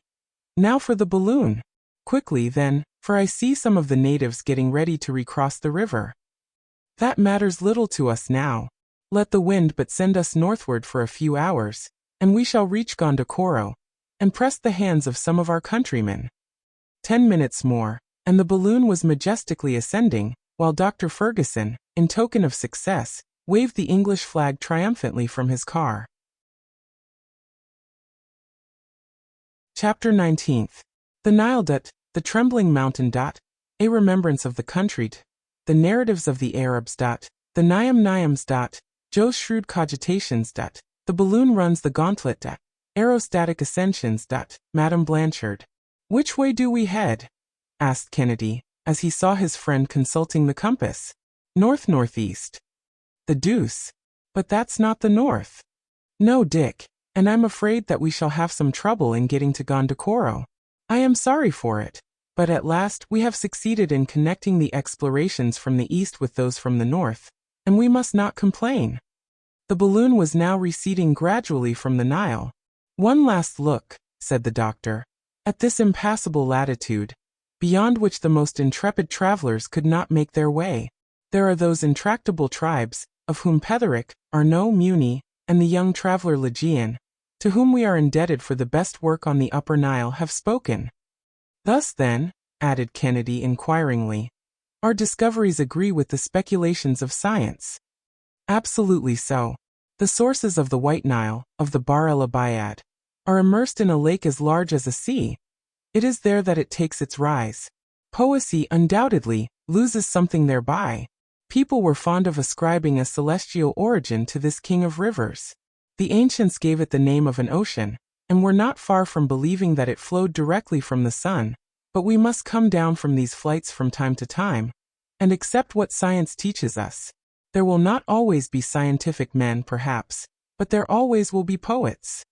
"now for the balloon. Quickly, then, for I see some of the natives getting ready to recross the river." "That matters little to us now. Let the wind but send us northward for a few hours, and we shall reach Gondokoro, and press the hands of some of our countrymen." 10 minutes more, and the balloon was majestically ascending, while Dr. Ferguson, in token of success, waved the English flag triumphantly from his car. Chapter 19th. The Nile. The trembling mountain. A remembrance of the country. The narratives of the Arabs. The Niams. Joe's shrewd cogitations. The balloon runs the gauntlet. Aerostatic ascensions. Madame Blanchard. "Which way do we head?" asked Kennedy, as he saw his friend consulting the compass. "North-northeast." "The deuce! But that's not the north." "No, Dick, and I'm afraid that we shall have some trouble in getting to Gondokoro. I am sorry for it, but at last we have succeeded in connecting the explorations from the east with those from the north, and we must not complain." The balloon was now receding gradually from the Nile. "One last look," said the doctor, "at this impassable latitude, beyond which the most intrepid travelers could not make their way. There are those intractable tribes, of whom Petherick, Arnaud Muni, and the young traveler Legian, to whom we are indebted for the best work on the Upper Nile, have spoken. Thus then," added Kennedy inquiringly, "our discoveries agree with the speculations of science." "Absolutely so. The sources of the White Nile, of the Bahr el Abayad, are immersed in a lake as large as a sea. It is there that it takes its rise. Poesy, undoubtedly, loses something thereby. People were fond of ascribing a celestial origin to this king of rivers. The ancients gave it the name of an ocean, and were not far from believing that it flowed directly from the sun, but we must come down from these flights from time to time, and accept what science teaches us. There will not always be scientific men, perhaps, but there always will be poets."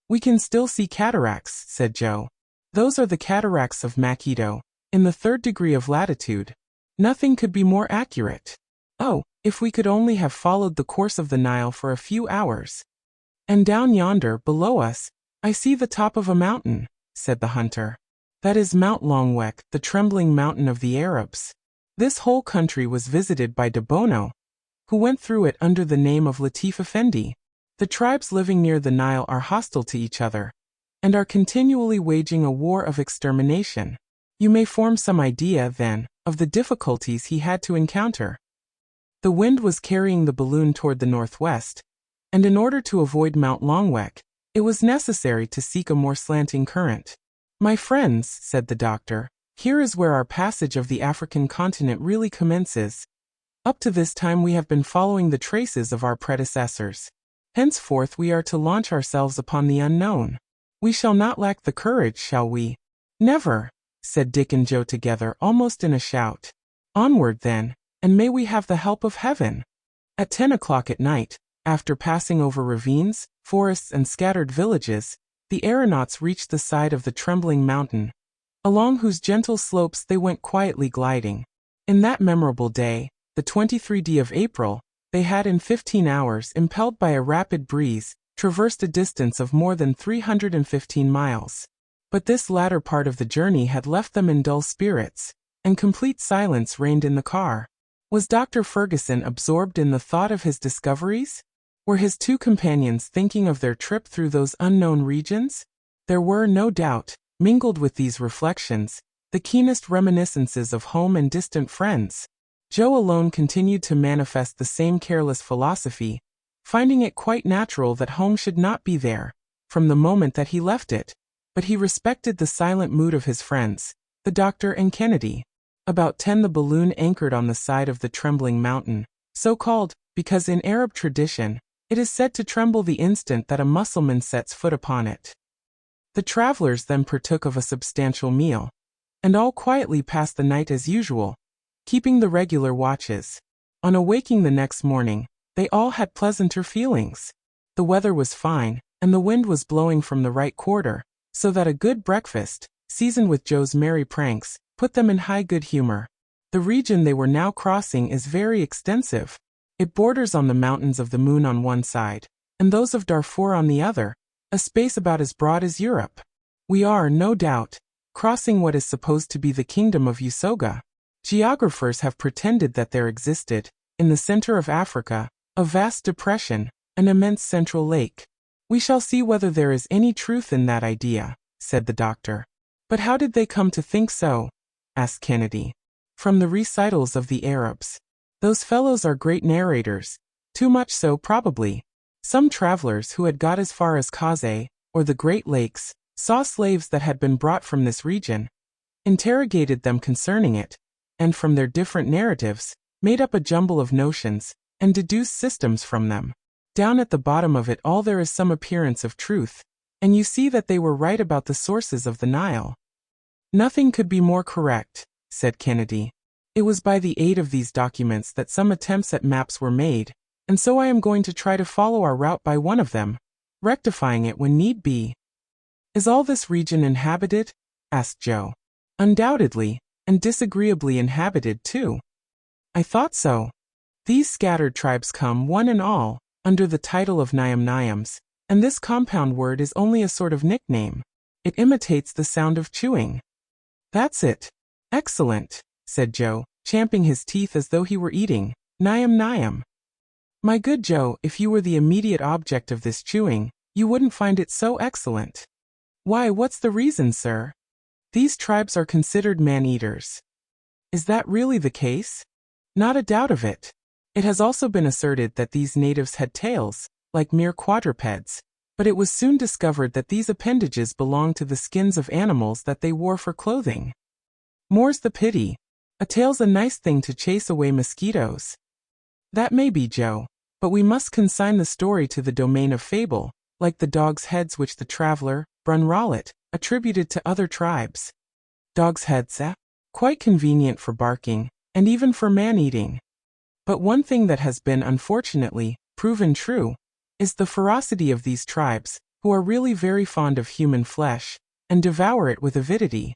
"We can still see cataracts," said Joe. "Those are the cataracts of Makido, in the 3rd degree of latitude. Nothing could be more accurate. Oh, if we could only have followed the course of the Nile for a few hours." "And down yonder, below us, I see the top of a mountain," said the hunter. "That is Mount Longwek, the trembling mountain of the Arabs. This whole country was visited by de Bono. who went through it under the name of Latif Effendi. The tribes living near the Nile are hostile to each other, and are continually waging a war of extermination. You may form some idea, then, of the difficulties he had to encounter. The wind was carrying the balloon toward the northwest, and in order to avoid Mount Longwek, it was necessary to seek a more slanting current. "My friends," said the doctor, "here is where our passage of the African continent really commences. Up to this time we have been following the traces of our predecessors. Henceforth we are to launch ourselves upon the unknown. We shall not lack the courage, shall we?" "Never," said Dick and Joe together, almost in a shout. "Onward, then, and may we have the help of heaven." At 10 o'clock at night, after passing over ravines, forests, and scattered villages, the aeronauts reached the side of the trembling mountain, along whose gentle slopes they went quietly gliding. In that memorable day, the 23rd of April, they had in 15 hours, impelled by a rapid breeze, traversed a distance of more than 315 miles. But this latter part of the journey had left them in dull spirits, and complete silence reigned in the car. Was Dr. Ferguson absorbed in the thought of his discoveries? Were his two companions thinking of their trip through those unknown regions? There were, no doubt, mingled with these reflections, the keenest reminiscences of home and distant friends. Joe alone continued to manifest the same careless philosophy, finding it quite natural that home should not be there, from the moment that he left it, but he respected the silent mood of his friends, the doctor and Kennedy. About 10 the balloon anchored on the side of the trembling mountain, so called, because in Arab tradition, it is said to tremble the instant that a Mussulman sets foot upon it. The travelers then partook of a substantial meal, and all quietly passed the night as usual, keeping the regular watches. On awaking the next morning, they all had pleasanter feelings. The weather was fine, and the wind was blowing from the right quarter, so that a good breakfast, seasoned with Joe's merry pranks, put them in high good humor. The region they were now crossing is very extensive. It borders on the mountains of the Moon on one side, and those of Darfur on the other, a space about as broad as Europe. We are, no doubt, crossing what is supposed to be the kingdom of Usoga. Geographers have pretended that there existed, in the center of Africa, a vast depression, an immense central lake. We shall see whether there is any truth in that idea, said the doctor. But how did they come to think so? Asked Kennedy. From the recitals of the Arabs. Those fellows are great narrators, too much so probably. Some travelers who had got as far as Kaze, or the Great Lakes, saw slaves that had been brought from this region, interrogated them concerning it, and from their different narratives, made up a jumble of notions, and deduced systems from them. Down at the bottom of it all there is some appearance of truth, and you see that they were right about the sources of the Nile. Nothing could be more correct, said Kennedy. It was by the aid of these documents that some attempts at maps were made, and so I am going to try to follow our route by one of them, rectifying it when need be. Is all this region inhabited? Asked Joe. Undoubtedly, and disagreeably inhabited too. I thought so. These scattered tribes come, one and all, under the title of Nyam-Nyams, and this compound word is only a sort of nickname. It imitates the sound of chewing. That's it. Excellent, said Joe, champing his teeth as though he were eating. Nyam-Nyam. My good Joe, if you were the immediate object of this chewing, you wouldn't find it so excellent. Why, what's the reason, sir? These tribes are considered man-eaters. Is that really the case? Not a doubt of it. It has also been asserted that these natives had tails, like mere quadrupeds, but it was soon discovered that these appendages belonged to the skins of animals that they wore for clothing. More's the pity. A tail's a nice thing to chase away mosquitoes. That may be, Joe, but we must consign the story to the domain of fable, like the dog's heads which the traveler, Brun Rollet, attributed to other tribes. Dog's heads, eh? Quite convenient for barking, and even for man-eating. But one thing that has been, unfortunately, proven true, is the ferocity of these tribes, who are really very fond of human flesh, and devour it with avidity.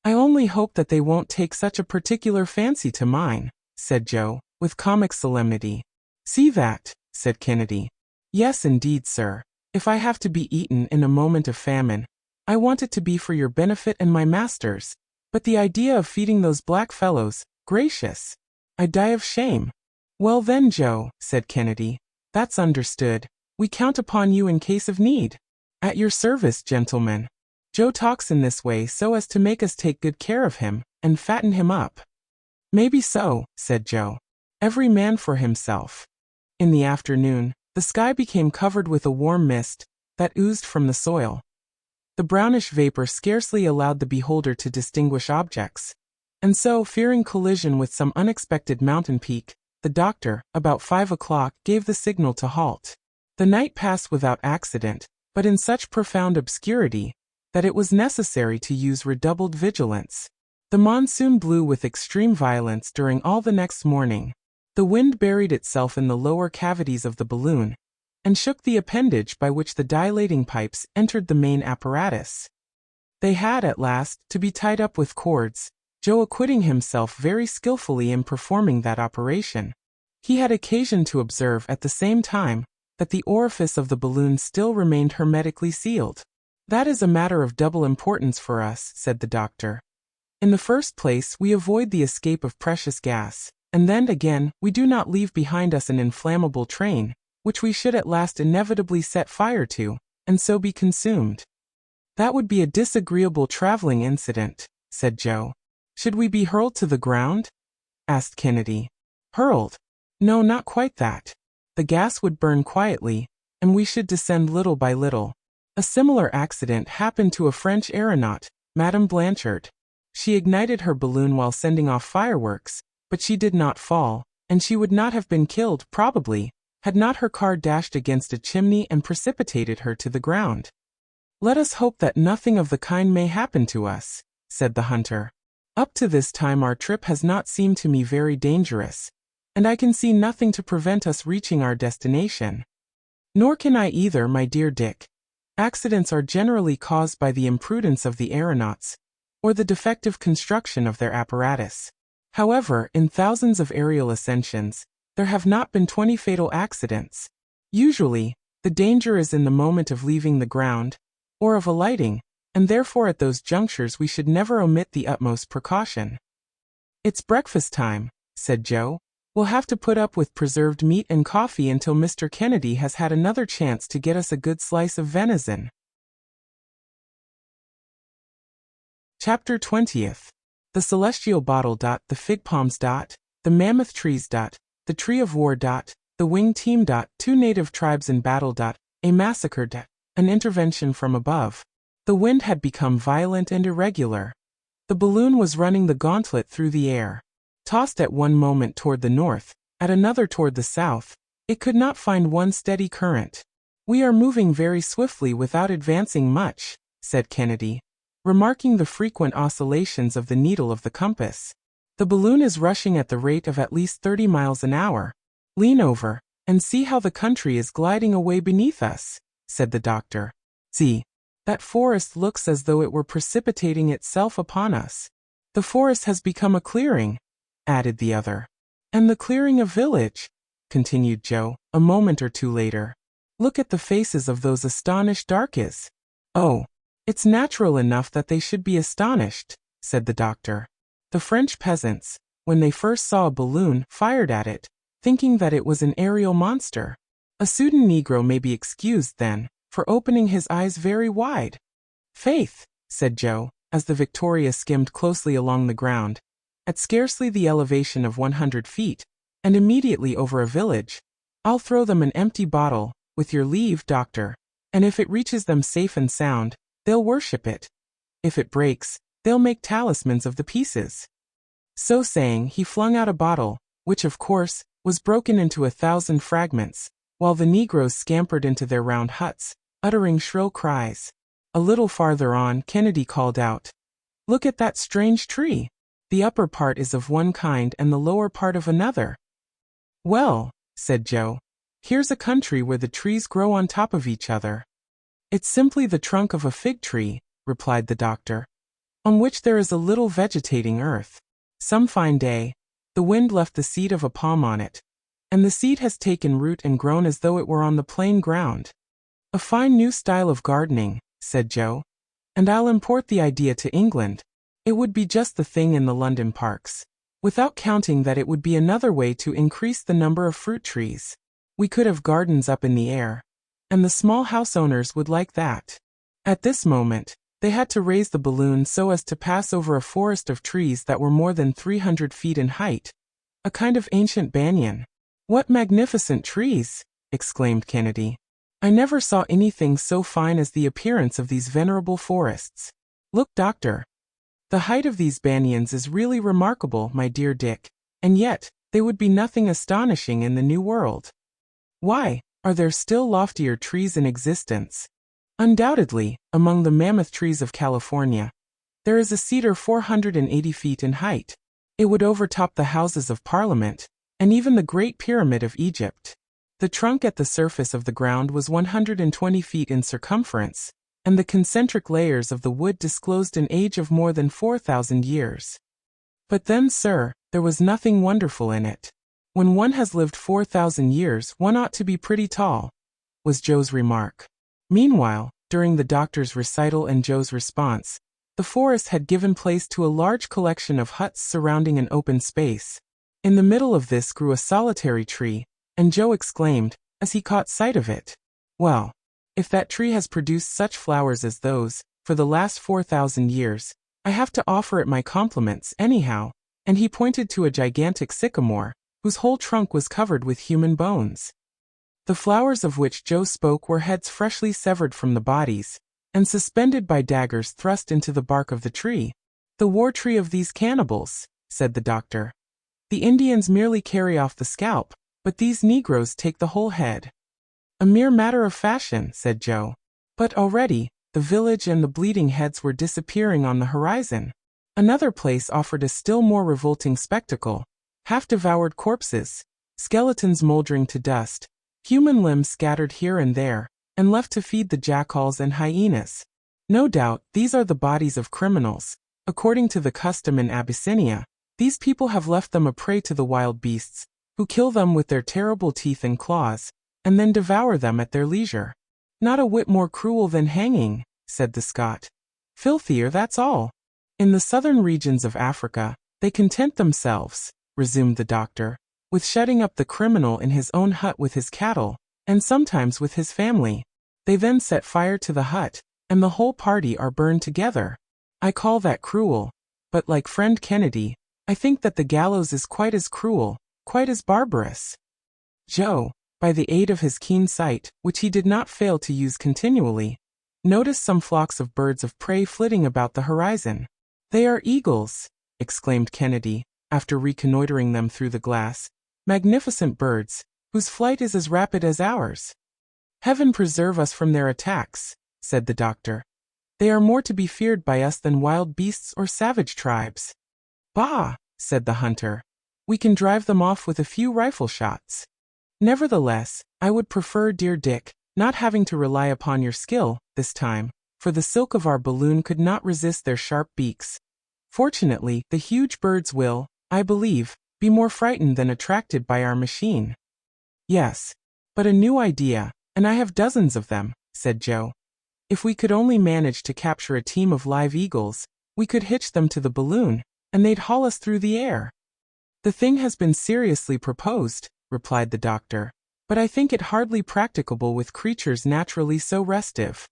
I only hope that they won't take such a particular fancy to mine, said Joe, with comic solemnity. See that, said Kennedy. Yes, indeed, sir. If I have to be eaten in a moment of famine, I want it to be for your benefit and my master's. But the idea of feeding those black fellows, gracious! I die of shame. Well then, Joe, said Kennedy, that's understood. We count upon you in case of need. At your service, gentlemen. Joe talks in this way so as to make us take good care of him, and fatten him up. Maybe so, said Joe. Every man for himself. In the afternoon, the sky became covered with a warm mist that oozed from the soil. The brownish vapor scarcely allowed the beholder to distinguish objects, and so, fearing collision with some unexpected mountain peak, the doctor, about 5 o'clock, gave the signal to halt. The night passed without accident, but in such profound obscurity that it was necessary to use redoubled vigilance. The monsoon blew with extreme violence during all the next morning. The wind buried itself in the lower cavities of the balloon, and shook the appendage by which the dilating pipes entered the main apparatus. They had, at last, to be tied up with cords, Joe acquitting himself very skillfully in performing that operation. He had occasion to observe at the same time that the orifice of the balloon still remained hermetically sealed. That is a matter of double importance for us, said the doctor. In the first place, we avoid the escape of precious gas, and then, again, we do not leave behind us an inflammable train, which we should at last inevitably set fire to, and so be consumed. That would be a disagreeable traveling incident, said Joe. Should we be hurled to the ground? Asked Kennedy. Hurled? No, not quite that. The gas would burn quietly, and we should descend little by little. A similar accident happened to a French aeronaut, Madame Blanchard. She ignited her balloon while sending off fireworks, but she did not fall, and she would not have been killed, probably, had not her car dashed against a chimney and precipitated her to the ground. Let us hope that nothing of the kind may happen to us, said the hunter. Up to this time our trip has not seemed to me very dangerous, and I can see nothing to prevent us reaching our destination. Nor can I either, my dear Dick. Accidents are generally caused by the imprudence of the aeronauts, or the defective construction of their apparatus. However, in thousands of aerial ascensions, there have not been 20 fatal accidents. Usually, the danger is in the moment of leaving the ground, or of alighting, and therefore at those junctures we should never omit the utmost precaution. It's breakfast time, said Joe. We'll have to put up with preserved meat and coffee until Mr. Kennedy has had another chance to get us a good slice of venison. Chapter 20th. The celestial bottle. The fig palms. The mammoth trees. The tree of war. The winged team. 2 native tribes in battle. A massacre. An intervention from above. The wind had become violent and irregular. The balloon was running the gauntlet through the air. Tossed at one moment toward the north, at another toward the south, it could not find one steady current. We are moving very swiftly without advancing much, said Kennedy, remarking the frequent oscillations of the needle of the compass. The balloon is rushing at the rate of at least 30 miles an hour. Lean over, and see how the country is gliding away beneath us, said the doctor. See, that forest looks as though it were precipitating itself upon us. The forest has become a clearing, added the other. And the clearing a village, continued Joe, a moment or two later. Look at the faces of those astonished darkies. Oh, it's natural enough that they should be astonished, said the doctor. The French peasants, when they first saw a balloon, fired at it, thinking that it was an aerial monster. A Sudan Negro may be excused, then, for opening his eyes very wide. Faith, said Joe, as the Victoria skimmed closely along the ground, at scarcely the elevation of 100 feet, and immediately over a village. I'll throw them an empty bottle, with your leave, doctor, and if it reaches them safe and sound, they'll worship it. If it breaks, they'll make talismans of the pieces. So saying, he flung out a bottle, which of course, was broken into 1,000 fragments, while the Negroes scampered into their round huts, uttering shrill cries. A little farther on, Kennedy called out, "Look at that strange tree! The upper part is of one kind and the lower part of another." "Well," said Joe, "here's a country where the trees grow on top of each other." "It's simply the trunk of a fig tree," replied the doctor, "on which there is a little vegetating earth. Some fine day, the wind left the seed of a palm on it, and the seed has taken root and grown as though it were on the plain ground." "A fine new style of gardening," said Joe, "and I'll import the idea to England. It would be just the thing in the London parks. Without counting that it would be another way to increase the number of fruit trees. We could have gardens up in the air. And the small house owners would like that. At this moment, they had to raise the balloon so as to pass over a forest of trees that were more than 300 feet in height. A kind of ancient banyan. "What magnificent trees!" exclaimed Kennedy. "I never saw anything so fine as the appearance of these venerable forests. Look, Doctor. The height of these banyans is really remarkable, my dear Dick, and yet, they would be nothing astonishing in the New World. Why, are there still loftier trees in existence? Undoubtedly, among the mammoth trees of California, there is a cedar 480 feet in height. It would overtop the Houses of Parliament, and even the Great Pyramid of Egypt. The trunk at the surface of the ground was 120 feet in circumference, and the concentric layers of the wood disclosed an age of more than 4,000 years. But then, sir, there was nothing wonderful in it. When one has lived 4,000 years, one ought to be pretty tall," was Joe's remark. Meanwhile, during the doctor's recital and Joe's response, the forest had given place to a large collection of huts surrounding an open space. In the middle of this grew a solitary tree, and Joe exclaimed, as he caught sight of it, "Well, if that tree has produced such flowers as those, for the last 4,000 years, I have to offer it my compliments, anyhow," and he pointed to a gigantic sycamore, whose whole trunk was covered with human bones. The flowers of which Joe spoke were heads freshly severed from the bodies, and suspended by daggers thrust into the bark of the tree. "The war tree of these cannibals," said the doctor. "The Indians merely carry off the scalp, but these Negroes take the whole head." "A mere matter of fashion," said Joe. But already, the village and the bleeding heads were disappearing on the horizon. Another place offered a still more revolting spectacle. Half-devoured corpses, skeletons moldering to dust, human limbs scattered here and there, and left to feed the jackals and hyenas. No doubt, these are the bodies of criminals. According to the custom in Abyssinia, these people have left them a prey to the wild beasts, who kill them with their terrible teeth and claws, and then devour them at their leisure. "Not a whit more cruel than hanging," said the Scot. "Filthier, that's all. In the southern regions of Africa, they content themselves," resumed the doctor, "with shutting up the criminal in his own hut with his cattle, and sometimes with his family. They then set fire to the hut, and the whole party are burned together. I call that cruel, but like friend Kennedy, I think that the gallows is quite as cruel, quite as barbarous." Joe, by the aid of his keen sight, which he did not fail to use continually, noticed some flocks of birds of prey flitting about the horizon. "They are eagles," exclaimed Kennedy, after reconnoitering them through the glass. "Magnificent birds, whose flight is as rapid as ours." "Heaven preserve us from their attacks," said the doctor. "They are more to be feared by us than wild beasts or savage tribes." "Bah," said the hunter. "We can drive them off with a few rifle shots. Nevertheless, I would prefer, dear Dick, not having to rely upon your skill, this time, for the silk of our balloon could not resist their sharp beaks. Fortunately, the huge birds will, I believe, be more frightened than attracted by our machine." "Yes, but a new idea, and I have dozens of them," said Joe. "If we could only manage to capture a team of live eagles, we could hitch them to the balloon, and they'd haul us through the air." "The thing has been seriously proposed," replied the doctor, "but I think it hardly practicable with creatures naturally so restive."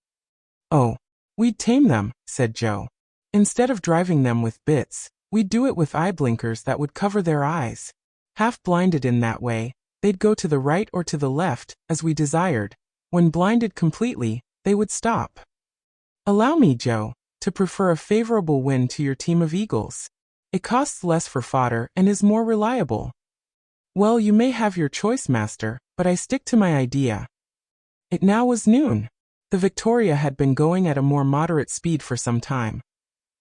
"Oh, we'd tame them," said Joe. "Instead of driving them with bits, we'd do it with eye blinkers that would cover their eyes. Half blinded in that way, they'd go to the right or to the left, as we desired. When blinded completely, they would stop." "Allow me, Joe, to prefer a favorable wind to your team of eagles. It costs less for fodder and is more reliable." "Well, you may have your choice, master, but I stick to my idea." It now was noon. The Victoria had been going at a more moderate speed for some time.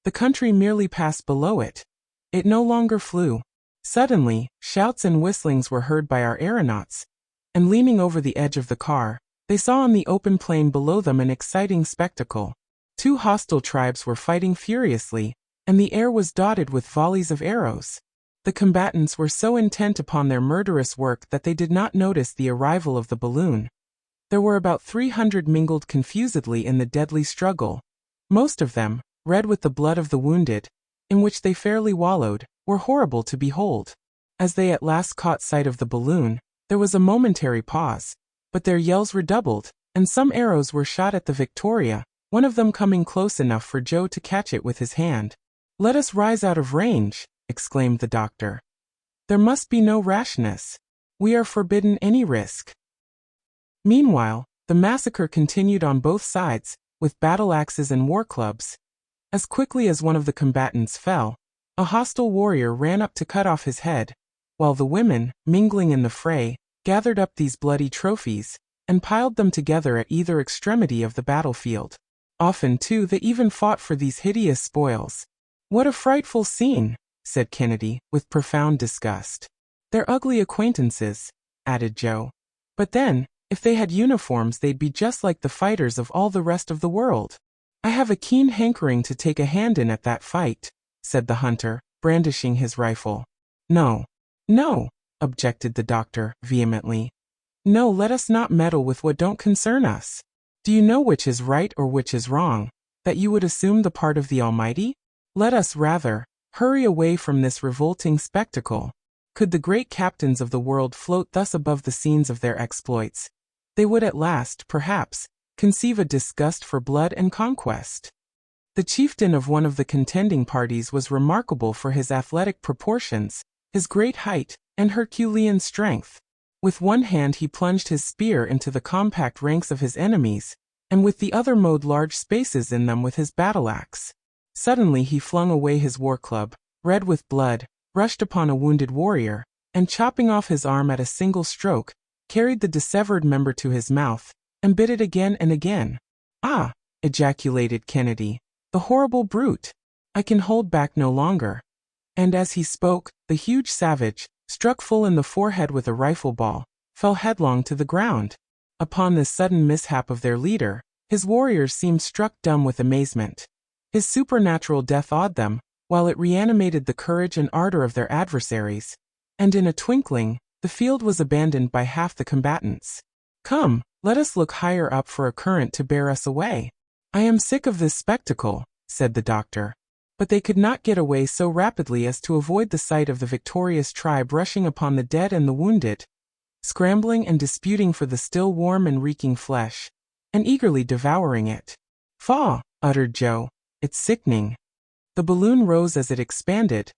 The country merely passed below it. It no longer flew. Suddenly, shouts and whistlings were heard by our aeronauts, and leaning over the edge of the car, they saw on the open plain below them an exciting spectacle. Two hostile tribes were fighting furiously, and the air was dotted with volleys of arrows. The combatants were so intent upon their murderous work that they did not notice the arrival of the balloon. There were about 300 mingled confusedly in the deadly struggle, most of them, red with the blood of the wounded, in which they fairly wallowed, were horrible to behold. As they at last caught sight of the balloon, there was a momentary pause, but their yells redoubled, and some arrows were shot at the Victoria, one of them coming close enough for Joe to catch it with his hand. "Let us rise out of range," exclaimed the doctor. "There must be no rashness. We are forbidden any risk." Meanwhile, the massacre continued on both sides, with battle-axes and war-clubs. As quickly as one of the combatants fell, a hostile warrior ran up to cut off his head, while the women, mingling in the fray, gathered up these bloody trophies, and piled them together at either extremity of the battlefield. Often, too, they even fought for these hideous spoils. "What a frightful scene," said Kennedy, with profound disgust. "They're ugly acquaintances," added Joe. "But then, if they had uniforms they'd be just like the fighters of all the rest of the world." "I have a keen hankering to take a hand in at that fight," said the hunter, brandishing his rifle. "No, no," objected the doctor, vehemently. "No, let us not meddle with what don't concern us. Do you know which is right or which is wrong, that you would assume the part of the Almighty? Let us rather hurry away from this revolting spectacle. Could the great captains of the world float thus above the scenes of their exploits, they would at last, perhaps, conceive a disgust for blood and conquest." The chieftain of one of the contending parties was remarkable for his athletic proportions, his great height, and Herculean strength. With one hand he plunged his spear into the compact ranks of his enemies, and with the other mowed large spaces in them with his battle-axe. Suddenly he flung away his war-club, red with blood, rushed upon a wounded warrior, and chopping off his arm at a single stroke, carried the dissevered member to his mouth, and bit it again and again. "Ah!" ejaculated Kennedy. "The horrible brute! I can hold back no longer." And as he spoke, the huge savage, struck full in the forehead with a rifle ball, fell headlong to the ground. Upon this sudden mishap of their leader, his warriors seemed struck dumb with amazement. His supernatural death awed them, while it reanimated the courage and ardor of their adversaries, and in a twinkling, the field was abandoned by half the combatants. "Come, let us look higher up for a current to bear us away. I am sick of this spectacle," said the doctor. But they could not get away so rapidly as to avoid the sight of the victorious tribe rushing upon the dead and the wounded, scrambling and disputing for the still warm and reeking flesh, and eagerly devouring it. "Faugh!" uttered Joe. "It's sickening." The balloon rose as it expanded.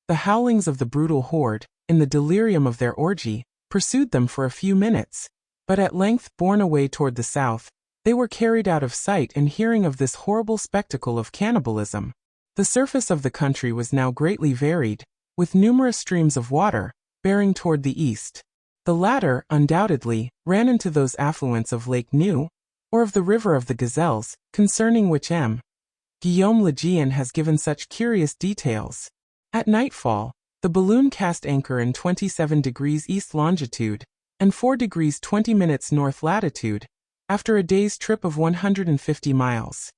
The howlings of the brutal horde, in the delirium of their orgy, pursued them for a few minutes, but at length, borne away toward the south, they were carried out of sight and hearing of this horrible spectacle of cannibalism. The surface of the country was now greatly varied, with numerous streams of water, bearing toward the east. The latter, undoubtedly, ran into those affluents of Lake New, or of the River of the Gazelles, concerning which M. Guillaume Lejeune has given such curious details. At nightfall, the balloon cast anchor in 27 degrees east longitude, and 4 degrees 20 minutes north latitude, after a day's trip of 150 miles.